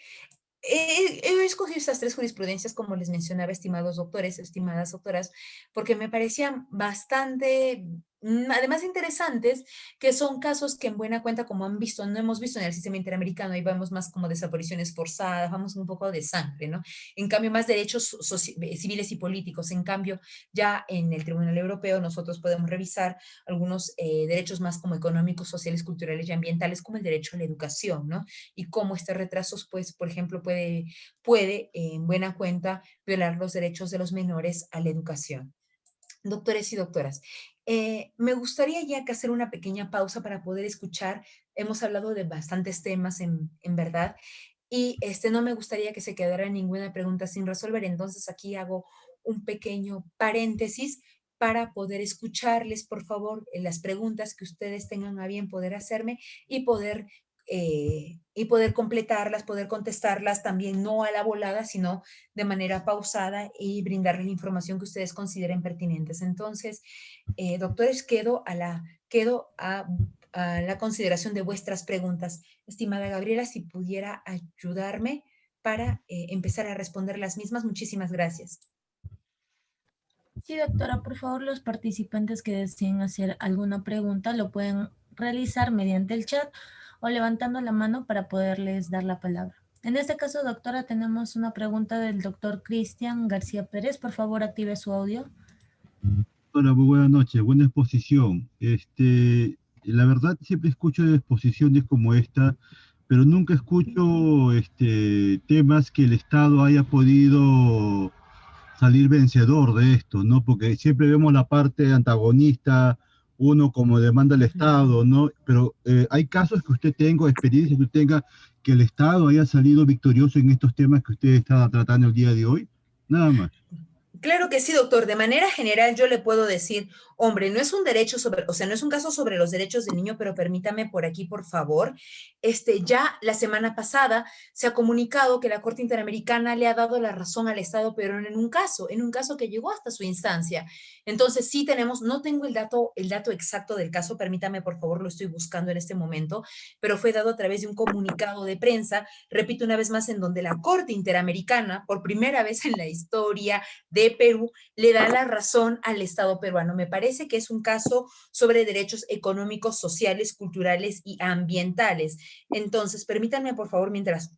He escogido estas 3 jurisprudencias, como les mencionaba, estimados doctores, estimadas doctoras, porque me parecían bastante, además interesantes, que son casos que en buena cuenta, como han visto, no hemos visto en el sistema interamericano, ahí vamos más como desapariciones forzadas, vamos un poco de sangre, ¿no? En cambio, más derechos civiles y políticos. En cambio, ya en el Tribunal Europeo nosotros podemos revisar algunos derechos más como económicos, sociales, culturales y ambientales, como el derecho a la educación, ¿no? Y cómo este retraso, pues, por ejemplo, puede en buena cuenta violar los derechos de los menores a la educación. Doctores y doctoras, me gustaría ya que hacer una pequeña pausa para poder escuchar. Hemos hablado de bastantes temas en verdad, y no me gustaría que se quedara ninguna pregunta sin resolver. Entonces aquí hago un pequeño paréntesis para poder escucharles, por favor, las preguntas que ustedes tengan a bien poder hacerme y poder completarlas, poder contestarlas también no a la volada, sino de manera pausada y brindarles la información que ustedes consideren pertinentes. Entonces, doctores, quedo a la consideración de vuestras preguntas. Estimada Gabriela, si pudiera ayudarme para empezar a responder las mismas, muchísimas gracias. Sí, doctora, por favor, los participantes que deseen hacer alguna pregunta lo pueden realizar mediante el chat o levantando la mano para poderles dar la palabra. En este caso, doctora, tenemos una pregunta del doctor Cristian García Pérez. Por favor, active su audio. Hola, muy buenas noches, buena exposición. La verdad siempre escucho exposiciones como esta, pero nunca escucho temas que el Estado haya podido salir vencedor de esto, ¿no? Porque siempre vemos la parte antagonista, uno como demanda el Estado, ¿no? Pero hay casos que usted tenga, experiencias que usted tenga, que el Estado haya salido victorioso en estos temas que usted está tratando el día de hoy. Nada más. Claro que sí, doctor. De manera general, yo le puedo decir, hombre, no es un derecho sobre, o sea, no es un caso sobre los derechos del niño, pero permítame por aquí, por favor. Ya la semana pasada se ha comunicado que la Corte Interamericana le ha dado la razón al Estado peruano en un caso que llegó hasta su instancia. Entonces, sí tenemos, no tengo el dato exacto del caso, permítame, por favor, lo estoy buscando en este momento, pero fue dado a través de un comunicado de prensa, repito una vez más, en donde la Corte Interamericana, por primera vez en la historia de Perú, le da la razón al Estado peruano. Me parece que es un caso sobre derechos económicos, sociales, culturales y ambientales. Entonces, permítanme, por favor, mientras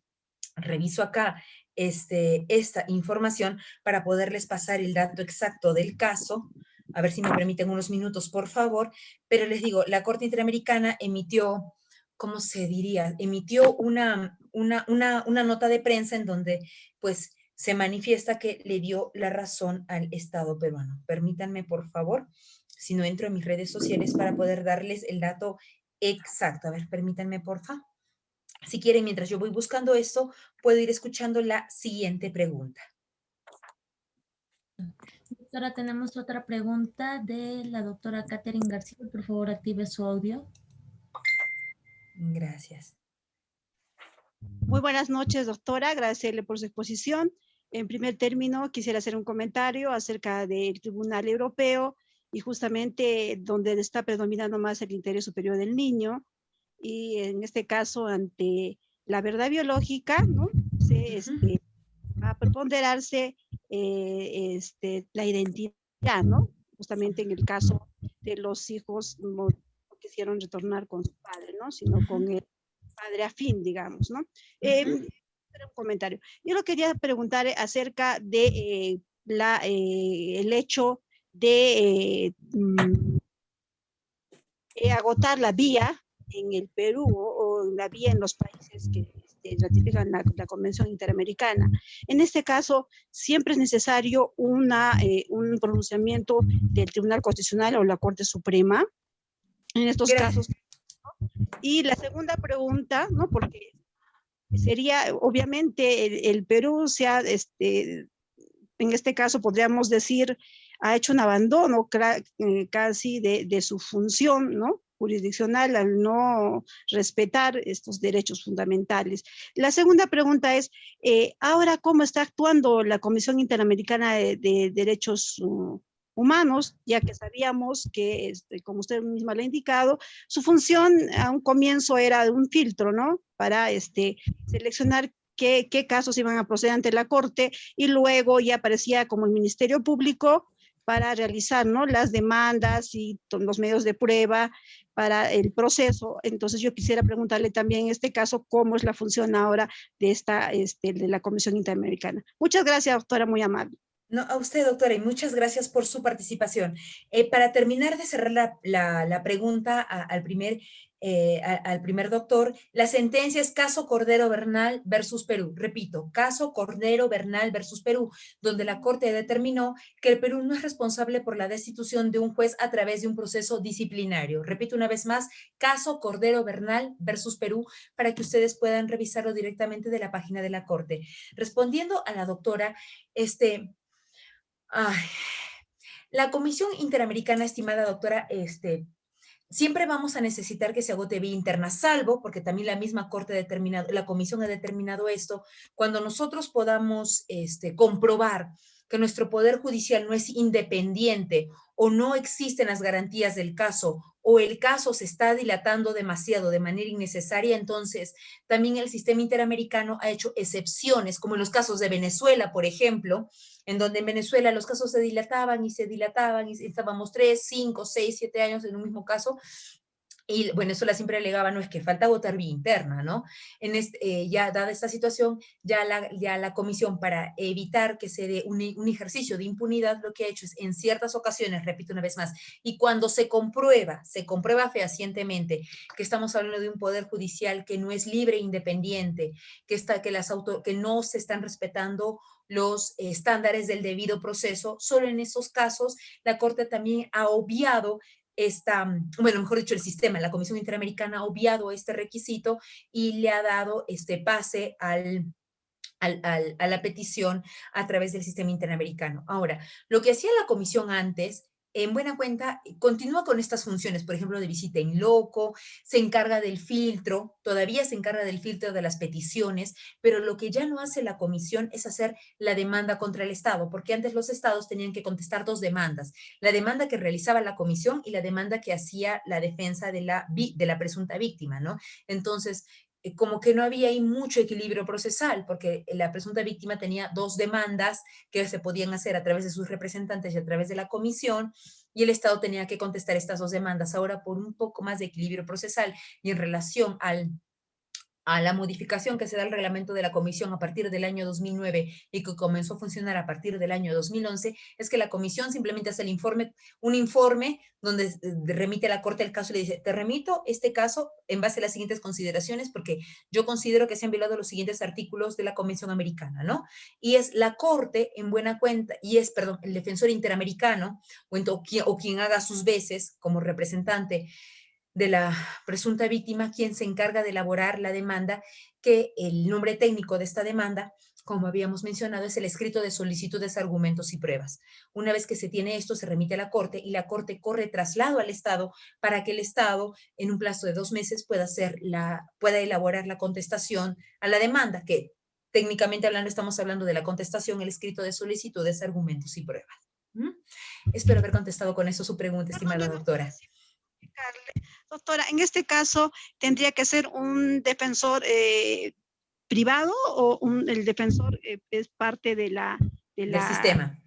reviso acá esta información para poderles pasar el dato exacto del caso. A ver si me permiten unos minutos, por favor. Pero les digo, la Corte Interamericana emitió, ¿cómo se diría? Emitió una nota de prensa en donde, pues, se manifiesta que le dio la razón al Estado peruano. Permítanme, por favor, si no entro en mis redes sociales para poder darles el dato exacto. A ver, permítanme, por favor. Si quieren, mientras yo voy buscando esto, puedo ir escuchando la siguiente pregunta. Doctora, tenemos otra pregunta de la doctora Catherine García. Por favor, active su audio. Gracias. Muy buenas noches, doctora. Agradecerle por su exposición. En primer término, quisiera hacer un comentario acerca del Tribunal Europeo y justamente donde está predominando más el interés superior del niño. Y en este caso, ante la verdad biológica, ¿no? Va a preponderarse la identidad, ¿no? Justamente en el caso de los hijos no quisieron retornar con su padre, ¿no? Sino con el padre afín, digamos, ¿no? Un comentario. Yo lo quería preguntar acerca de el hecho de agotar la vía en el Perú o la vía en los países que ratifican la Convención Interamericana. En este caso, siempre es necesario un pronunciamiento del Tribunal Constitucional o la Corte Suprema en estos casos. Y la segunda pregunta, ¿no? Porque sería, obviamente, el Perú se ha, en este caso podríamos decir, ha hecho un abandono casi de su función, ¿no?, jurisdiccional, al no respetar estos derechos fundamentales. La segunda pregunta es, ahora, ¿cómo está actuando la Comisión Interamericana de Derechos Humanos? Ya que sabíamos que, como usted misma lo ha indicado, su función a un comienzo era de un filtro, ¿no?, para seleccionar qué casos iban a proceder ante la Corte, y luego ya aparecía como el Ministerio Público para realizar, ¿no?, las demandas y los medios de prueba para el proceso. Entonces yo quisiera preguntarle también en este caso cómo es la función ahora de de la Comisión Interamericana. Muchas gracias, doctora, muy amable. No, a usted, doctora, y muchas gracias por su participación. Para terminar de cerrar la pregunta al primer doctor, la sentencia es caso Cordero Bernal versus Perú. Repito, caso Cordero Bernal versus Perú, donde la Corte determinó que el Perú no es responsable por la destitución de un juez a través de un proceso disciplinario. Repito una vez más, caso Cordero Bernal versus Perú, para que ustedes puedan revisarlo directamente de la página de la Corte. Respondiendo a la doctora, la Comisión Interamericana, estimada doctora, siempre vamos a necesitar que se agote vía interna, salvo, porque también la misma Corte ha determinado, la Comisión ha determinado esto, cuando nosotros podamos comprobar que nuestro Poder Judicial no es independiente o no existen las garantías del caso, o el caso se está dilatando demasiado de manera innecesaria, entonces también el sistema interamericano ha hecho excepciones, como en los casos de Venezuela, por ejemplo, en donde en Venezuela los casos se dilataban y estábamos 3, 5, 6, 7 años en un mismo caso. Y Venezuela siempre alegaba, no, es que falta agotar vía interna, ¿no? Ya dada esta situación, ya la comisión, para evitar que se dé un ejercicio de impunidad, lo que ha hecho es, en ciertas ocasiones, repito una vez más, y cuando se comprueba fehacientemente que estamos hablando de un poder judicial que no es libre e independiente, que no se están respetando los estándares del debido proceso, solo en esos casos la Corte también ha obviado mejor dicho, el sistema, la Comisión Interamericana ha obviado este requisito y le ha dado pase a la petición a través del sistema interamericano. Ahora, lo que hacía la comisión antes, en buena cuenta, continúa con estas funciones, por ejemplo, de visita in loco, se encarga del filtro, todavía se encarga del filtro de las peticiones, pero lo que ya no hace la comisión es hacer la demanda contra el Estado, porque antes los estados tenían que contestar dos demandas, la demanda que realizaba la comisión y la demanda que hacía la defensa de la presunta víctima, ¿no? Entonces, como que no había ahí mucho equilibrio procesal, porque la presunta víctima tenía dos demandas que se podían hacer a través de sus representantes y a través de la comisión, y el Estado tenía que contestar estas dos demandas. Ahora, por un poco más de equilibrio procesal y en relación a la modificación que se da al reglamento de la comisión a partir del año 2009 y que comenzó a funcionar a partir del año 2011, es que la comisión simplemente hace un informe donde remite a la Corte el caso y le dice, te remito este caso en base a las siguientes consideraciones porque yo considero que se han violado los siguientes artículos de la Convención Americana, ¿no? Y es la Corte, en buena cuenta, el defensor interamericano o quien haga sus veces como representante de la presunta víctima, quien se encarga de elaborar la demanda, que el nombre técnico de esta demanda, como habíamos mencionado, es el escrito de solicitudes, argumentos y pruebas. Una vez que se tiene esto, se remite a la Corte y la Corte corre traslado al Estado para que el Estado, en un plazo de 2 meses, pueda elaborar la contestación a la demanda, que técnicamente hablando estamos hablando de la contestación, el escrito de solicitudes, argumentos y pruebas. Espero haber contestado con eso su pregunta, estimada doctora. Doctora, en este caso, ¿tendría que ser un defensor privado o el defensor es parte del sistema?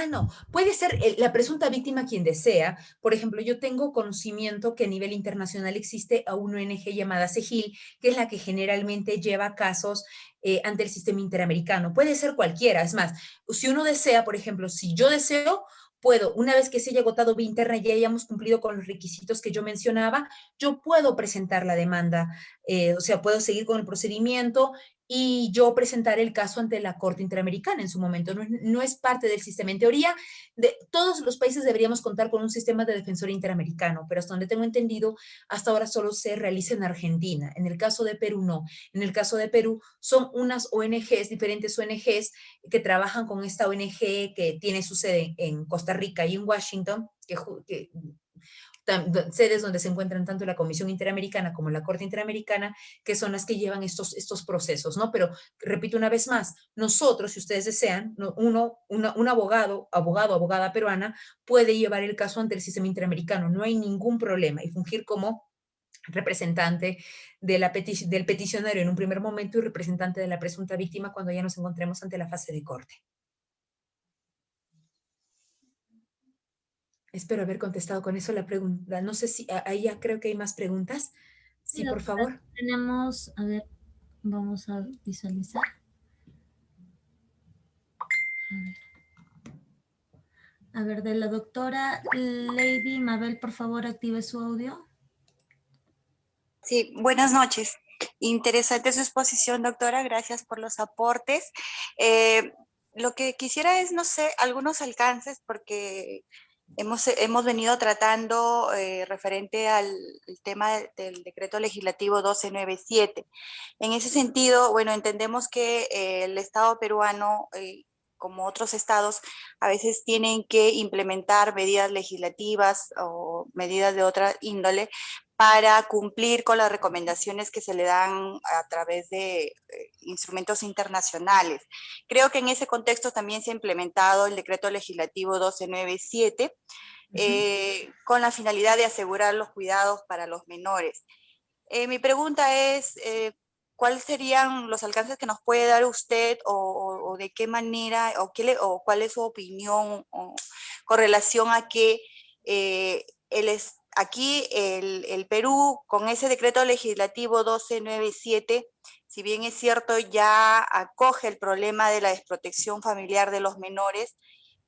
No, puede ser la presunta víctima quien desea. Por ejemplo, yo tengo conocimiento que a nivel internacional existe a una ONG llamada CEGIL, que es la que generalmente lleva casos ante el sistema interamericano. Puede ser cualquiera. Es más, si uno desea, por ejemplo, si yo deseo, puedo, una vez que se haya agotado vía interna y ya hayamos cumplido con los requisitos que yo mencionaba, yo puedo presentar la demanda, o sea, puedo seguir con el procedimiento y yo presentar el caso ante la Corte Interamericana en su momento. No es parte del sistema. En teoría, todos los países deberíamos contar con un sistema de defensor interamericano, pero hasta donde tengo entendido, hasta ahora solo se realiza en Argentina. En el caso de Perú, no. En el caso de Perú, son unas ONGs, diferentes ONGs, que trabajan con esta ONG que tiene su sede en Costa Rica y en Washington, que sedes donde se encuentran tanto la Comisión Interamericana como la Corte Interamericana, que son las que llevan estos procesos, ¿no? Pero repito una vez más, nosotros, si ustedes desean, un abogada peruana puede llevar el caso ante el sistema interamericano, no hay ningún problema, y fungir como representante del peticionario en un primer momento y representante de la presunta víctima cuando ya nos encontremos ante la fase de corte. Espero haber contestado con eso la pregunta. No sé si ahí ya creo que hay más preguntas. Sí, por favor. Tenemos, a ver, vamos a visualizar. A ver, de la doctora Lady Mabel, por favor, active su audio. Sí, buenas noches. Interesante su exposición, doctora. Gracias por los aportes. Lo que quisiera es, no sé, algunos alcances, porque hemos venido tratando referente al tema del decreto legislativo 1297. En ese sentido, bueno, entendemos que el Estado peruano, como otros estados, a veces tienen que implementar medidas legislativas o medidas de otra índole para cumplir con las recomendaciones que se le dan a través de instrumentos internacionales. Creo que en ese contexto también se ha implementado el decreto legislativo 1297 con la finalidad de asegurar los cuidados para los menores. Mi pregunta es, ¿cuáles serían los alcances que nos puede dar usted o de qué manera o cuál es su opinión con relación a que aquí el Perú, con ese decreto legislativo 1297, si bien es cierto, ya acoge el problema de la desprotección familiar de los menores,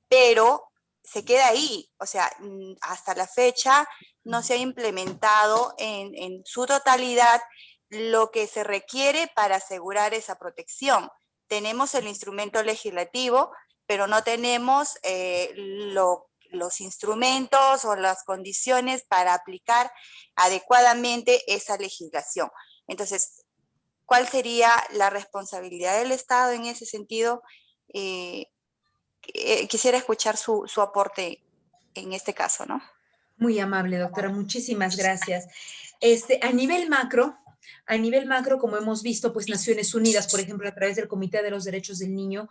pero se queda ahí, o sea, hasta la fecha no se ha implementado en su totalidad lo que se requiere para asegurar esa protección. Tenemos el instrumento legislativo, pero no tenemos los instrumentos o las condiciones para aplicar adecuadamente esa legislación. Entonces, ¿cuál sería la responsabilidad del Estado en ese sentido? Quisiera escuchar su aporte en este caso, ¿no? Muy amable, doctora. Muchísimas gracias. A nivel macro, como hemos visto, pues Naciones Unidas, por ejemplo, a través del Comité de los Derechos del Niño,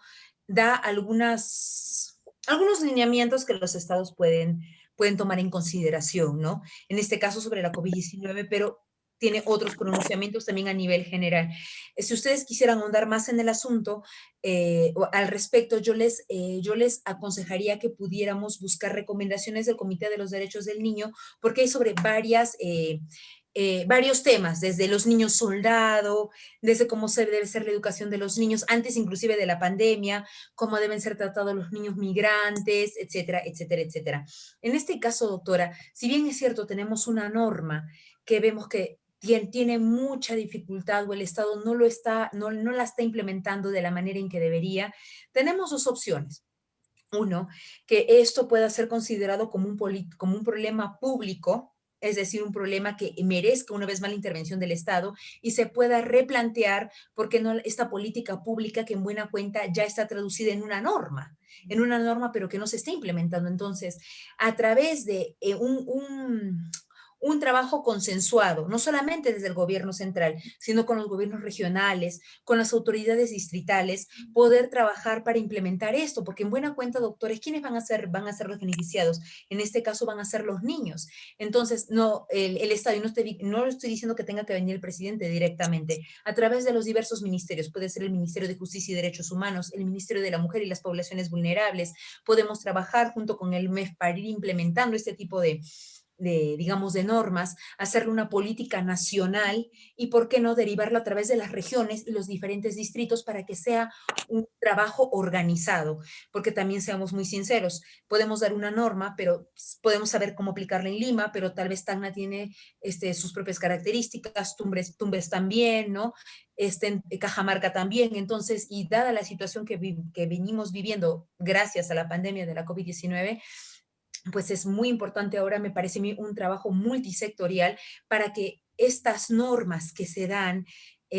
da algunos lineamientos que los estados pueden tomar en consideración, ¿no? En este caso sobre la COVID-19, pero tiene otros pronunciamientos también a nivel general. Si ustedes quisieran ahondar más en el asunto, al respecto, yo les aconsejaría que pudiéramos buscar recomendaciones del Comité de los Derechos del Niño, porque hay sobre varios temas, desde los niños soldado, desde cómo debe ser la educación de los niños, antes inclusive de la pandemia, cómo deben ser tratados los niños migrantes, etcétera, etcétera, etcétera. En este caso, doctora, si bien es cierto, tenemos una norma que vemos que tiene mucha dificultad o el Estado no la está implementando de la manera en que debería, tenemos dos opciones. Uno, que esto pueda ser considerado como un problema público, es decir, un problema que merezca una vez más la intervención del Estado y se pueda replantear porque no esta política pública que en buena cuenta ya está traducida en una norma, pero que no se está implementando. Entonces, a través de un trabajo consensuado, no solamente desde el gobierno central, sino con los gobiernos regionales, con las autoridades distritales, poder trabajar para implementar esto, porque en buena cuenta, doctores, ¿quiénes van a ser los beneficiados? En este caso van a ser los niños. Entonces, no, el Estado, y no lo estoy diciendo que tenga que venir el presidente directamente, a través de los diversos ministerios, puede ser el Ministerio de Justicia y Derechos Humanos, el Ministerio de la Mujer y las Poblaciones Vulnerables, podemos trabajar junto con el MEF para ir implementando este tipo digamos, de normas, hacerle una política nacional y, ¿por qué no?, derivarlo a través de las regiones y los diferentes distritos para que sea un trabajo organizado, porque también seamos muy sinceros, podemos dar una norma, pero podemos saber cómo aplicarla en Lima, pero tal vez Tacna tiene sus propias características, Tumbes también, ¿no? En Cajamarca también, entonces, y dada la situación que venimos viviendo gracias a la pandemia de la COVID-19, pues es muy importante ahora, me parece a mí, un trabajo multisectorial para que estas normas que se dan,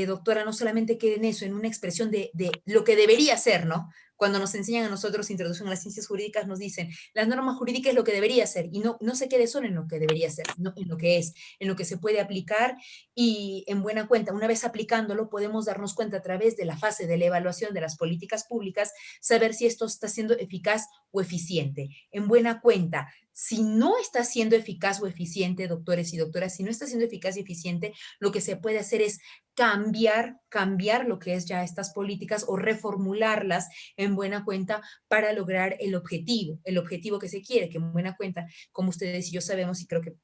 doctora, no solamente queden eso, en una expresión de lo que debería ser, ¿no? Cuando nos enseñan a nosotros, introducción a las ciencias jurídicas, nos dicen, las normas jurídicas es lo que debería ser, y no se quede solo en lo que debería ser, no, en lo que es, en lo que se puede aplicar, y en buena cuenta, una vez aplicándolo, podemos darnos cuenta a través de la fase de la evaluación de las políticas públicas, saber si esto está siendo eficaz o eficiente. En buena cuenta, si no está siendo eficaz o eficiente, doctores y doctoras, si no está siendo eficaz y eficiente, lo que se puede hacer es cambiar lo que es ya estas políticas o reformularlas en buena cuenta para lograr el objetivo que se quiere, que en buena cuenta, como ustedes y yo sabemos, y creo que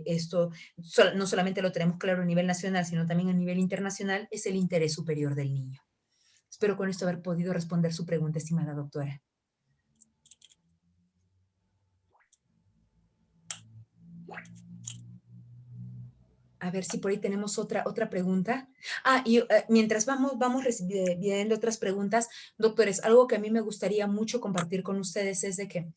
esto no solamente lo tenemos claro a nivel nacional, sino también a nivel internacional, es el interés superior del niño. Espero con esto haber podido responder su pregunta, estimada doctora. A ver si por ahí tenemos otra pregunta. Y mientras vamos viendo otras preguntas, doctores, algo que a mí me gustaría mucho compartir con ustedes es de que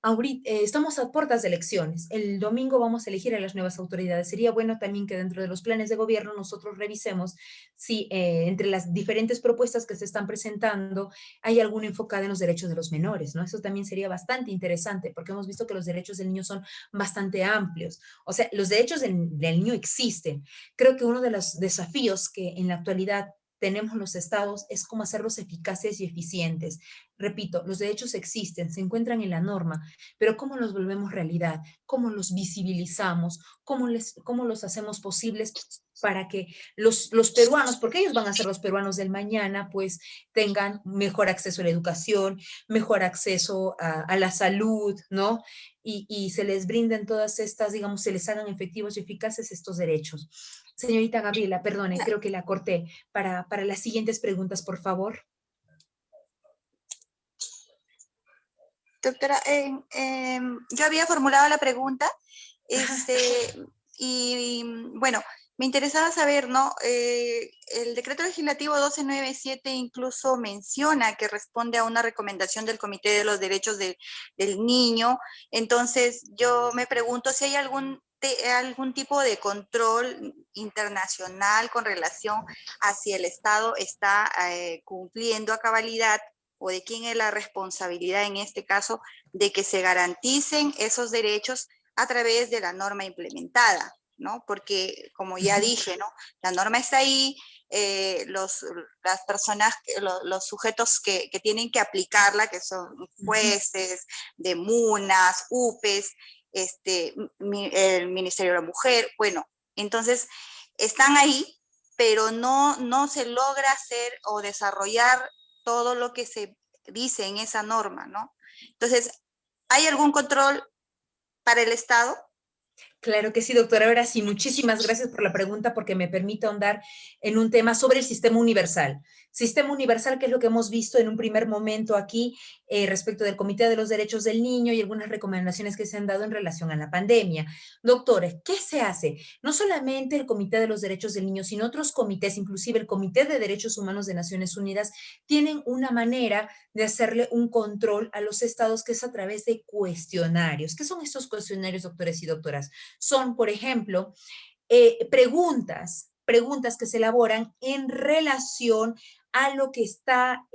ahorita estamos a puertas de elecciones. El domingo vamos a elegir a las nuevas autoridades. Sería bueno también que dentro de los planes de gobierno nosotros revisemos si entre las diferentes propuestas que se están presentando hay alguna enfocada en los derechos de los menores, ¿no? Eso también sería bastante interesante porque hemos visto que los derechos del niño son bastante amplios. O sea, los derechos del niño existen. Creo que uno de los desafíos que en la actualidad tenemos los estados es cómo hacerlos eficaces y eficientes. Repito, los derechos existen, se encuentran en la norma, pero ¿cómo los volvemos realidad? ¿Cómo los visibilizamos? ¿Cómo los hacemos posibles para que los peruanos, porque ellos van a ser los peruanos del mañana, pues tengan mejor acceso a la educación, mejor acceso a la salud, ¿no? Y se les brinden todas estas, digamos, se les hagan efectivos y eficaces estos derechos. Señorita Gabriela, perdone, creo que la corté. Para las siguientes preguntas, por favor. Doctora, yo había formulado la pregunta, y bueno, me interesaba saber, ¿no? El decreto legislativo 1297 incluso menciona que responde a una recomendación del Comité de los Derechos del Niño. Entonces, yo me pregunto si hay algún tipo de control internacional con relación a si el Estado está cumpliendo a cabalidad, o de quién es la responsabilidad en este caso de que se garanticen esos derechos a través de la norma implementada, ¿no? Porque, como ya dije, ¿no? La norma está ahí, las personas, los sujetos que tienen que aplicarla, que son jueces, de MUNAS, UPES, el Ministerio de la Mujer, bueno, entonces están ahí, pero no se logra hacer o desarrollar todo lo que se dice en esa norma, ¿no? Entonces, ¿hay algún control para el Estado? Claro que sí, doctora. Ahora sí, muchísimas gracias por la pregunta porque me permite ahondar en un tema sobre el sistema universal. Sistema universal, que es lo que hemos visto en un primer momento aquí respecto del Comité de los Derechos del Niño y algunas recomendaciones que se han dado en relación a la pandemia. Doctores, ¿qué se hace? No solamente el Comité de los Derechos del Niño, sino otros comités, inclusive el Comité de Derechos Humanos de Naciones Unidas, tienen una manera de hacerle un control a los estados que es a través de cuestionarios. ¿Qué son estos cuestionarios, doctores y doctoras? Son, por ejemplo, preguntas que se elaboran en relación a lo que está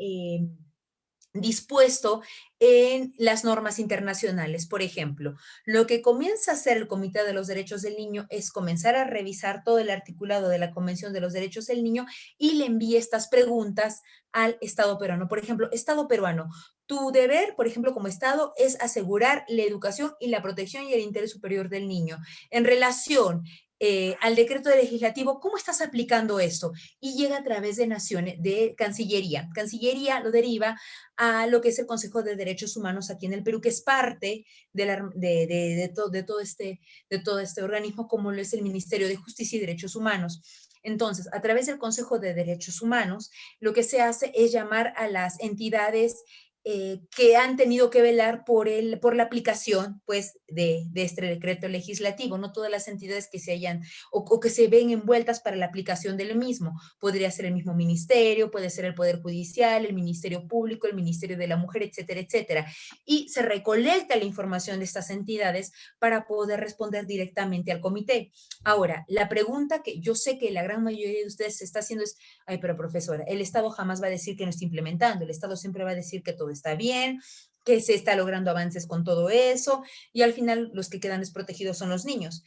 dispuesto en las normas internacionales. Por ejemplo, lo que comienza a hacer el Comité de los Derechos del Niño es comenzar a revisar todo el articulado de la Convención de los Derechos del Niño y le envía estas preguntas al Estado peruano. Por ejemplo, Estado peruano, tu deber, por ejemplo, como Estado, es asegurar la educación y la protección y el interés superior del niño. En relación al decreto legislativo, ¿cómo estás aplicando esto? Y llega a través de naciones, de Cancillería. Cancillería lo deriva a lo que es el Consejo de Derechos Humanos aquí en el Perú, que es parte de todo este organismo, como lo es el Ministerio de Justicia y Derechos Humanos. Entonces, a través del Consejo de Derechos Humanos, lo que se hace es llamar a las entidades que han tenido que velar por la aplicación pues, de este decreto legislativo, no todas las entidades que se hayan o que se ven envueltas para la aplicación del mismo. Podría ser el mismo ministerio, puede ser el Poder Judicial, el Ministerio Público, el Ministerio de la Mujer, etcétera, etcétera. Y se recolecta la información de estas entidades para poder responder directamente al comité. Ahora, la pregunta que yo sé que la gran mayoría de ustedes se está haciendo es, ay, pero profesora, el Estado jamás va a decir que no está implementando, el Estado siempre va a decir que todo está bien, que se está logrando avances con todo eso, y al final los que quedan desprotegidos son los niños.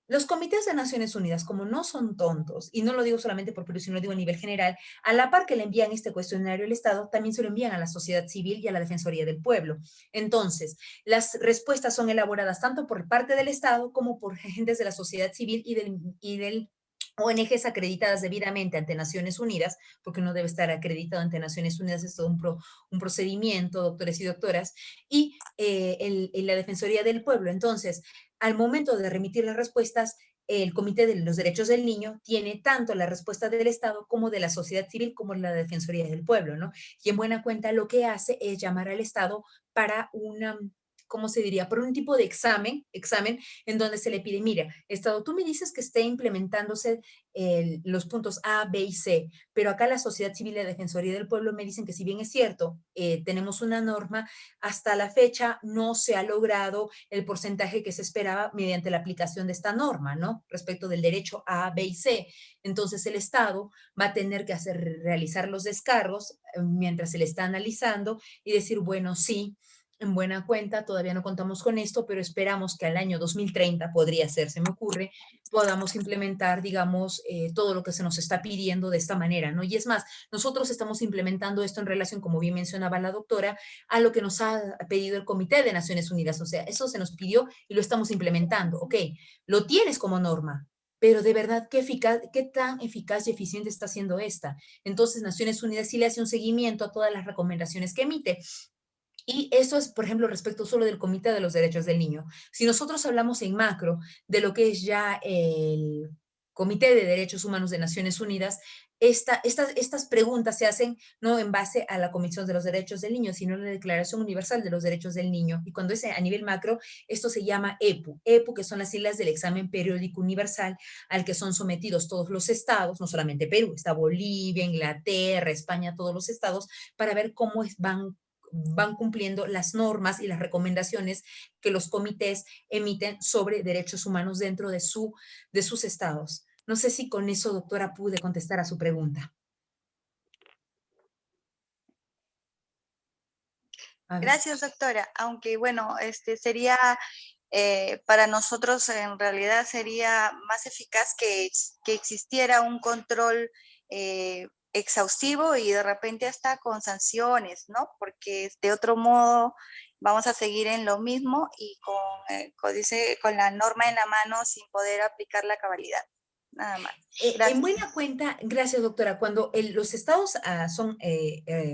Los comités de Naciones Unidas, como no son tontos, y no lo digo solamente por Perú, sino lo digo a nivel general, a la par que le envían este cuestionario al Estado, también se lo envían a la sociedad civil y a la Defensoría del Pueblo. Entonces, las respuestas son elaboradas tanto por parte del Estado como por agentes de la sociedad civil y del ONGs acreditadas debidamente ante Naciones Unidas, porque no debe estar acreditado ante Naciones Unidas, es todo un procedimiento, doctores y doctoras, y la Defensoría del Pueblo. Entonces, al momento de remitir las respuestas, el Comité de los Derechos del Niño tiene tanto la respuesta del Estado como de la sociedad civil como la Defensoría del Pueblo, ¿no? Y en buena cuenta lo que hace es llamar al Estado para una, ¿cómo se diría? Por un tipo de examen en donde se le pide, mira, Estado, tú me dices que esté implementándose los puntos A, B y C, pero acá la sociedad civil y la Defensoría del Pueblo me dicen que si bien es cierto, tenemos una norma, hasta la fecha no se ha logrado el porcentaje que se esperaba mediante la aplicación de esta norma, ¿no? Respecto del derecho A, B y C. Entonces el Estado va a tener que realizar los descargos mientras se le está analizando y decir, bueno, sí, en buena cuenta, todavía no contamos con esto, pero esperamos que al año 2030, podría ser, se me ocurre, podamos implementar, digamos, todo lo que se nos está pidiendo de esta manera, ¿no? Y es más, nosotros estamos implementando esto en relación, como bien mencionaba la doctora, a lo que nos ha pedido el Comité de Naciones Unidas, o sea, eso se nos pidió y lo estamos implementando, ok, lo tienes como norma, pero de verdad, ¿qué tan eficaz y eficiente está siendo esta? Entonces, Naciones Unidas sí le hace un seguimiento a todas las recomendaciones que emite. Y eso es, por ejemplo, respecto solo del Comité de los Derechos del Niño. Si nosotros hablamos en macro de lo que es ya el Comité de Derechos Humanos de Naciones Unidas, estas preguntas se hacen no en base a la Comisión de los Derechos del Niño, sino a la Declaración Universal de los Derechos del Niño. Y cuando es a nivel macro, esto se llama EPU, que son las siglas del examen periódico universal al que son sometidos todos los estados, no solamente Perú, está Bolivia, Inglaterra, España, todos los estados, para ver cómo van cumpliendo las normas y las recomendaciones que los comités emiten sobre derechos humanos dentro de sus estados. No sé si con eso, doctora, pude contestar a su pregunta. Gracias, doctora. Aunque, bueno, sería, para nosotros en realidad sería más eficaz que existiera un control exhaustivo y de repente hasta con sanciones, ¿no? Porque de otro modo vamos a seguir en lo mismo y con la norma en la mano sin poder aplicar la cabalidad. Nada más. En buena cuenta, gracias doctora, cuando los estados son,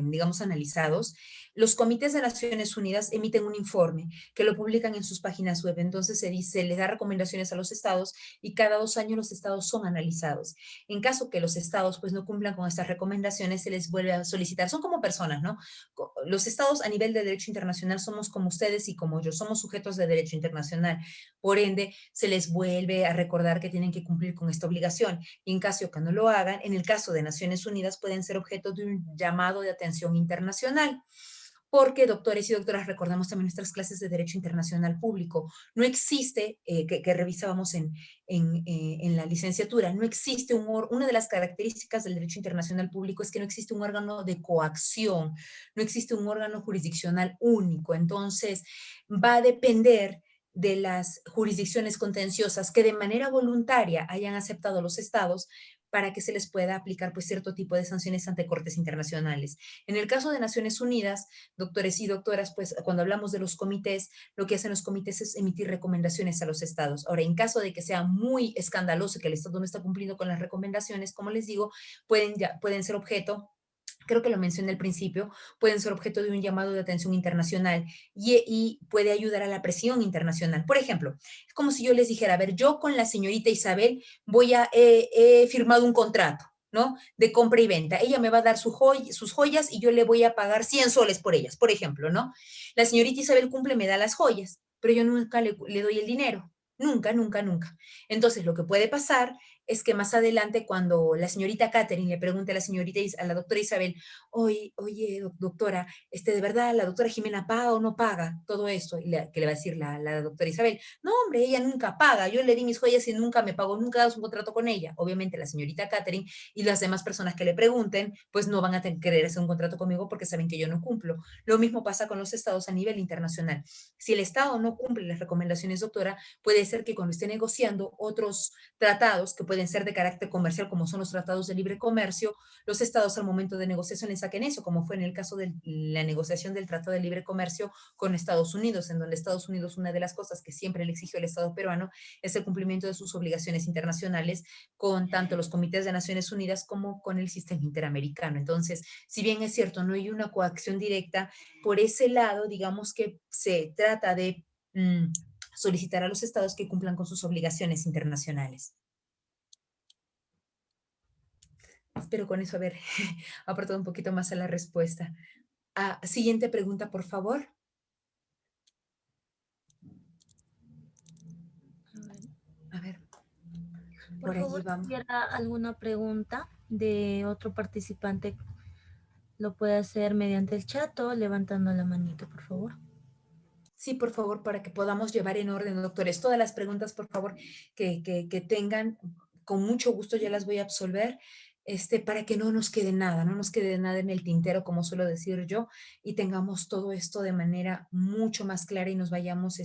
digamos, analizados, los comités de Naciones Unidas emiten un informe que lo publican en sus páginas web. Entonces se les da recomendaciones a los estados y cada 2 años los estados son analizados. En caso que los estados pues no cumplan con estas recomendaciones, se les vuelve a solicitar. Son como personas, ¿no? Los estados a nivel de derecho internacional somos como ustedes y como yo, somos sujetos de derecho internacional. Por ende, se les vuelve a recordar que tienen que cumplir con esta obligación. Y en caso que no lo hagan, en el caso de Naciones Unidas, pueden ser objeto de un llamado de atención internacional. porque, doctores y doctoras, recordamos también nuestras clases de Derecho Internacional Público. No existe, que revisábamos en la licenciatura, no existe una de las características del Derecho Internacional Público es que no existe un órgano de coacción, no existe un órgano jurisdiccional único. Entonces, va a depender de las jurisdicciones contenciosas que de manera voluntaria hayan aceptado los estados para que se les pueda aplicar pues cierto tipo de sanciones ante cortes internacionales. En el caso de Naciones Unidas, doctores y doctoras, pues cuando hablamos de los comités, lo que hacen los comités es emitir recomendaciones a los estados. Ahora, en caso de que sea muy escandaloso que el estado no está cumpliendo con las recomendaciones, como les digo, pueden ser objeto, creo que lo mencioné al principio, pueden ser objeto de un llamado de atención internacional y puede ayudar a la presión internacional. Por ejemplo, es como si yo les dijera, a ver, yo con la señorita Isabel he firmado un contrato, ¿no? De compra y venta. Ella me va a dar sus joyas y yo le voy a pagar 100 soles por ellas, por ejemplo, ¿no? La señorita Isabel cumple, me da las joyas, pero yo nunca le doy el dinero. Nunca, nunca, nunca. Entonces, lo que puede pasar es que más adelante, cuando la señorita Catherine le pregunte a la doctora Isabel, oye, doctora, ¿de verdad la doctora Jimena paga o no paga todo esto? Que le va a decir la doctora Isabel, no, hombre, ella nunca paga, yo le di mis joyas y nunca me pagó, nunca hago un contrato con ella. Obviamente la señorita Catherine y las demás personas que le pregunten, pues no van a querer hacer un contrato conmigo porque saben que yo no cumplo. Lo mismo pasa con los estados a nivel internacional. Si el estado no cumple las recomendaciones, doctora, puede ser que cuando esté negociando otros tratados que pueden ser de carácter comercial, como son los tratados de libre comercio, los estados al momento de negociaciones saquen eso, como fue en el caso de la negociación del Tratado de Libre Comercio con Estados Unidos, en donde Estados Unidos, una de las cosas que siempre le exigió el Estado peruano es el cumplimiento de sus obligaciones internacionales con tanto los comités de Naciones Unidas como con el sistema interamericano. Entonces, si bien es cierto, no hay una coacción directa, por ese lado, digamos que se trata de solicitar a los estados que cumplan con sus obligaciones internacionales. Espero con eso haber aportado un poquito más a la respuesta. Siguiente pregunta, por favor. A ver. Por favor, si hubiera alguna pregunta de otro participante, lo puede hacer mediante el chat o levantando la manito, por favor. Sí, por favor, para que podamos llevar en orden, doctores. Todas las preguntas, por favor, que tengan, con mucho gusto ya las voy a absolver, para que no nos quede nada, no nos quede nada en el tintero, como suelo decir yo, y tengamos todo esto de manera mucho más clara y nos vayamos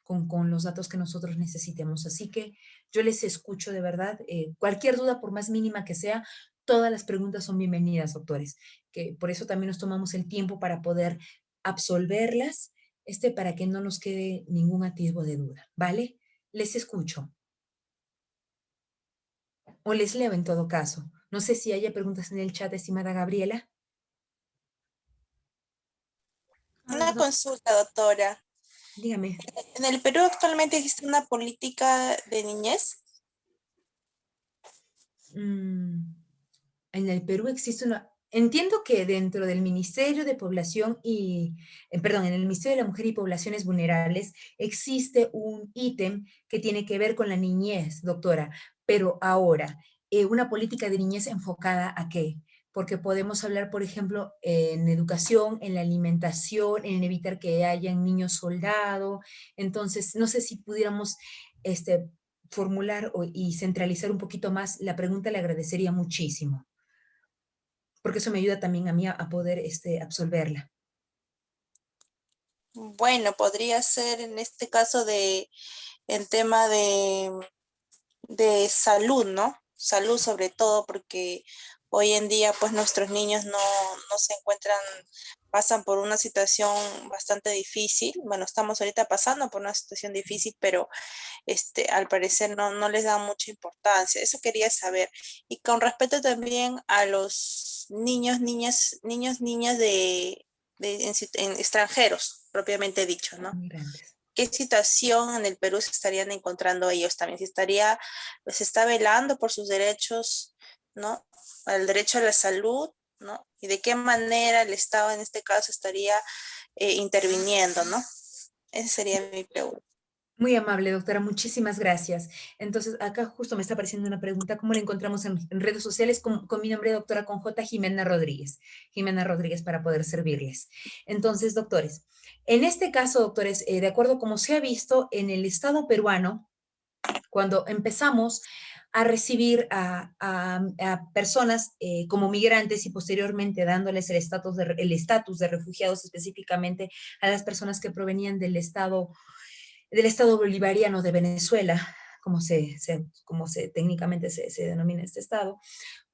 con los datos que nosotros necesitemos. Así que yo les escucho de verdad. Cualquier duda, por más mínima que sea, todas las preguntas son bienvenidas, doctores, que por eso también nos tomamos el tiempo para poder absolverlas para que no nos quede ningún atisbo de duda, ¿vale? Les escucho. O les leo en todo caso. No sé si haya preguntas en el chat, estimada Gabriela. Una consulta, doctora. Dígame. ¿En el Perú actualmente existe una política de niñez? En el Perú existe una... Entiendo que dentro del Ministerio de Población en el Ministerio de la Mujer y Poblaciones Vulnerables existe un ítem que tiene que ver con la niñez, doctora. Pero ahora, una política de niñez enfocada ¿a qué? Porque podemos hablar, por ejemplo, en educación, en la alimentación, en evitar que hayan niños soldado. Entonces, no sé si pudiéramos formular y centralizar un poquito más la pregunta, le agradecería muchísimo, porque eso me ayuda también a mí a poder absolverla. Bueno, podría ser en este caso el tema de salud, ¿no? Salud sobre todo, porque hoy en día pues nuestros niños no se encuentran, pasan por una situación bastante difícil. Bueno, estamos ahorita pasando por una situación difícil, pero al parecer no les da mucha importancia. Eso quería saber. Y con respecto también a los niñas en extranjeros, propiamente dicho, ¿no? Grandes. ¿Qué situación en el Perú se estarían encontrando ellos también? Se está velando por sus derechos, ¿no? El derecho a la salud, ¿no? Y de qué manera el Estado en este caso estaría interviniendo, ¿no? Esa sería mi pregunta. Muy amable, doctora, muchísimas gracias. Entonces, acá justo me está apareciendo una pregunta, ¿cómo la encontramos en redes sociales? Con mi nombre, doctora con J. Jimena Rodríguez. Jimena Rodríguez, para poder servirles. Entonces, doctores, en este caso, doctores, de acuerdo como se ha visto en el Estado peruano, cuando empezamos a recibir a personas como migrantes y posteriormente dándoles el estatus de refugiados específicamente a las personas que provenían del Estado bolivariano de Venezuela, como técnicamente se denomina este Estado,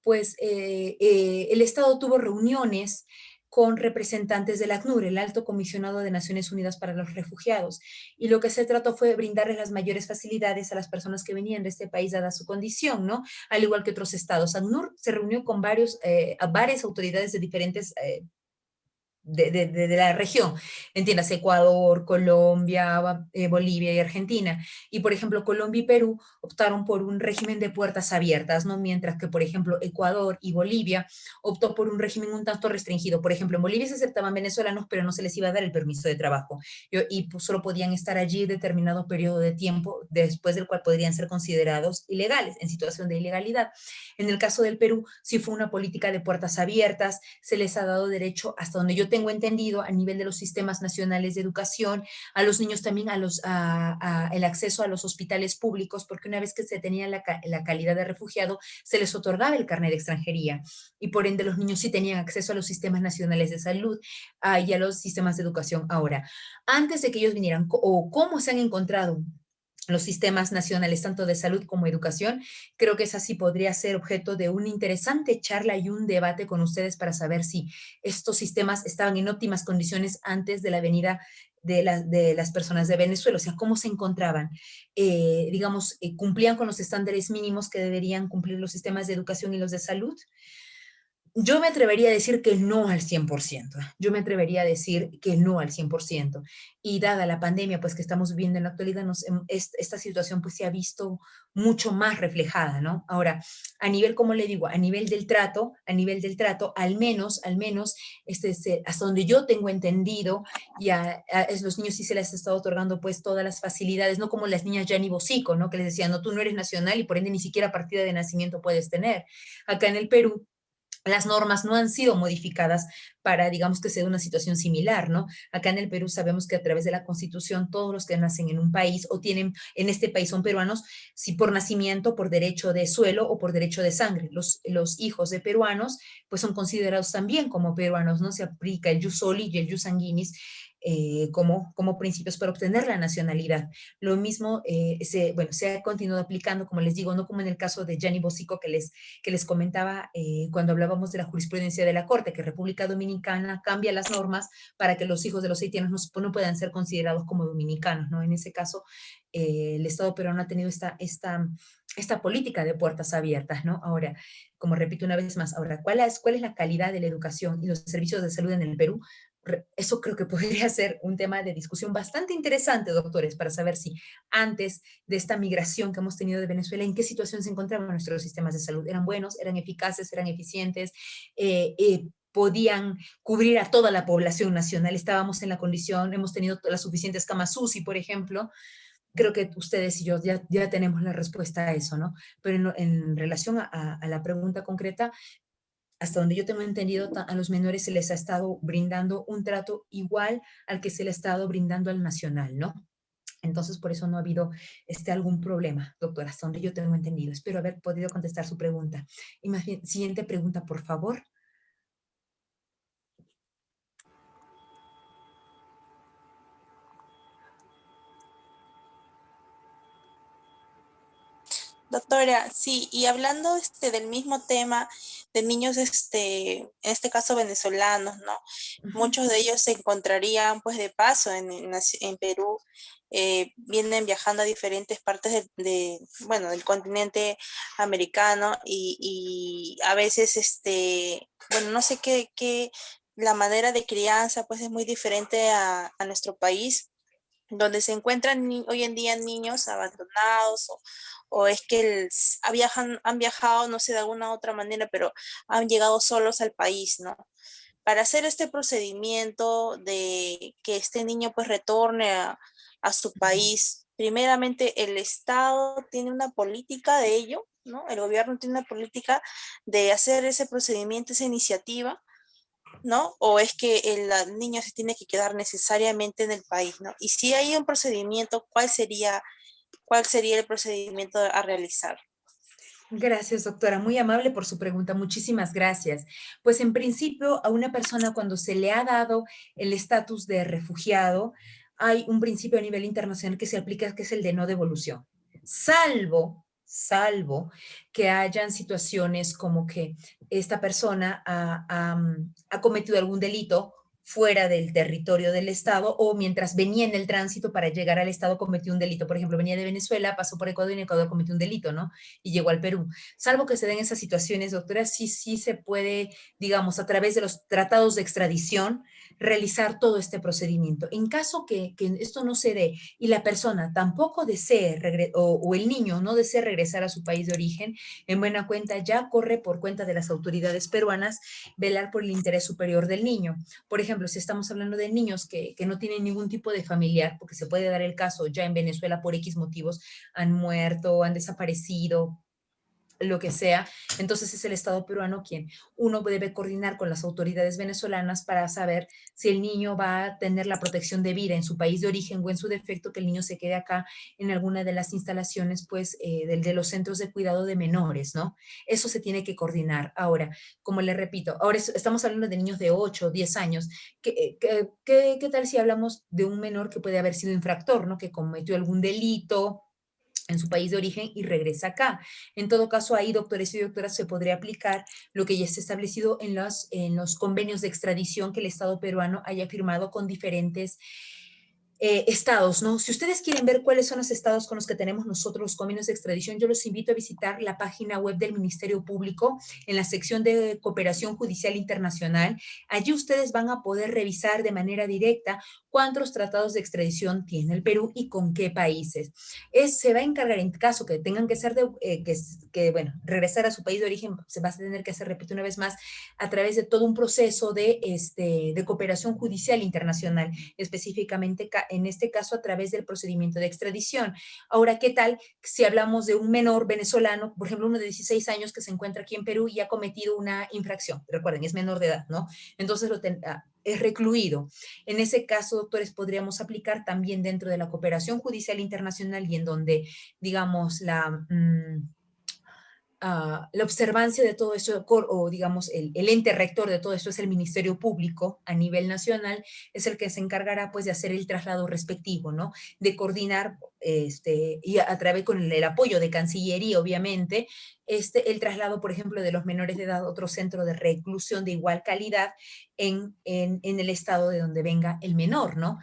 pues el Estado tuvo reuniones con representantes del ACNUR, el Alto Comisionado de Naciones Unidas para los Refugiados, y lo que se trató fue brindarles las mayores facilidades a las personas que venían de este país dada su condición, ¿no? Al igual que otros estados. ACNUR se reunió con varias autoridades de diferentes de la región, entiendas, Ecuador, Colombia, Bolivia y Argentina. Y, por ejemplo, Colombia y Perú optaron por un régimen de puertas abiertas, ¿no? Mientras que, por ejemplo, Ecuador y Bolivia optó por un régimen un tanto restringido. Por ejemplo, en Bolivia se aceptaban venezolanos, pero no se les iba a dar el permiso de trabajo. Y pues, solo podían estar allí determinado periodo de tiempo, después del cual podrían ser considerados ilegales, en situación de ilegalidad. En el caso del Perú, sí fue una política de puertas abiertas, se les ha dado derecho, hasta donde yo tengo entendido, a nivel de los sistemas nacionales de educación, a los niños también el acceso a los hospitales públicos, porque una vez que se tenía la calidad de refugiado, se les otorgaba el carnet de extranjería y por ende los niños sí tenían acceso a los sistemas nacionales de salud y a los sistemas de educación. Ahora, antes de que ellos vinieran, o cómo se han encontrado los sistemas nacionales, tanto de salud como educación, creo que esa sí podría ser objeto de una interesante charla y un debate con ustedes para saber si estos sistemas estaban en óptimas condiciones antes de la venida de las personas de Venezuela, o sea, cómo se encontraban, cumplían con los estándares mínimos que deberían cumplir los sistemas de educación y los de salud. Yo me atrevería a decir que no al 100%. Yo me atrevería a decir que no al 100%. Y dada la pandemia pues que estamos viviendo en la actualidad, esta situación pues se ha visto mucho más reflejada, ¿no? Ahora, a nivel, como le digo, a nivel del trato, al menos, hasta donde yo tengo entendido, los niños sí se les ha estado otorgando pues todas las facilidades, no como las niñas Gianni Bosico, ¿no? Que les decían, no, tú no eres nacional y por ende ni siquiera partida de nacimiento puedes tener. Acá en el Perú, las normas no han sido modificadas para, digamos, que sea una situación similar, ¿no? Acá en el Perú sabemos que a través de la Constitución, todos los que nacen en un país o tienen, en este país son peruanos, si por nacimiento, por derecho de suelo o por derecho de sangre. Los hijos de peruanos, pues son considerados también como peruanos, ¿no? Se aplica el jus soli y el jus sanguinis como principios para obtener la nacionalidad. Lo mismo se ha continuado aplicando, como les digo, no como en el caso de Gianni Bosico que les comentaba cuando hablábamos de la jurisprudencia de la Corte, que República Dominicana cambia las normas para que los hijos de los haitianos no puedan ser considerados como dominicanos, ¿no? En ese caso, el Estado peruano ha tenido esta política de puertas abiertas, ¿no? Ahora, como repito una vez más, ahora, ¿cuál es la calidad de la educación y los servicios de salud en el Perú? Eso creo que podría ser un tema de discusión bastante interesante, doctores, para saber si antes de esta migración que hemos tenido de Venezuela, ¿en qué situación se encontraban nuestros sistemas de salud? ¿Eran buenos? ¿Eran eficaces? ¿Eran eficientes? ¿Podían cubrir a toda la población nacional? ¿Estábamos en la condición? ¿Hemos tenido las suficientes camas UCI, por ejemplo? Creo que ustedes y yo ya tenemos la respuesta a eso, ¿no? Pero en relación a la pregunta concreta, hasta donde yo tengo entendido, a los menores se les ha estado brindando un trato igual al que se le ha estado brindando al nacional, ¿no? Entonces, por eso no ha habido algún problema, doctora, hasta donde yo tengo entendido. Espero haber podido contestar su pregunta. Y más bien, siguiente pregunta, por favor. Doctora, sí, y hablando del mismo tema de niños, en este caso venezolanos, ¿no? Muchos de ellos se encontrarían pues de paso en Perú, vienen viajando a diferentes partes bueno, del continente americano y a veces, bueno, no sé la manera de crianza pues es muy diferente a nuestro país donde se encuentran hoy en día niños abandonados o es que han viajado, no sé, de alguna otra manera, pero han llegado solos al país, ¿no? Para hacer este procedimiento de que este niño pues retorne a su país, primeramente el Estado tiene una política de ello, ¿no? El gobierno tiene una política de hacer ese procedimiento, esa iniciativa, ¿no? O es que el niño se tiene que quedar necesariamente en el país, ¿no? Y si hay un procedimiento, cuál sería el procedimiento a realizar? Gracias, doctora. Muy amable por su pregunta. Muchísimas gracias. Pues en principio, a una persona cuando se le ha dado el estatus de refugiado, hay un principio a nivel internacional que se aplica, que es el de no devolución. Salvo que hayan situaciones como que esta persona ha cometido algún delito fuera del territorio del Estado o mientras venía en el tránsito para llegar al Estado cometió un delito. Por ejemplo, venía de Venezuela, pasó por Ecuador y en Ecuador cometió un delito, ¿no? Y llegó al Perú. Salvo que se den esas situaciones, doctora, sí se puede, digamos, a través de los tratados de extradición, realizar todo este procedimiento. En caso que esto no se dé y la persona tampoco desee o el niño no desee regresar a su país de origen, en buena cuenta ya corre por cuenta de las autoridades peruanas velar por el interés superior del niño. Por ejemplo, si estamos hablando de niños que no tienen ningún tipo de familiar, porque se puede dar el caso ya en Venezuela por X motivos, han muerto, han desaparecido, lo que sea, entonces es el Estado peruano quien uno debe coordinar con las autoridades venezolanas para saber si el niño va a tener la protección debida en su país de origen o en su defecto que el niño se quede acá en alguna de las instalaciones pues de los centros de cuidado de menores, ¿no? Eso se tiene que coordinar. Ahora, como le repito, ahora estamos hablando de niños de 8 o 10 años. ¿Qué tal si hablamos de un menor que puede haber sido infractor, ¿no? Que cometió algún delito en su país de origen y regresa acá? En todo caso, ahí, doctores y doctoras, se podría aplicar lo que ya está establecido en los convenios de extradición que el Estado peruano haya firmado con diferentes estados, ¿no? Si ustedes quieren ver cuáles son los estados con los que tenemos nosotros los convenios de extradición, yo los invito a visitar la página web del Ministerio Público en la sección de Cooperación Judicial Internacional. Allí ustedes van a poder revisar de manera directa cuántos tratados de extradición tiene el Perú y con qué países. Se va a encargar, en caso que tengan que ser bueno, regresar a su país de origen, se va a tener que hacer, repito una vez más, a través de todo un proceso de cooperación judicial internacional, específicamente en este caso a través del procedimiento de extradición. Ahora, ¿qué tal si hablamos de un menor venezolano, por ejemplo, uno de 16 años que se encuentra aquí en Perú y ha cometido una infracción? Recuerden, es menor de edad, ¿no? Entonces es recluido. En ese caso, doctores, podríamos aplicar también dentro de la cooperación judicial internacional y en donde, digamos, la observancia de todo esto, o digamos, el ente rector de todo esto es el Ministerio Público a nivel nacional, es el que se encargará pues de hacer el traslado respectivo, ¿no? De coordinar, y a través con el apoyo de Cancillería, obviamente, el traslado, por ejemplo, de los menores de edad a otro centro de reclusión de igual calidad en el estado de donde venga el menor, ¿no?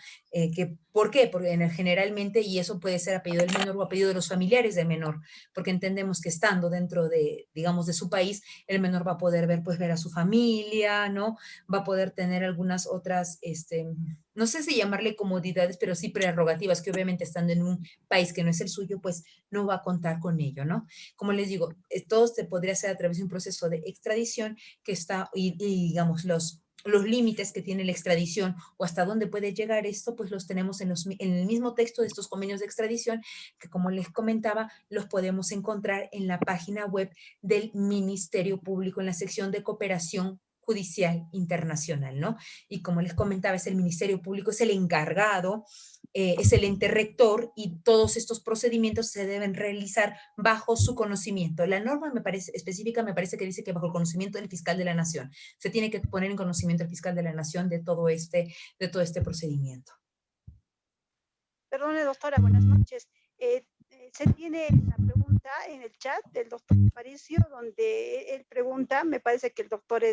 ¿Por qué? Porque generalmente, y eso puede ser a pedido del menor o a pedido de los familiares del menor, porque entendemos que estando dentro de, digamos, de su país, el menor va a poder ver a su familia, ¿no? Va a poder tener algunas otras, no sé si llamarle comodidades, pero sí prerrogativas que obviamente estando en un país que no es el suyo, pues no va a contar con ello, ¿no? Como les digo, todo se podría hacer a través de un proceso de extradición que está, y digamos, los límites que tiene la extradición o hasta dónde puede llegar esto, pues los tenemos en el mismo texto de estos convenios de extradición, que como les comentaba, los podemos encontrar en la página web del Ministerio Público, en la sección de Cooperación Judicial Internacional, ¿no? Y como les comentaba, es el Ministerio Público, es el encargado, es el ente rector y todos estos procedimientos se deben realizar bajo su conocimiento. La norma específica me parece que dice que bajo el conocimiento del fiscal de la Nación. Se tiene que poner en conocimiento el fiscal de la Nación de todo este procedimiento. Perdone, doctora, buenas noches. Se tiene la pregunta en el chat del doctor Aparicio, donde él pregunta, me parece que el doctor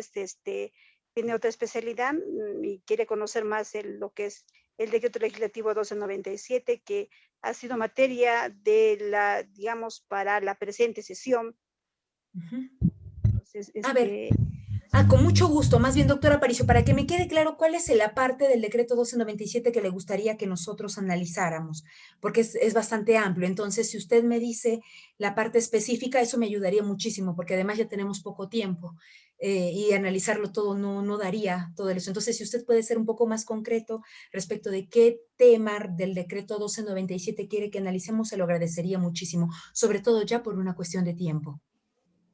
tiene otra especialidad y quiere conocer más lo que es el decreto legislativo 1297, que ha sido materia de digamos, para la presente sesión. Uh-huh. Entonces, a ver, Con mucho gusto. Más bien, doctor Aparicio, para que me quede claro cuál es la parte del decreto 1297 que le gustaría que nosotros analizáramos, porque es bastante amplio. Entonces, si usted me dice la parte específica, eso me ayudaría muchísimo, porque además ya tenemos poco tiempo y analizarlo todo no daría todo eso. Entonces, si usted puede ser un poco más concreto respecto de qué tema del decreto 1297 quiere que analicemos, se lo agradecería muchísimo, sobre todo ya por una cuestión de tiempo.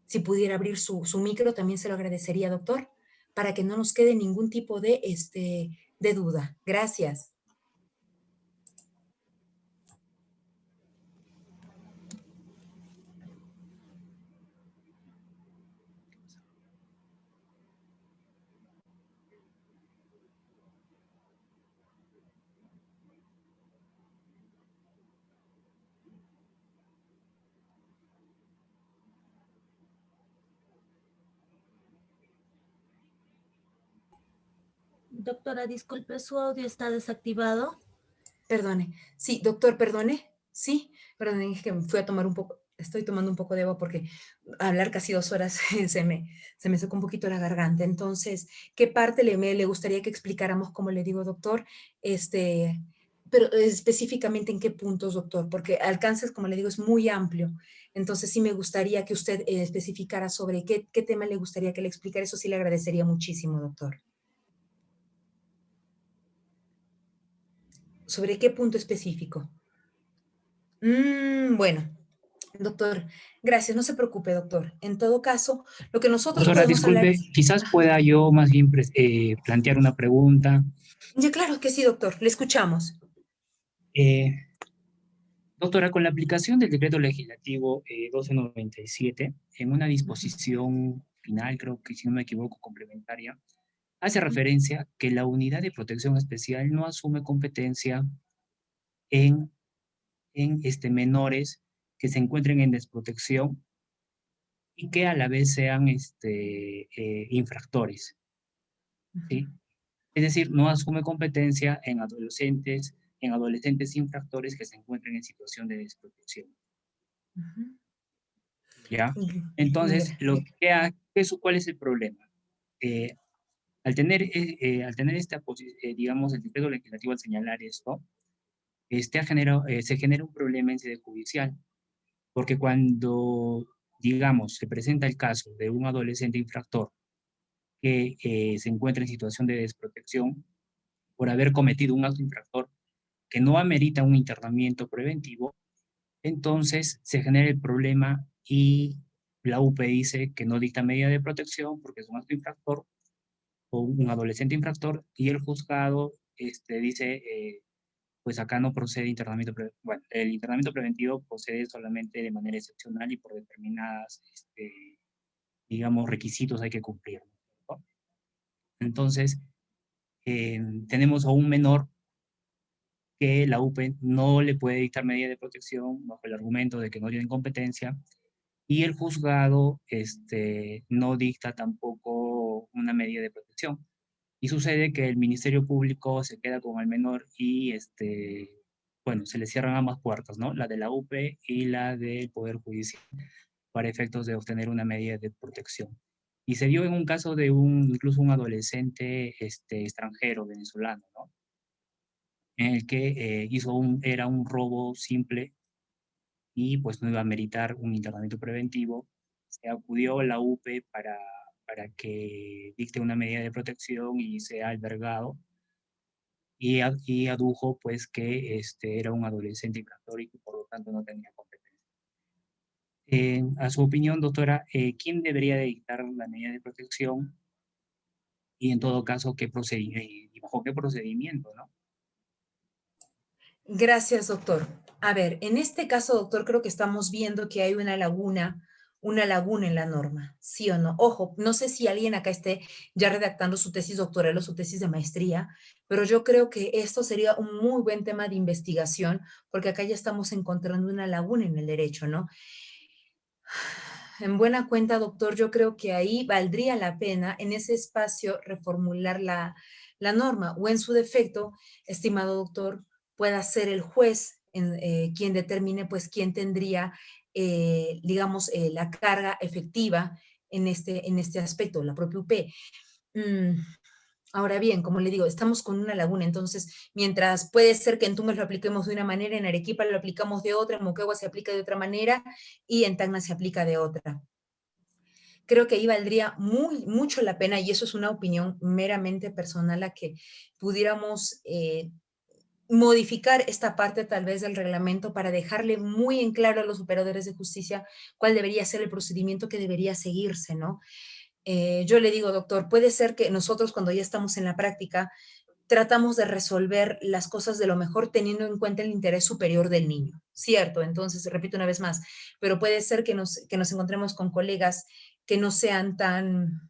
Si pudiera abrir su micro, también se lo agradecería, doctor, para que no nos quede ningún tipo de duda. Gracias. Doctora, disculpe, su audio está desactivado. Perdone. Sí, doctor, perdone. Sí, perdone, es que me fui a tomar un poco, estoy tomando un poco de agua porque hablar casi 2 horas se me secó un poquito la garganta. Entonces, ¿qué parte le gustaría que explicáramos, como le digo, doctor? Pero específicamente en qué puntos, doctor, porque alcances, como le digo, es muy amplio. Entonces, sí me gustaría que usted especificara sobre qué tema le gustaría que le explicara. Eso sí le agradecería muchísimo, doctor. ¿Sobre qué punto específico? Bueno, doctor, gracias, no se preocupe, doctor. En todo caso, lo que nosotros Doctora, podemos hablar disculpe, es... quizás pueda yo más bien plantear una pregunta. Ya, claro que sí, doctor, le escuchamos. Eh, Doctora, con la aplicación del decreto legislativo 1297, en una disposición final, creo que si no me equivoco, complementaria, hace referencia que la unidad de protección especial no asume competencia en, menores que se encuentren en desprotección y que a la vez sean infractores, ¿sí? Es decir, no asume competencia en adolescentes infractores que se encuentren en situación de desprotección. ¿Ya? Entonces, ¿cuál es el problema? Al tener digamos, el decreto legislativo al señalar esto, se genera un problema en sede judicial, porque cuando, digamos, se presenta el caso de un adolescente infractor que se encuentra en situación de desprotección por haber cometido un acto infractor que no amerita un internamiento preventivo, entonces se genera el problema y la UP dice que no dicta medida de protección porque es un acto infractor o un adolescente infractor y el juzgado dice, pues acá no procede internamiento preventivo. Bueno, el internamiento preventivo procede solamente de manera excepcional y por determinadas, digamos, requisitos hay que cumplir, ¿no? Entonces, tenemos a un menor que la UP no le puede dictar medida de protección bajo el argumento de que no tienen competencia y el juzgado no dicta tampoco una medida de protección. Y sucede que el Ministerio Público se queda con el menor y bueno, se le cierran ambas puertas, ¿no? La de la UP y la del Poder Judicial para efectos de obtener una medida de protección. Y se dio en un caso de incluso un adolescente extranjero, venezolano, ¿no? En el que era un robo simple y pues no iba a meritar un internamiento preventivo. Se acudió a la UP para que dicte una medida de protección y sea albergado y adujo pues que era un adolescente infractor y que por lo tanto no tenía competencia. A su opinión, doctora, ¿quién debería de dictar la medida de protección y en todo caso y bajo qué procedimiento, ¿no? Gracias, doctor. A ver, en este caso, doctor, creo que estamos viendo que hay una laguna en la norma, ¿sí o no? Ojo, no sé si alguien acá esté ya redactando su tesis doctoral o su tesis de maestría, pero yo creo que esto sería un muy buen tema de investigación, porque acá ya estamos encontrando una laguna en el derecho, ¿no? En buena cuenta, doctor, yo creo que ahí valdría la pena en ese espacio reformular la norma o en su defecto, estimado doctor, pueda ser el juez quien determine pues quién tendría, digamos, la carga efectiva en este aspecto, la propia UP. Ahora bien, como le digo, estamos con una laguna, entonces, mientras puede ser que en Tumbes lo apliquemos de una manera, en Arequipa lo aplicamos de otra, en Moquegua se aplica de otra manera y en Tacna se aplica de otra. Creo que ahí valdría mucho la pena, y eso es una opinión meramente personal, a que pudiéramos modificar esta parte tal vez del reglamento para dejarle muy en claro a los operadores de justicia cuál debería ser el procedimiento que debería seguirse, ¿no? Yo le digo, doctor, puede ser que nosotros cuando ya estamos en la práctica tratamos de resolver las cosas de lo mejor teniendo en cuenta el interés superior del niño, ¿cierto? Entonces, repito una vez más, pero puede ser que nos encontremos con colegas que no sean tan,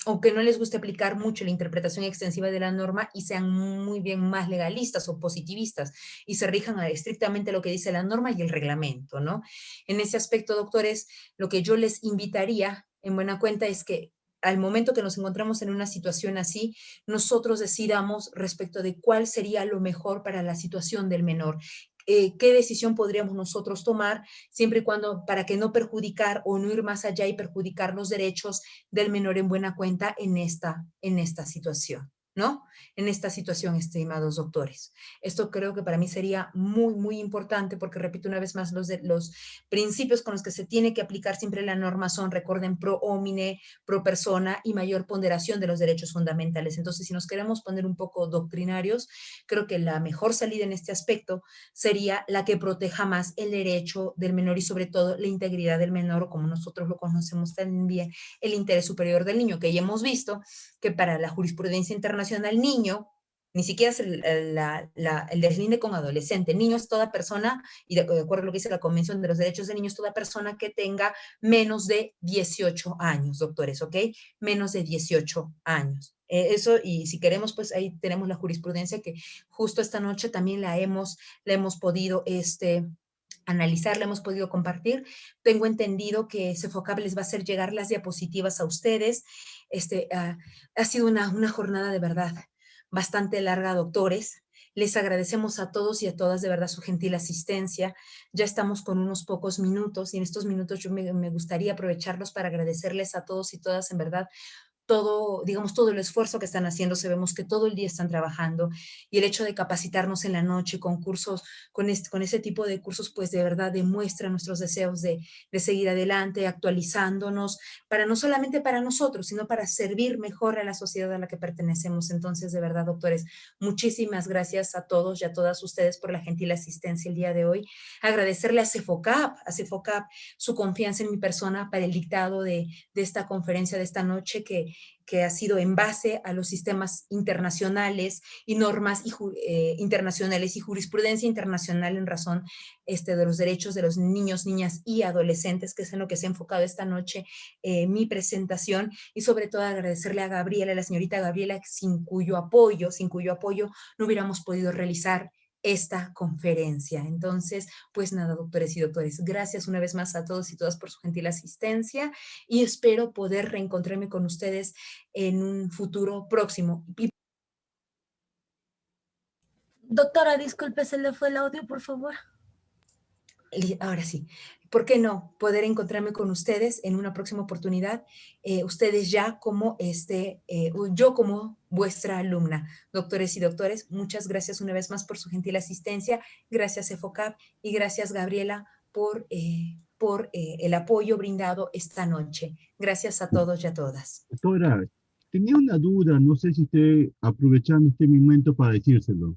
o que no les guste aplicar mucho la interpretación extensiva de la norma y sean muy bien más legalistas o positivistas y se rijan a estrictamente lo que dice la norma y el reglamento, ¿no? En ese aspecto, doctores, lo que yo les invitaría en buena cuenta es que al momento que nos encontramos en una situación así, nosotros decidamos respecto de cuál sería lo mejor para la situación del menor. ¿Qué decisión podríamos nosotros tomar siempre y cuando para que no perjudicar o no ir más allá y perjudicar los derechos del menor en buena cuenta en esta situación, ¿no? En esta situación, estimados doctores. Esto creo que para mí sería muy importante porque, repito una vez más, los principios con los que se tiene que aplicar siempre la norma son, recuerden, pro homine, pro persona y mayor ponderación de los derechos fundamentales. Entonces, si nos queremos poner un poco doctrinarios, creo que la mejor salida en este aspecto sería la que proteja más el derecho del menor y sobre todo la integridad del menor, o como nosotros lo conocemos también, el interés superior del niño, que ya hemos visto que para la jurisprudencia internacional niño, ni siquiera es el deslinde con adolescente, niño es toda persona, y de acuerdo a lo que dice la Convención de los Derechos del Niño, es toda persona que tenga menos de 18 años, doctores, ¿ok? Menos de 18 años. Eso, y si queremos, pues ahí tenemos la jurisprudencia que justo esta noche también la hemos podido analizar, la hemos podido compartir. Tengo entendido que Sefocap les va a hacer llegar las diapositivas a ustedes. Ha sido una jornada de verdad bastante larga, doctores. Les agradecemos a todos y a todas de verdad su gentil asistencia. Ya estamos con unos pocos minutos y en estos minutos yo me gustaría aprovecharlos para agradecerles a todos y todas en verdad todo, digamos, todo el esfuerzo que están haciendo. Sabemos que todo el día están trabajando y el hecho de capacitarnos en la noche con cursos, con ese tipo de cursos, pues de verdad demuestra nuestros deseos de seguir adelante, actualizándonos, para no solamente para nosotros, sino para servir mejor a la sociedad a la que pertenecemos. Entonces, de verdad, doctores, muchísimas gracias a todos y a todas ustedes por la gentil asistencia el día de hoy. Agradecerle a Sefocap su confianza en mi persona para el dictado de esta conferencia de esta noche, que ha sido en base a los sistemas internacionales y normas internacionales y jurisprudencia internacional en razón de los derechos de los niños, niñas y adolescentes, que es en lo que se ha enfocado esta noche mi presentación, y sobre todo agradecerle a Gabriela, a la señorita Gabriela, sin cuyo apoyo no hubiéramos podido realizar esta conferencia. Entonces, pues nada, doctores y doctores, gracias una vez más a todos y todas por su gentil asistencia y espero poder reencontrarme con ustedes en un futuro próximo. Doctora, disculpe, se le fue el audio, por favor. Ahora sí, ¿por qué no poder encontrarme con ustedes en una próxima oportunidad? Ustedes ya como yo como vuestra alumna. Doctores y doctores, muchas gracias una vez más por su gentil asistencia. Gracias, Sefocap, y gracias, Gabriela, por el apoyo brindado esta noche. Gracias a todos y a todas. Doctora, tenía una duda, no sé si esté aprovechando este momento para decírselo.